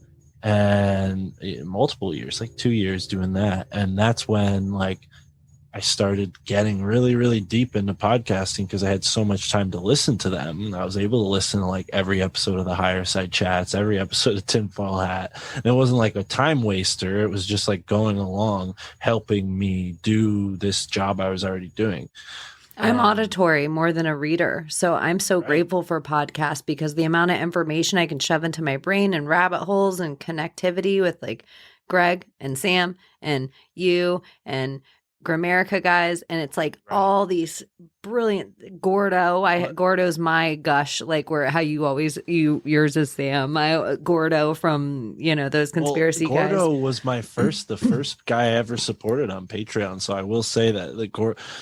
and multiple years, like 2 years doing that. And that's when, like, I started getting really, really deep into podcasting because I had so much time to listen to them. And I was able to listen to like every episode of the Higher Side Chats, every episode of Tinfoil Hat. And it wasn't like a time waster. It was just like going along, helping me do this job I was already doing. I'm auditory more than a reader. So I'm so grateful for podcasts, because the amount of information I can shove into my brain and rabbit holes and connectivity with like Greg and Sam and you and Grammarica guys, and it's like all these brilliant Gordo's my gush, like where how you always yours is Sam, my Gordo from, you know, those conspiracy guys. Gordo was the first guy I ever supported on Patreon, so I will say that like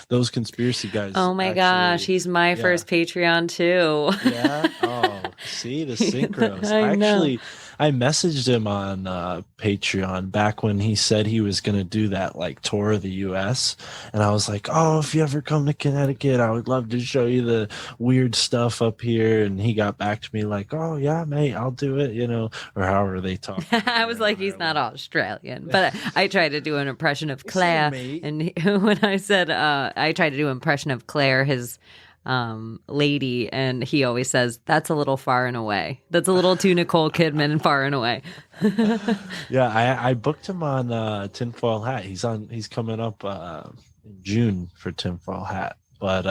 those conspiracy guys. Oh my gosh, he's my first Patreon too. Yeah. Oh, see the synchros. I messaged him on Patreon back when he said he was going to do that like tour of the U.S. And I was like, oh, if you ever come to Connecticut, I would love to show you the weird stuff up here. And he got back to me like, oh, yeah, mate, I'll do it, you know, or however they talk. I was like, he's not Australian. But I tried to do an impression of Claire. And when I said I tried to do an impression of Claire, his lady, and he always says, that's a little far and away. That's a little too Nicole Kidman and far and away. Yeah, I booked him on Tinfoil Hat. He's coming up in June for Tinfoil Hat. But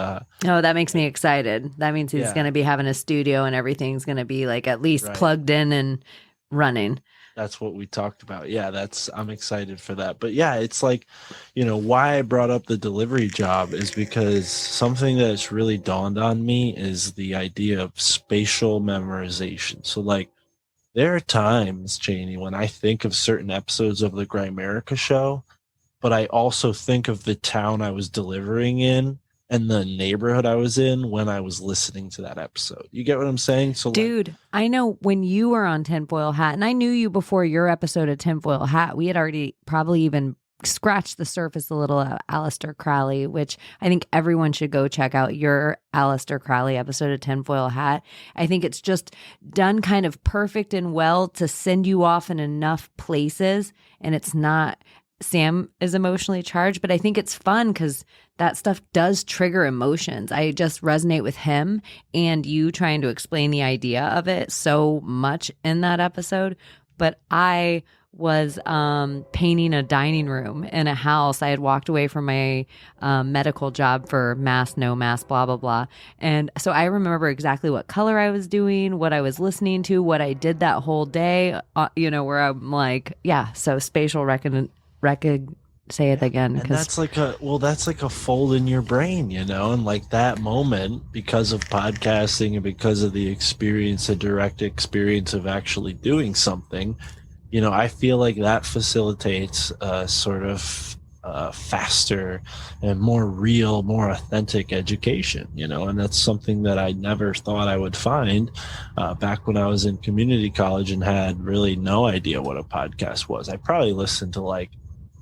oh, that makes me excited. That means he's going to be having a studio and everything's going to be like at least plugged in and running. That's what we talked about. Yeah, I'm excited for that. But yeah, it's like, you know, why I brought up the delivery job is because something that's really dawned on me is the idea of spatial memorization. So like, there are times, Chaney, when I think of certain episodes of the Grammarica show, but I also think of the town I was delivering in and the neighborhood I was in when I was listening to that episode. You get what I'm saying? So, dude, I know when you were on Tinfoil Hat, and I knew you before your episode of Tinfoil Hat, we had already probably even scratch the surface a little of Aleister Crowley, which I think everyone should go check out your Aleister Crowley episode of Tinfoil Hat. I think it's just done kind of perfect and well to send you off in enough places, and it's not, Sam is emotionally charged, but I think it's fun because that stuff does trigger emotions. I just resonate with him and you trying to explain the idea of it so much in that episode. But I was painting a dining room in a house. I had walked away from my medical job for mask, no mask, blah, blah, blah. And so I remember exactly what color I was doing, what I was listening to, what I did that whole day, where I'm like, yeah, so spatial say it again. And that's like a fold in your brain, and like that moment, because of podcasting and because of the direct experience of actually doing something, I feel like that facilitates a sort of faster and more real, more authentic education, and that's something that I never thought I would find back when I was in community college and had really no idea what a podcast was. I probably listened to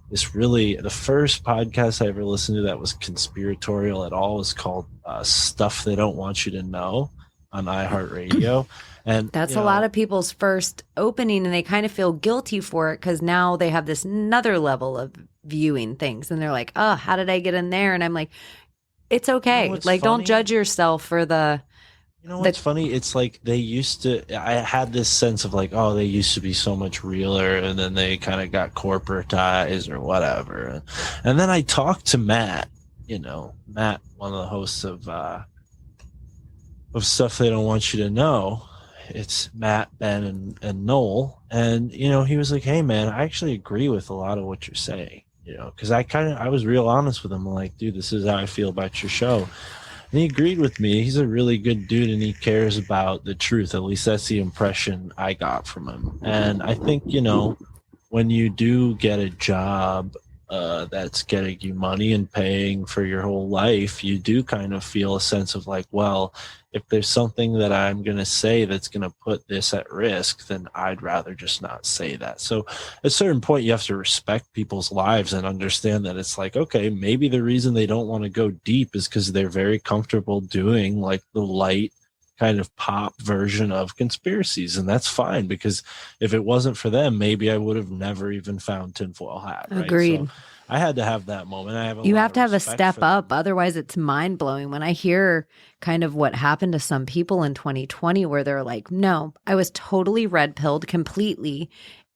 the first podcast I ever listened to that was conspiratorial at all was called Stuff They Don't Want You to Know on iHeartRadio. And that's a lot of people's first opening, and they kind of feel guilty for it because now they have this another level of viewing things, and they're like, oh, how did I get in there? And I'm like, it's okay. Don't judge yourself for the... what's funny? It's like I had this sense of like, oh, they used to be so much realer, and then they kind of got corporatized or whatever. And then I talked to Matt, Matt, one of the hosts of Stuff They Don't Want You to Know. It's Matt, Ben, and Noel. And, he was like, hey, man, I actually agree with a lot of what you're saying, because I was real honest with him. I'm like, dude, this is how I feel about your show. And he agreed with me. He's a really good dude, and he cares about the truth. At least that's the impression I got from him. And I think, when you do get a job that's getting you money and paying for your whole life, you do kind of feel a sense of like, well, if there's something that I'm going to say that's going to put this at risk, then I'd rather just not say that. So at a certain point, you have to respect people's lives and understand that it's like, okay, maybe the reason they don't want to go deep is because they're very comfortable doing like the light kind of pop version of conspiracies. And that's fine, because if it wasn't for them, maybe I would have never even found Tinfoil Hat. Right? Agreed. So I had to have that moment. You have to have a step up. Otherwise, it's mind blowing. When I hear kind of what happened to some people in 2020, where they're like, no, I was totally red pilled completely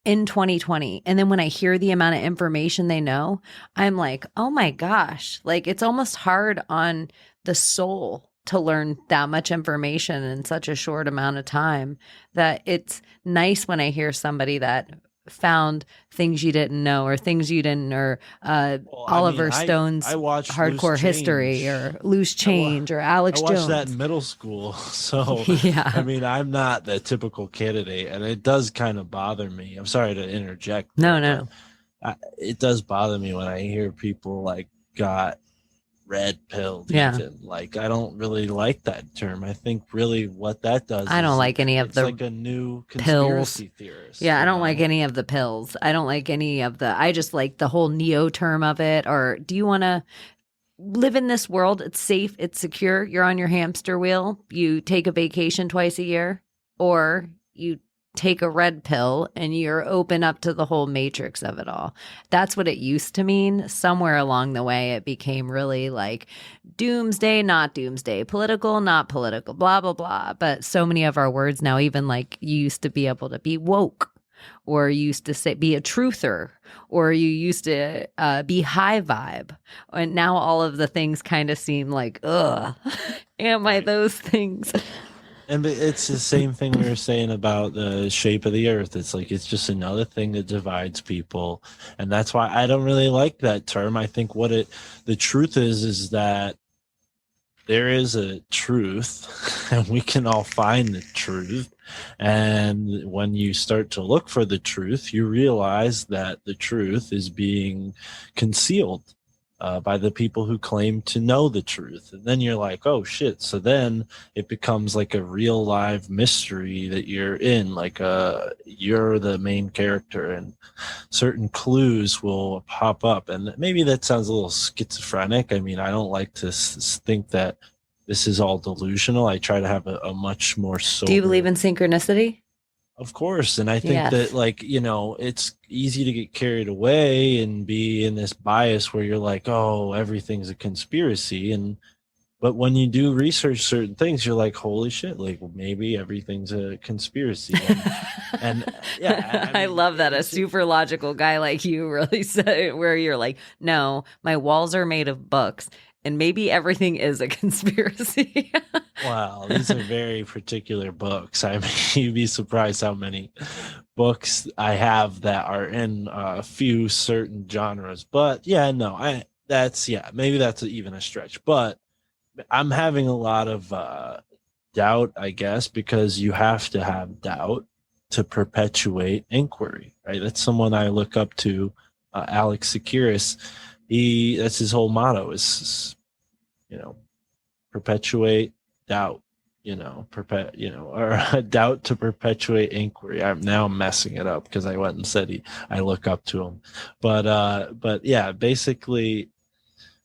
in 2020. And then when I hear the amount of information they know, I'm like, oh my gosh, like it's almost hard on the soul to learn that much information in such a short amount of time, that it's nice when I hear somebody that found things you didn't know, or things you didn't, or Oliver Stone's Hardcore History, or Loose Change, or Alex Jones. I watched that in middle school, so yeah. I mean, I'm not the typical candidate, and it does kind of bother me. I'm sorry to interject. No. It does bother me when I hear people like got red pilled. Yeah. Even. Like, I don't really like that term. I think really what that does, I don't like any of the like a new conspiracy theorist. Yeah, I don't like any of the pills. I don't like any of the, I just like the whole neo term of it. Or do you want to live in this world? It's safe, it's secure. You're on your hamster wheel. You take a vacation twice a year, or you take a red pill and you're open up to the whole matrix of it all. That's what it used to mean. Somewhere along the way, it became really like doomsday, not doomsday, political, not political, blah, blah, blah. But so many of our words now, even like you used to be able to be woke, or you used to say be a truther, or you used to be high vibe. And now all of the things kind of seem like, ugh, am I those things? And it's the same thing we were saying about the shape of the earth. It's like, it's just another thing that divides people. And that's why I don't really like that term. I think the truth is that there is a truth, and we can all find the truth. And when you start to look for the truth, you realize that the truth is being concealed. by the people who claim to know the truth. And then you're like, oh shit. So then it becomes like a real live mystery that you're in, like you're the main character, and certain clues will pop up. And maybe that sounds a little schizophrenic. I mean, I don't like to think that this is all delusional. I try to have a much more sober. Do you believe in synchronicity? Of course. And I think Yes. that, like, you know, it's easy to get carried away and be in this bias where you're like, oh, everything's a conspiracy. But when you do research certain things, you're like, holy shit, like, well, maybe everything's a conspiracy. And yeah, I love that a super logical guy like you really said it, where you're like, no, my walls are made of books and maybe everything is a conspiracy. Wow, these are very particular books. I mean, you'd be surprised how many books I have that are in a few certain genres. But yeah, no, maybe that's even a stretch. But I'm having a lot of doubt, I guess, because you have to have doubt to perpetuate inquiry, right? That's someone I look up to, Alex Tsakiris. That's his whole motto is, you know, perpetuate doubt, or doubt to perpetuate inquiry. I'm now messing it up because I went and said I look up to him. But yeah, basically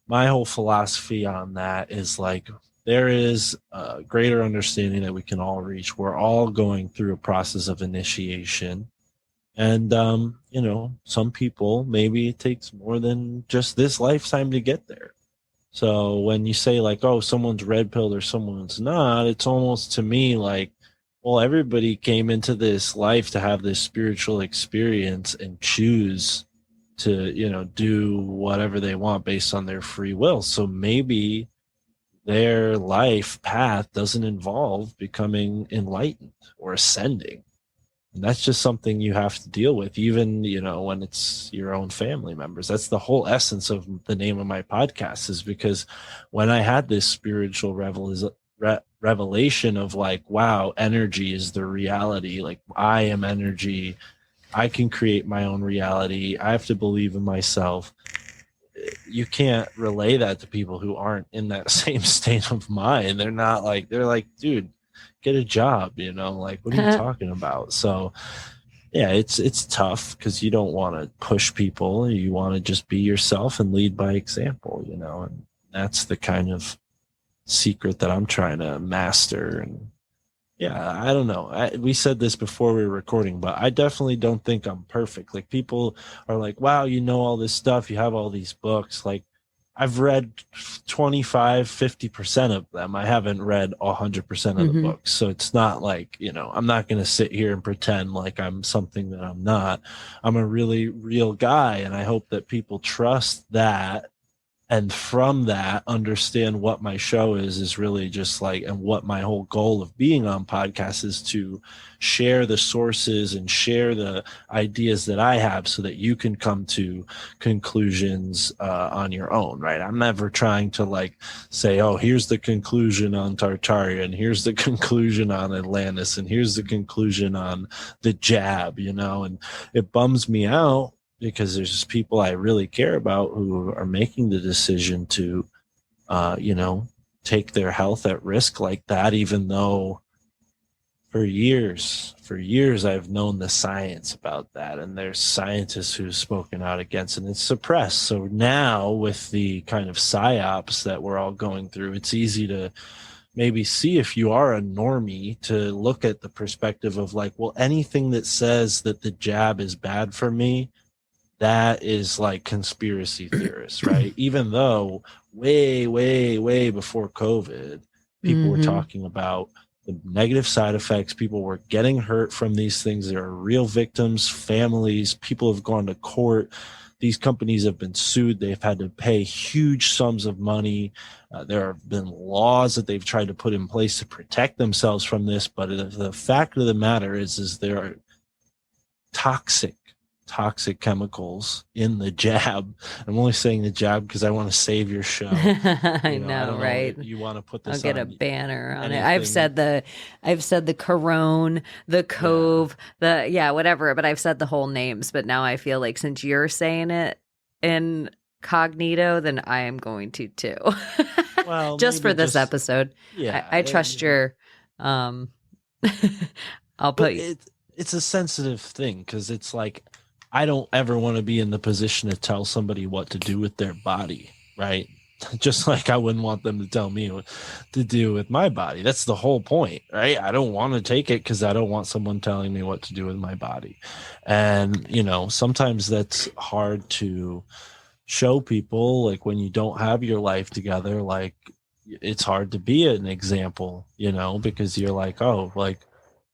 my whole philosophy on that is like, there is a greater understanding that we can all reach. We're all going through a process of initiation. And, some people, maybe it takes more than just this lifetime to get there. So when you say like, oh, someone's red pilled or someone's not, it's almost to me like, well, everybody came into this life to have this spiritual experience and choose to, do whatever they want based on their free will. So maybe their life path doesn't involve becoming enlightened or ascending. And that's just something you have to deal with, even, when it's your own family members. That's the whole essence of the name of my podcast, is because when I had this spiritual revelation of like, wow, energy is the reality. Like, I am energy. I can create my own reality. I have to believe in myself. You can't relay that to people who aren't in that same state of mind. They're like, dude, get a job, like, what are you talking about? So yeah, it's tough because you don't want to push people. You want to just be yourself and lead by example, and that's the kind of secret that I'm trying to master. And yeah, I don't know. We said this before we were recording, but I definitely don't think I'm perfect. Like, people are like, wow, all this stuff. You have all these books. Like, I've read 25, 50% of them. I haven't read 100% of the books. So it's not like, I'm not going to sit here and pretend like I'm something that I'm not. I'm a really real guy. And I hope that people trust that. And from that, understand what my show is really just like, and what my whole goal of being on podcasts is to share the sources and share the ideas that I have so that you can come to conclusions on your own, right? I'm never trying to like say, oh, here's the conclusion on Tartaria, and here's the conclusion on Atlantis, and here's the conclusion on the jab, and it bums me out, because there's just people I really care about who are making the decision to, take their health at risk like that, even though for years I've known the science about that. And there's scientists who've spoken out against it, and it's suppressed. So now with the kind of psyops that we're all going through, it's easy to maybe see, if you are a normie, to look at the perspective of like, well, anything that says that the jab is bad for me, that is like conspiracy theorists, right? Even though way, way, way before COVID, people were talking about the negative side effects. People were getting hurt from these things. There are real victims, families, people have gone to court. These companies have been sued. They've had to pay huge sums of money. There have been laws that they've tried to put in place to protect themselves from this. But the fact of the matter is there are toxic chemicals in the jab. I'm only saying the jab because I want to save your show. I know, right? You want to put this? I'll get a banner on anything. it. I've said the Corone, the Cove, whatever. But I've said the whole names. But now I feel like since you're saying it in cognito, then I am going to too. Well, just for this episode. Yeah. I trust your I'll put it's a sensitive thing because it's like I don't ever want to be in the position to tell somebody what to do with their body, right? Just like I wouldn't want them to tell me what to do with my body. That's the whole point, right? I don't want to take it because I don't want someone telling me what to do with my body. And, sometimes that's hard to show people, like when you don't have your life together, like it's hard to be an example, because you're like, oh, like,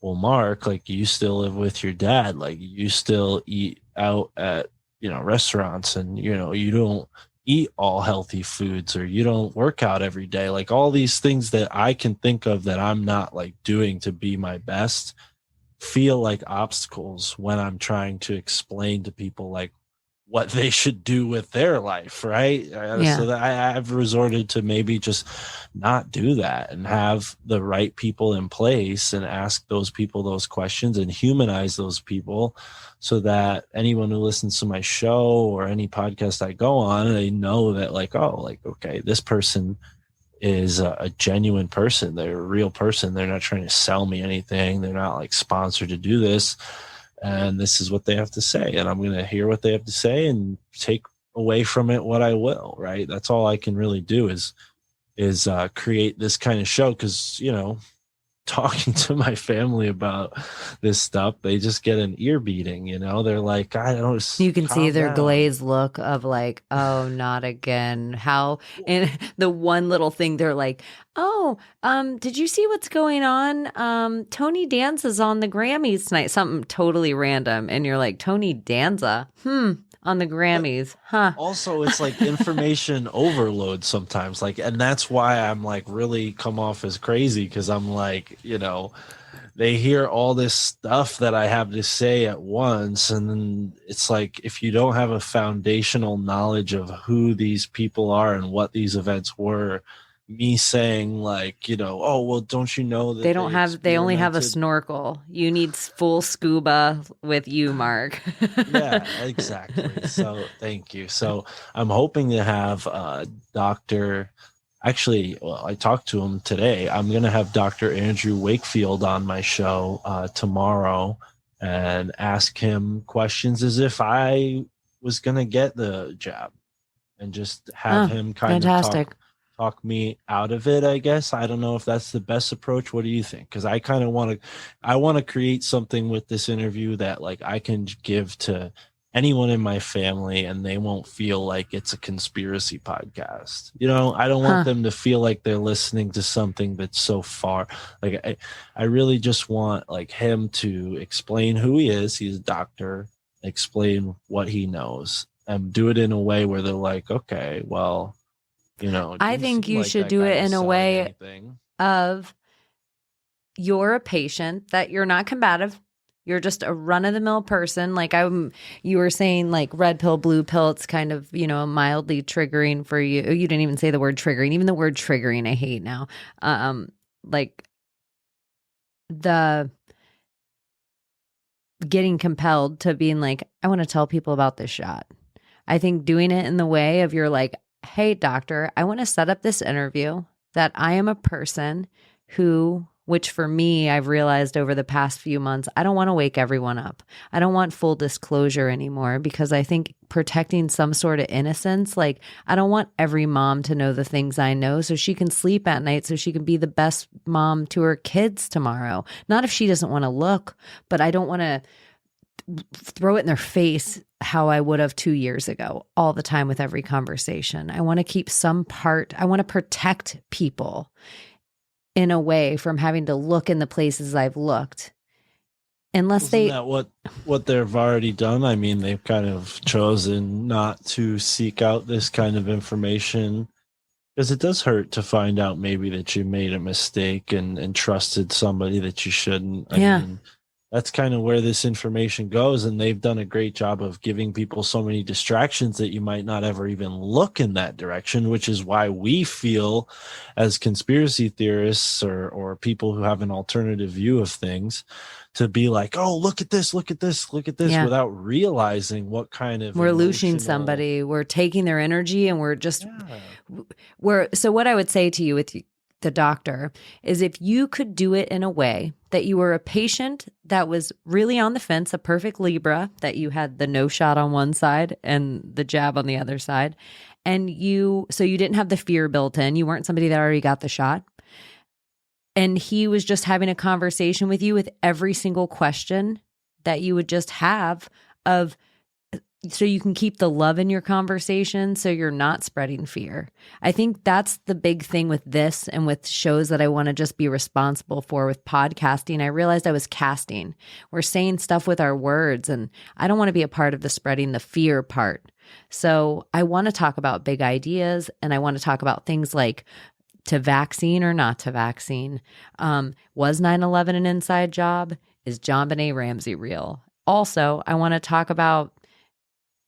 well, Mark, like you still live with your dad, like you still eat out at, restaurants and, you don't eat all healthy foods or you don't work out every day. Like all these things that I can think of that I'm not like doing to be my best feel like obstacles when I'm trying to explain to people like what they should do with their life, right? Yeah. So that I've resorted to maybe just not do that and have the right people in place and ask those people those questions and humanize those people so that anyone who listens to my show or any podcast I go on, they know that like, oh, like, okay, this person is a genuine person. They're a real person. They're not trying to sell me anything. They're not like sponsored to do this. And this is what they have to say. And I'm going to hear what they have to say and take away from it what I will, right? That's all I can really do is create this kind of show. Cause talking to my family about this stuff, they just get an ear beating, they're like, I don't, you can see their down. glazed look of like, oh, not again. How, and the one little thing they're like, oh, did you see what's going on? Tony Danza's on the Grammys tonight, something totally random. And you're like, Tony Danza, on the Grammys, huh? Also, it's like information overload sometimes, like, and that's why I'm like really come off as crazy because I'm like, they hear all this stuff that I have to say at once, and then it's like if you don't have a foundational knowledge of who these people are and what these events were, me saying like, oh, well, don't you know that they only have a snorkel. You need full scuba with you, Mark. Yeah, exactly. So thank you. So I'm hoping to have Dr. Actually, well, I talked to him today. I'm going to have Dr. Andrew Wakefield on my show tomorrow and ask him questions as if I was going to get the jab and just have him kind fantastic. of talk me out of it, I guess. I don't know if that's the best approach. What do you think? Because I kind of want to create something with this interview that like I can give to anyone in my family and they won't feel like it's a conspiracy podcast. I don't want them to feel like they're listening to something that's so far. Like I really just want like him to explain who he is. He's a doctor, explain what he knows and do it in a way where they're like, okay, well, I think you should do it in a way of you're a patient, that you're not combative. You're just a run-of-the-mill person. Like you were saying, like red pill, blue pill, it's kind of, mildly triggering for you. You didn't even say the word triggering. Even the word triggering, I hate now. Like the getting compelled to being like, I want to tell people about this shot. I think doing it in the way of you're like, hey, doctor, I want to set up this interview that I am a person who, which for me, I've realized over the past few months, I don't want to wake everyone up. I don't want full disclosure anymore because I think protecting some sort of innocence, like I don't want every mom to know the things I know so she can sleep at night, so she can be the best mom to her kids tomorrow. Not if she doesn't want to look, but I don't want to throw it in their face how I would have 2 years ago all the time with every conversation. I want to keep some part, I want to protect people in a way from having to look in the places I've looked. Unless Isn't that what they've already done? I mean, they've kind of chosen not to seek out this kind of information because it does hurt to find out maybe that you made a mistake and trusted somebody that you shouldn't. I mean, that's kind of where this information goes. And they've done a great job of giving people so many distractions that you might not ever even look in that direction, which is why we feel as conspiracy theorists or people who have an alternative view of things to be like, oh, look at this, look at this, look at this, Yeah. without realizing what kind of we're losing somebody, we're taking their energy, and we're just so what I would say to you with the doctor is, if you could do it in a way that you were a patient that was really on the fence, a perfect Libra, that you had the no shot on one side and the jab on the other side, and you didn't have the fear built in, you weren't somebody that already got the shot, and he was just having a conversation with you with every single question that you would just have, of so you can keep the love in your conversation, so you're not spreading fear. I think that's the big thing with this and with shows that I want to just be responsible for with podcasting. I realized I was casting. We're saying stuff with our words, and I don't want to be a part of the spreading the fear part. So I want to talk about big ideas, and I want to talk about things like to vaccine or not to vaccine. Was 9/11 an inside job? Is JonBenet Ramsey real? Also, I want to talk about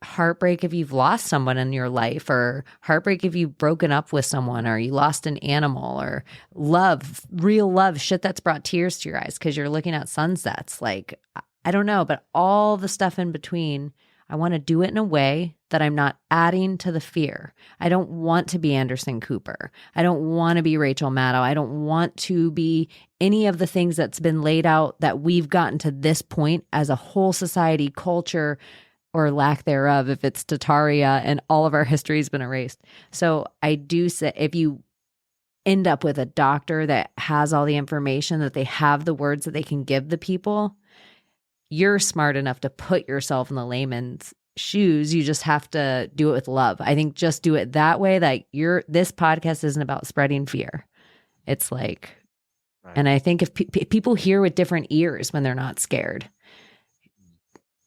heartbreak if you've lost someone in your life, or heartbreak if you've broken up with someone, or you lost an animal, or love, real love, shit that's brought tears to your eyes because you're looking at sunsets. Like, I don't know, but all the stuff in between, I want to do it in a way that I'm not adding to the fear. I don't want to be Anderson Cooper. I don't want to be Rachel Maddow. I don't want to be any of the things that's been laid out that we've gotten to this point as a whole society, culture, or lack thereof, if it's Tartaria and all of our history has been erased. So I do say, if you end up with a doctor that has all the information, that they have the words that they can give the people, you're smart enough to put yourself in the layman's shoes. You just have to do it with love. I think just do it that way. Like, this podcast isn't about spreading fear. It's like, right. And I think if people hear with different ears when they're not scared.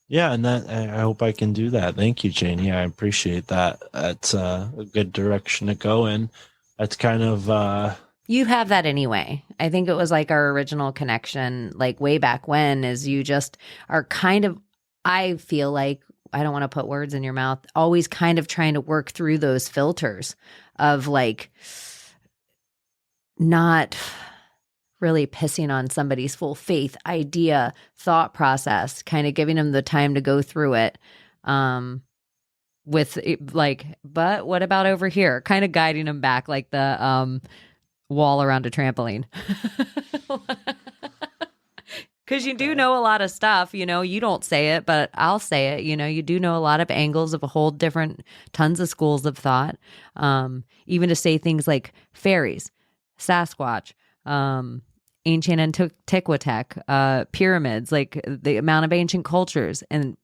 Yeah, and that I hope I can do that. Thank you, Chaney. I appreciate that. That's a good direction to go in. That's kind of you have that anyway. I think it was like our original connection, like way back when, is you just are kind of, I feel like, I don't want to put words in your mouth, always kind of trying to work through those filters of like not really pissing on somebody's full faith, idea, thought process, kind of giving them the time to go through it with like, but what about over here? Kind of guiding them back like the wall around a trampoline. Because you do know a lot of stuff, you don't say it, but I'll say it, you do know a lot of angles of a whole different, tons of schools of thought, even to say things like fairies, Sasquatch, ancient Antiquitech, pyramids, like the amount of ancient cultures. And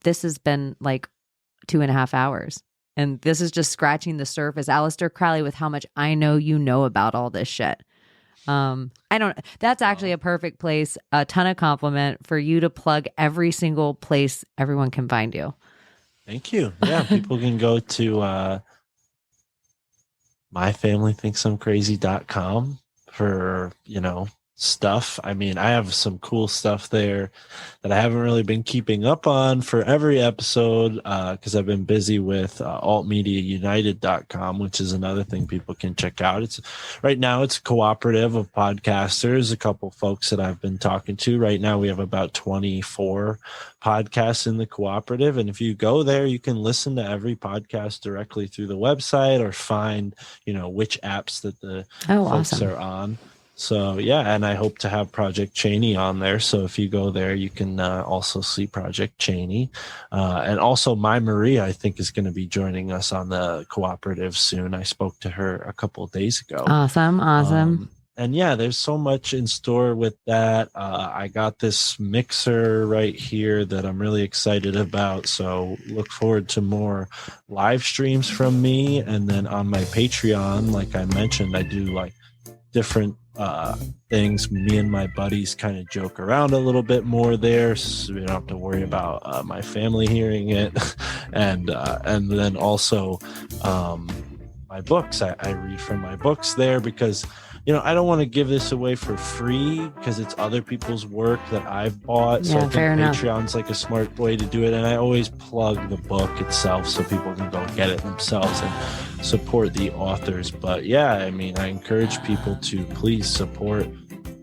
this has been like 2.5 hours. And this is just scratching the surface. Aleister Crowley, with how much I know you know about all this shit. That's actually a perfect place, a ton of compliment for you to plug every single place everyone can find you. Thank you. Yeah, people can go to myfamilythinksimcrazy.com for, stuff. I mean, I have some cool stuff there that I haven't really been keeping up on for every episode because I've been busy with altmediaunited.com, which is another thing people can check out. Right now it's a cooperative of podcasters, a couple folks that I've been talking to. Right now we have about 24 podcasts in the cooperative, and if you go there, you can listen to every podcast directly through the website or find, which apps that the folks awesome. are on. So, yeah, and I hope to have Project Chaney on there. So if you go there, you can also see Project Chaney. And also My Maria, I think, is going to be joining us on the cooperative soon. I spoke to her a couple of days ago. Awesome. And yeah, there's so much in store with that. I got this mixer right here that I'm really excited about. So look forward to more live streams from me. And then on my Patreon, like I mentioned, I do like different things. Me and my buddies kind of joke around a little bit more there, so we don't have to worry about my family hearing it. and then also my books. I read from my books there because I don't want to give this away for free because it's other people's work that I've bought. So I think fair enough. Patreon's like a smart way to do it. And I always plug the book itself so people can go get it themselves and support the authors. But yeah, I mean, I encourage people to please support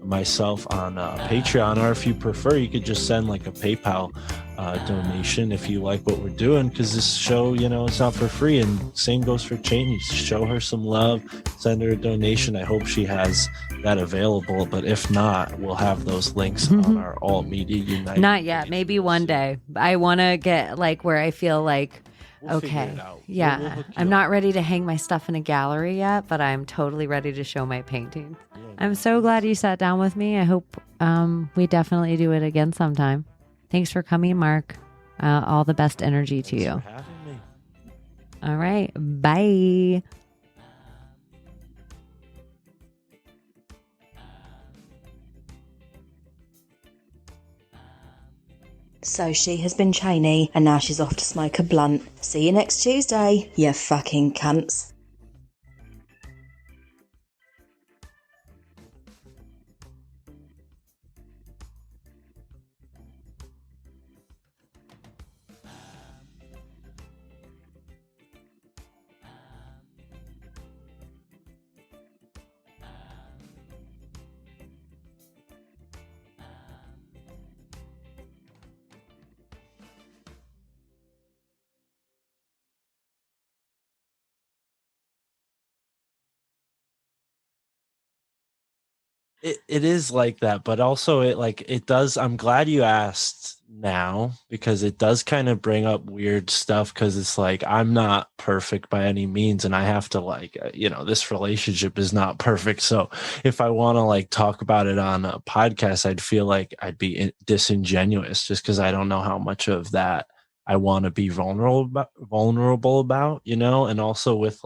myself on Patreon, or if you prefer, you could just send like a PayPal donation if you like what we're doing, because this show, it's not for free. And same goes for Chaney. Show her some love, send her a donation. I hope she has that available, but if not, we'll have those links on our Alt Media United. Not yet, maybe one day. I want to get like where I feel like We'll figure okay, it out. yeah, We'll hook you I'm up. not ready to hang my stuff in a gallery yet, but I'm totally ready to show my painting. Yeah, I'm so glad you sat down with me. I hope we definitely do it again sometime. Thanks for coming, Mark. All the best energy to Thanks you. for having me. All right, bye. So she has been Chaney, and now she's off to smoke a blunt. See you next Tuesday, you fucking cunts. It is like that, but also it does. I'm glad you asked now, because it does kind of bring up weird stuff, because it's like I'm not perfect by any means, and I have to this relationship is not perfect. So if I want to talk about it on a podcast, I'd feel like I'd be disingenuous, just because I don't know how much of that I want to be vulnerable about, and also with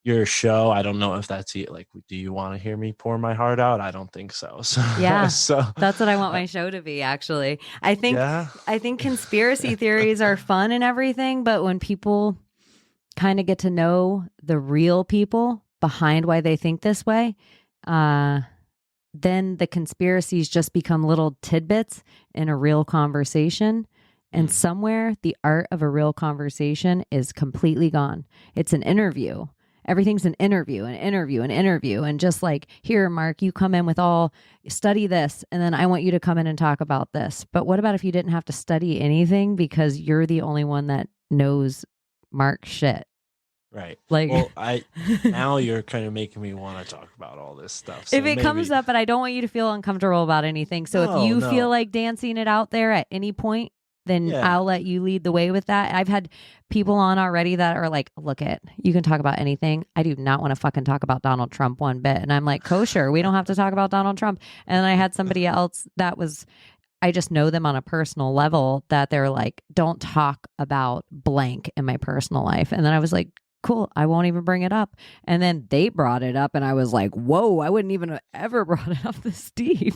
your show, I don't know if that's it. Do you want to hear me pour my heart out? I don't think so. Yeah, so that's what I want my show to be, actually. I think conspiracy theories are fun and everything, but when people kind of get to know the real people behind why they think this way, then the conspiracies just become little tidbits in a real conversation. And somewhere the art of a real conversation is completely gone. It's an interview. Everything's an interview, an interview, an interview. And just like, here, Mark, you come in with study this, and then I want you to come in and talk about this. But what about if you didn't have to study anything because you're the only one that knows Mark's shit? Right. Like, well, now you're kind of making me want to talk about all this stuff. So if it comes up, but I don't want you to feel uncomfortable about anything. So if you feel like dancing it out there at any point, then I'll let you lead the way with that. I've had people on already that are like, look you can talk about anything. I do not want to fucking talk about Donald Trump one bit. And I'm like, kosher, we don't have to talk about Donald Trump. And I had somebody else that was, I just know them on a personal level, that they're like, don't talk about blank in my personal life. And then I was like, cool, I won't even bring it up. And then they brought it up and I was like, whoa, I wouldn't even have ever brought it up this deep.